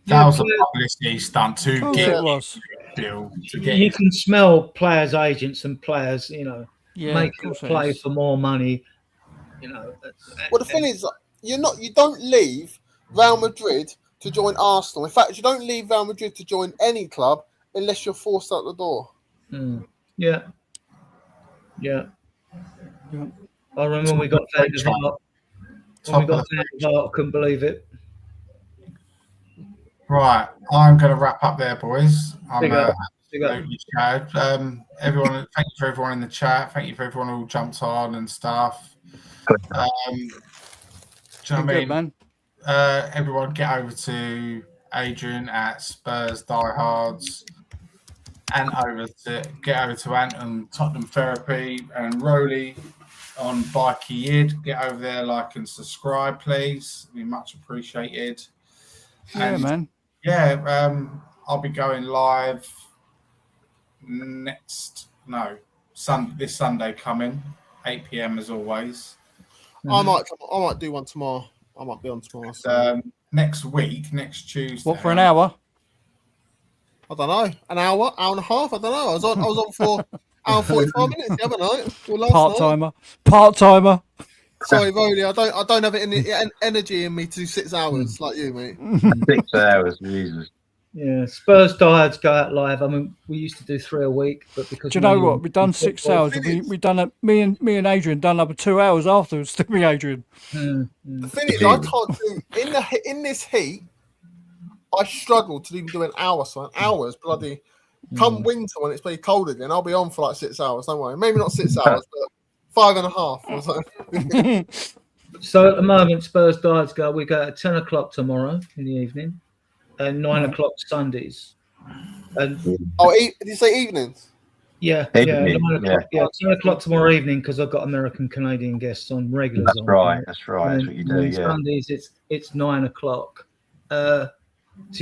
That was a publicity stunt to get a deal. You can smell players' agents and players, make a play for more money. Well, the thing is, you don't leave Real Madrid to join Arsenal. In fact, you don't leave Real Madrid to join any club unless you're forced out the door. Yeah. I remember when we got down to VAR. When we got down to VAR, I couldn't believe it. Right, I'm going to wrap up there, boys. I'm Big up. absolutely shattered. Everyone, thank you for everyone in the chat. Thank you for everyone who jumped on and stuff. Do you know what I mean? Man. Everyone, get over to Adrian at Spurs Diehards, and get over to Ant and Tottenham Therapy, and Rowley on Bikey Id. Get over there, like and subscribe, please. It'd be much appreciated. Yeah, and man. Yeah, I'll be going live this Sunday coming, 8 p.m. as always. I might do one tomorrow. I might be on tomorrow. So. Next Tuesday. What, for an hour? I don't know. An hour and a half. I don't know. I was on for hour and 45 minutes the other night. Part timer. Sorry, Rowley. I don't have any energy in me to do 6 hours like you, mate. 6 hours, Jesus. Yeah, Spurs diehards go out live. I mean, we used to do 3 a week, but because do you know what? We've done 6 hours. We done it. Me and Adrian done up 2 hours afterwards. To me, Adrian. The thing is, I can't do in this heat. I struggle to even do an hour. So an hour's bloody. Come winter when it's pretty cold again, I'll be on for like 6 hours. Don't worry. Maybe not 6 hours, but 5.5 or something. So at the moment, Spurs diehards we go at 10 o'clock tomorrow in the evening. And 9 o'clock Sundays. And did you say evenings? Yeah, 9 o'clock. Yeah, 10 o'clock tomorrow evening because I've got American Canadian guests on regulars. That's right. That's what you do. Yeah. Sundays it's 9 o'clock. To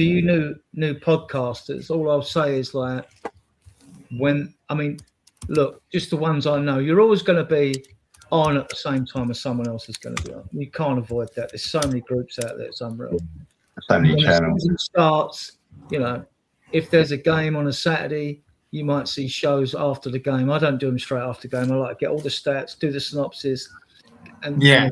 you new podcasters, all I'll say is like look, just the ones I know, you're always going to be on at the same time as someone else is going to be on. You can't avoid that. There's so many groups out there. It's unreal. So many when channels. the season starts, if there's a game on a Saturday, you might see shows after the game. I don't do them straight after the game. I like to get all the stats, do the synopsis, and and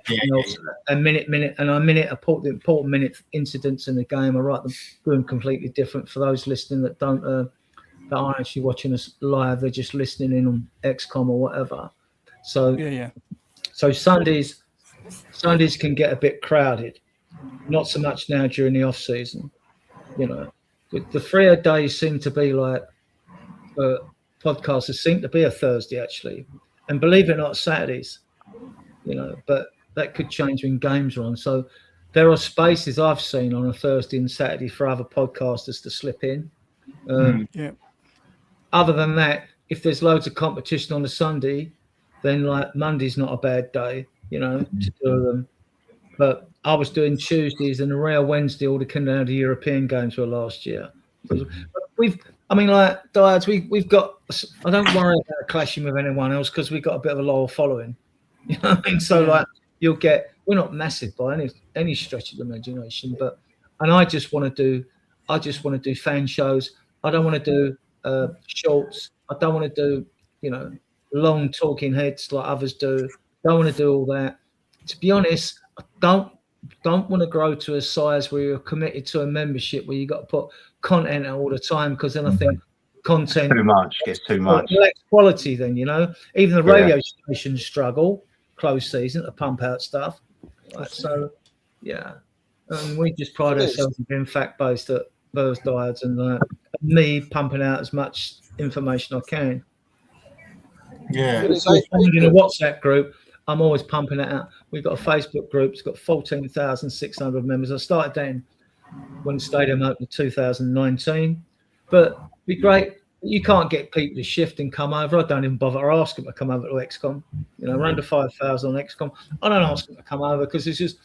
minute, and I important minute incidents in the game. I write them, do them completely different for those listening that don't that aren't actually watching us live. They're just listening in on XCOM or whatever. So So Sundays can get a bit crowded. Not so much now during the off season, The freer days seem to be like podcasters seem to be a Thursday actually, and believe it or not, Saturdays. But that could change when games are on. So there are spaces I've seen on a Thursday and Saturday for other podcasters to slip in. Other than that, if there's loads of competition on a Sunday, then like Monday's not a bad day, to do them. But I was doing Tuesdays and a rare Wednesday. All the Canada European games were last year. Diehards, we've got. I don't worry about clashing with anyone else because we've got a bit of a loyal following. You know what I mean? So you'll get. We're not massive by any stretch of the imagination, and I just want to do fan shows. I don't want to do shorts. I don't want to do long talking heads like others do. Don't want to do all that. To be honest, I don't want to grow to a size where you're committed to a membership where you got to put content out all the time, because then I think content gets too much. Lacks quality then, Even the radio stations struggle close season to pump out stuff. So we just pride ourselves on being fact based at Spurs Diehards and me pumping out as much information I can. Yeah. In a WhatsApp group, I'm always pumping it out. We've got a Facebook group. It's got 14,600 members. I started then when the stadium opened in 2019. But it'd be great. You can't get people to shift and come over. I don't even bother to ask them to come over to XCOM. We're under 5,000 on XCOM. I don't ask them to come over because it's just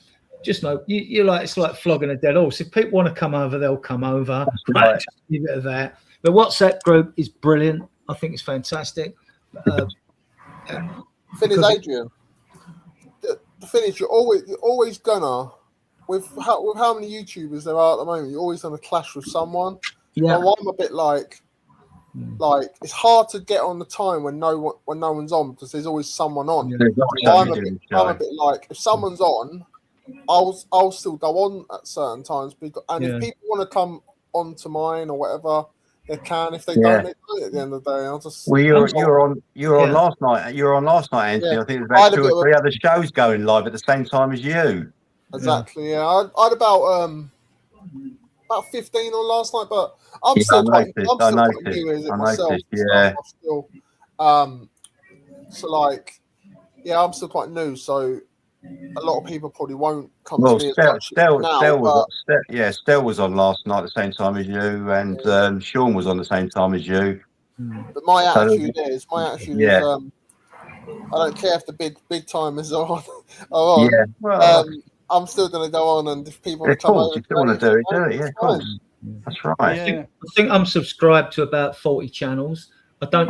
no. It's like flogging a dead horse. If people want to come over, they'll come over. Right. Just leave it at that. The WhatsApp group is brilliant. I think it's fantastic. Thing is, Adrian. The thing is, you're always gonna with how many YouTubers there are at the moment. You're always gonna clash with someone. Yeah, and I'm a bit like it's hard to get on the time when no one's on because there's always someone on. Yeah. I'm a bit like if someone's on, I'll still go on at certain times. And if people want to come onto mine or whatever, they can. If they don't, they don't at the end of the day. I'll just. Well, you were on last night. You were on last night, Anthony. Yeah. I think there's about 2 or 3 other shows going live at the same time as you. Exactly. Yeah, I had about 15 on last night, but I'm still quite new with it myself. Yeah. I'm still, so like, yeah, I'm still quite new, so a lot of people probably won't come to me. Stel was on last night at the same time as you, and Sean was on the same time as you. But my attitude is, I don't care if the big timers are on. Yeah. Well, I'm still going to go on, and if people want to come over, you still want to do it, yeah, of course. That's right. I think I'm subscribed to about 40 channels. I don't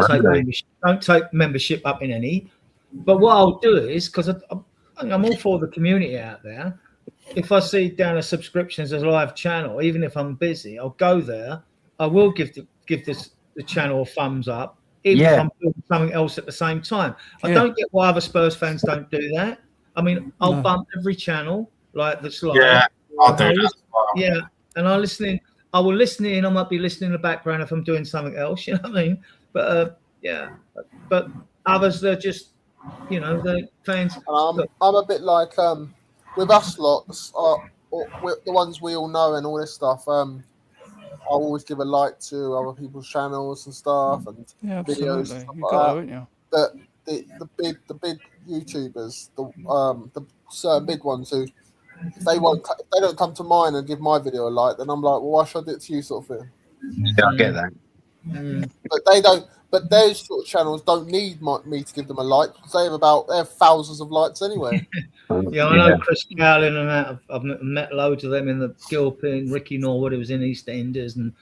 take membership up in any. But what I'll do is, because I'm all for the community out there, if I see down a subscriptions as a live channel, even if I'm busy, I'll go there. I will give the channel a thumbs up, even if I'm doing something else at the same time. I don't get why other Spurs fans don't do that. I mean, I'll bump every channel that's live. Yeah, I'll do that. Yeah, and I will listen in. I might be listening in the background if I'm doing something else. You know what I mean? But but others, they're just, the fans. I'm a bit like with us lots, the ones we all know and all this stuff. I'll always give a like to other people's channels and stuff and videos. And stuff but the big YouTubers, the certain big ones who, if they don't come to mine and give my video a like, then I'm like, well, why should I do it to you, sort of thing. Yeah, I get that. But they don't. But those sort of channels don't need me to give them a like because they have thousands of likes anyway. I know Chris Cowlin and that. I've met loads of them in the Gilpin, Ricky Norwood, who was in EastEnders, and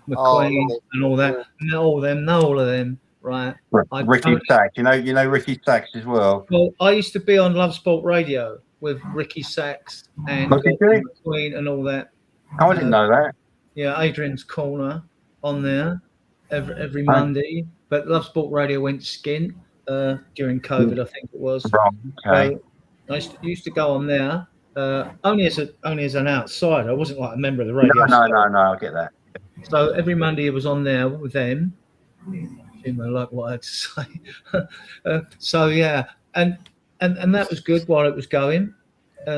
McQueen and all that. Know all of them, right? Ricky Sachs, you know Ricky Sachs as well. Well, I used to be on Love Sport Radio with Ricky Sachs and McQueen and all that. Oh, I didn't know that. Yeah, Adrian's Corner on there every Monday, but Love Sport Radio went skint during COVID, I think it was. Okay. So I used to go on there only as an outsider. I wasn't like a member of the radio. No, I get that. So every Monday it was on there with them. I like what I had to say. So yeah, and that was good while it was going.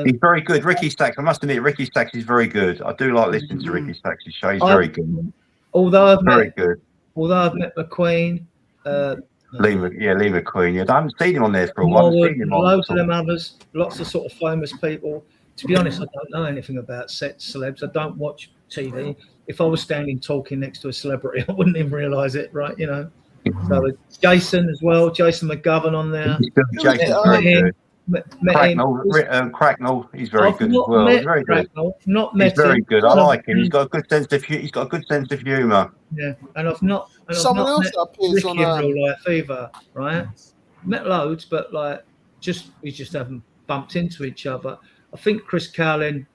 He's very good, Ricky Sachs. I must admit, Ricky Sachs is very good. I do like listening to Ricky Sachs' show. He's very good. Although I've met McQueen, Lee McQueen. I haven't seen him on there for a while. Loads of them others, lots of sort of famous people. To be honest, I don't know anything about celebs. I don't watch TV. If I was standing talking next to a celebrity, I wouldn't even realise it, right? So Jason as well, Jason McGovern on there. Jason's very good. Cracknell, he's very good as well. He's very good. He's very good. I like him. He's got a good sense of humour. Yeah, and I've not. Someone else that appears on real life either, right? Met loads, but we just haven't bumped into each other. I think Chris Cowlin,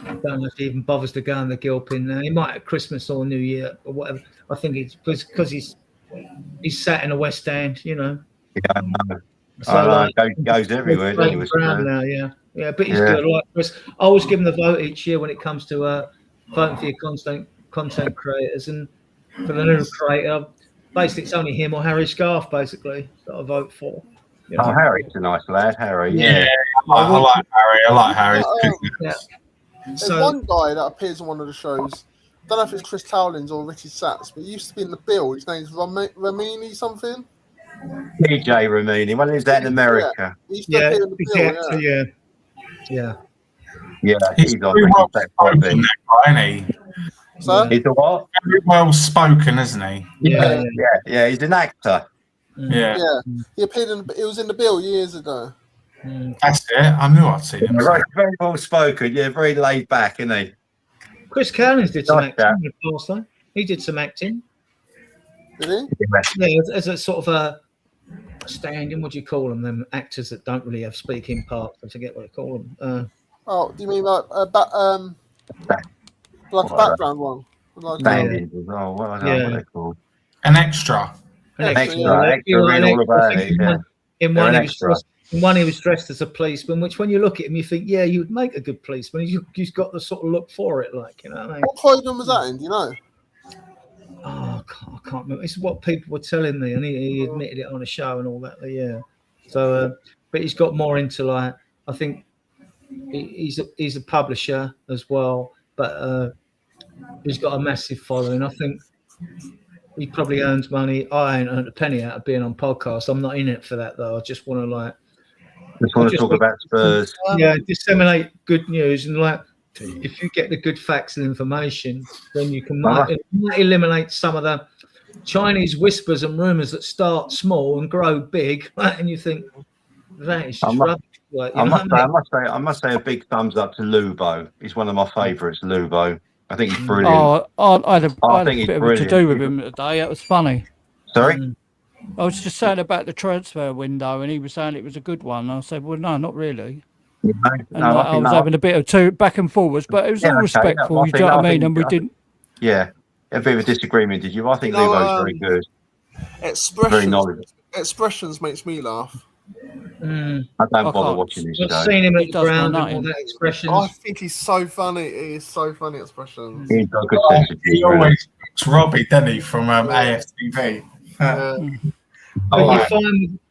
I don't know if he even bothers to go in the Gilpin now. He might at Christmas or New Year or whatever. I think it's because he's sat in a West End, Yeah, I know. So goes everywhere. Now, but he's good. Like Chris, I always give him the vote each year when it comes to voting for your content creators, and for the new creator, basically it's only him or Harry Scarf basically that I vote for. Harry's a nice lad, Harry. Yeah, I like Harry. I like Harry. There's one guy that appears on one of the shows. I don't know if it's Chris Cowlins or Ricky Sachs, but he used to be in the Bill. His name's Ramini something. DJ Ramini. When is that in America? He's he's on. He's very well spoken, that guy, isn't he? So? He's a what? Very well spoken, isn't he? Yeah. He's an actor. Yeah. He appeared he was in the Bill years ago. That's it. I knew I'd seen him. Very well spoken. Yeah, very laid back, isn't he? Chris Cowlins did some acting in the past, though. He did some acting. Did he? Yeah, as a sort of a stand-in. What do you call them? Them actors that don't really have speaking parts. I forget what they call them. Do you mean like a background one? Stand-in. What are they called? An extra. Extra. Read all about it. Yeah. In one, he was dressed as a policeman, which when you look at him, you think, yeah, you'd make a good policeman. You've got the sort of look for it, like, you know what I mean? What podium was that in? Do you know? Oh, I can't remember. It's what people were telling me, and he admitted it on a show and all that. Yeah. So, but he's got more into like, I think he's a publisher as well, but he's got a massive following. I think he probably earns money. I ain't earned a penny out of being on podcasts. I'm not in it for that though. I just want to talk about Spurs. Yeah, disseminate good news, and like if you get the good facts and information, then you can might eliminate some of the Chinese whispers and rumors that start small and grow big, right? And you think that is just rubbish. Like, I must say a big thumbs up to Lubo. He's one of my favourites, Lubo. I think he's brilliant. I had a bit of a to do with him today. That was funny. Sorry? I was just saying about the transfer window, and he was saying it was a good one. I said, well, no, not really. I was having a bit of two back and forwards, but it was all respectful. You know what I mean? And we didn't. Yeah, a bit of a disagreement. Did you? I think Lubo's very good. Expressions makes me laugh. I don't bother watching this show. I've seen him at the ground and all that expressions. I think he's so funny. He is so funny expressions. He's got a good sense of He always looks Robbie, doesn't he, from AFTV?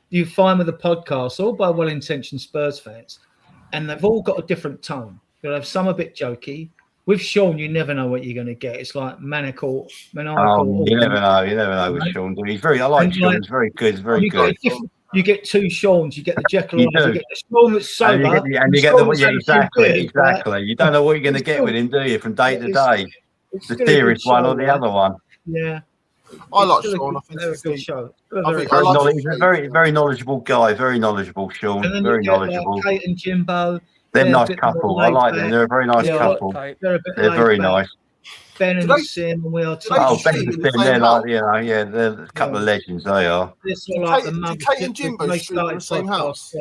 You find with the podcast, all by well-intentioned Spurs fans, and they've all got a different tone. You'll have some a bit jokey. With Sean, you never know what you're going to get. It's like maniacal. You never know with Sean. I like Sean. He's very good. He's very good. You get two Seans. You get the Jekyll and Hyde. You get the Sean that's sober. And you get exactly. You don't know what you're going to get with him, do you? From day to day, the serious one or the other one. Yeah. I like Sean. I think it's a good show. He's a very knowledgeable guy. Very knowledgeable, Sean. Very knowledgeable. Like Kate and Jimbo. They're a nice couple. I like them. They're a very nice couple. They're very nice. Ben and Sim, and we are. Ben and Sim, they're like, they're a couple of legends. They are. Did Kate and Jimbo stream in the same house?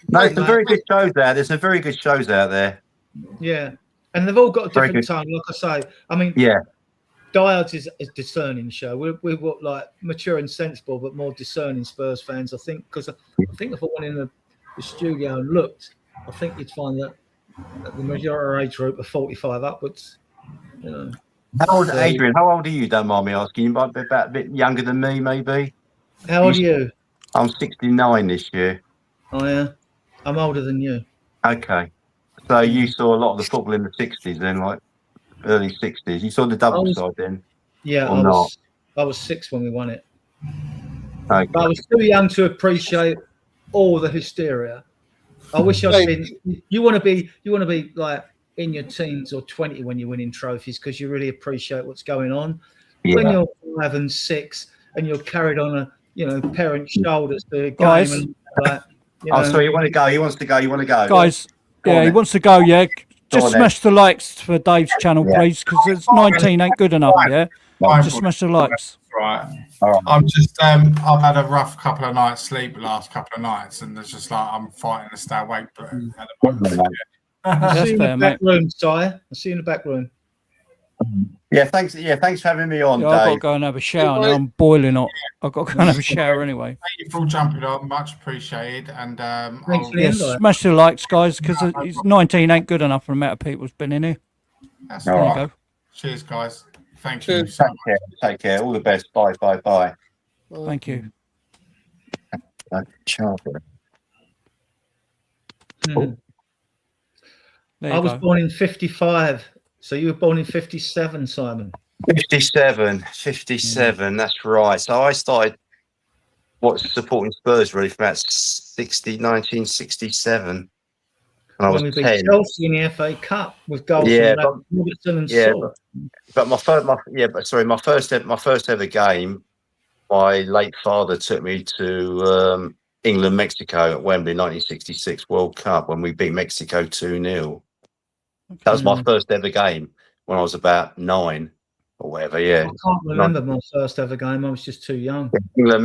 No, there's some very good shows there. There's some very good shows out there. Yeah, and they've all got a different tone. Like I say, I mean, Diehards is a discerning show. We're like mature and sensible, but more discerning Spurs fans, I think, because I think if I went in the studio and looked, I think you'd find that the majority age group are 45 upwards. You know. How old, Adrian? How old are you? Don't mind me asking. You might be about a bit younger than me, maybe. How old are you? I'm 69 this year. Oh yeah, I'm older than you. Okay, so you saw a lot of the football in the 60s, then, like early 60s. You saw the double side then. Yeah, I was 6 when we won it. Okay. But I was too young to appreciate all the hysteria. I wish I'd been. You want to be like in your teens or 20 when you're winning trophies, because you really appreciate what's going on. Yeah. When you're 5 and 6 and you're carried on a parent's shoulders to a game and like. So you want to go? He wants to go. You want to go, guys? He wants to go. Yeah. Just smash the likes for Dave's channel, please, because it's 19 ain't good enough. Yeah. Just smash the likes. Right. I'm just I've had a rough couple of nights sleep the last couple of nights, and it's just like I'm fighting to stay awake. But at the moment, I see you in the back room, Sire. I see you in the back room. Yeah, thanks. Yeah, thanks for having me on, Dave. I've got to go and have a shower now. I'm boiling hot. I've got to go and have a shower anyway. Thank you for all jumping on. Much appreciated. And smash the likes, guys, because 19 ain't good enough for the amount of people who's been in here. That's all right. Cheers, guys. Thank you. Take care. All the best. Bye. Thank you. I was born in 55. So you were born in 57, Simon? 57. That's right. So I started supporting Spurs really from about 1967. When I was 10. Chelsea in the FA Cup with goals from Robertson and Saul. But my first ever game, my late father took me to England, Mexico at Wembley 1966 World Cup when we beat Mexico 2-0. Okay. That was my first ever game when I was about 9 or whatever. Yeah, I can't remember my first ever game. I was just too young. England,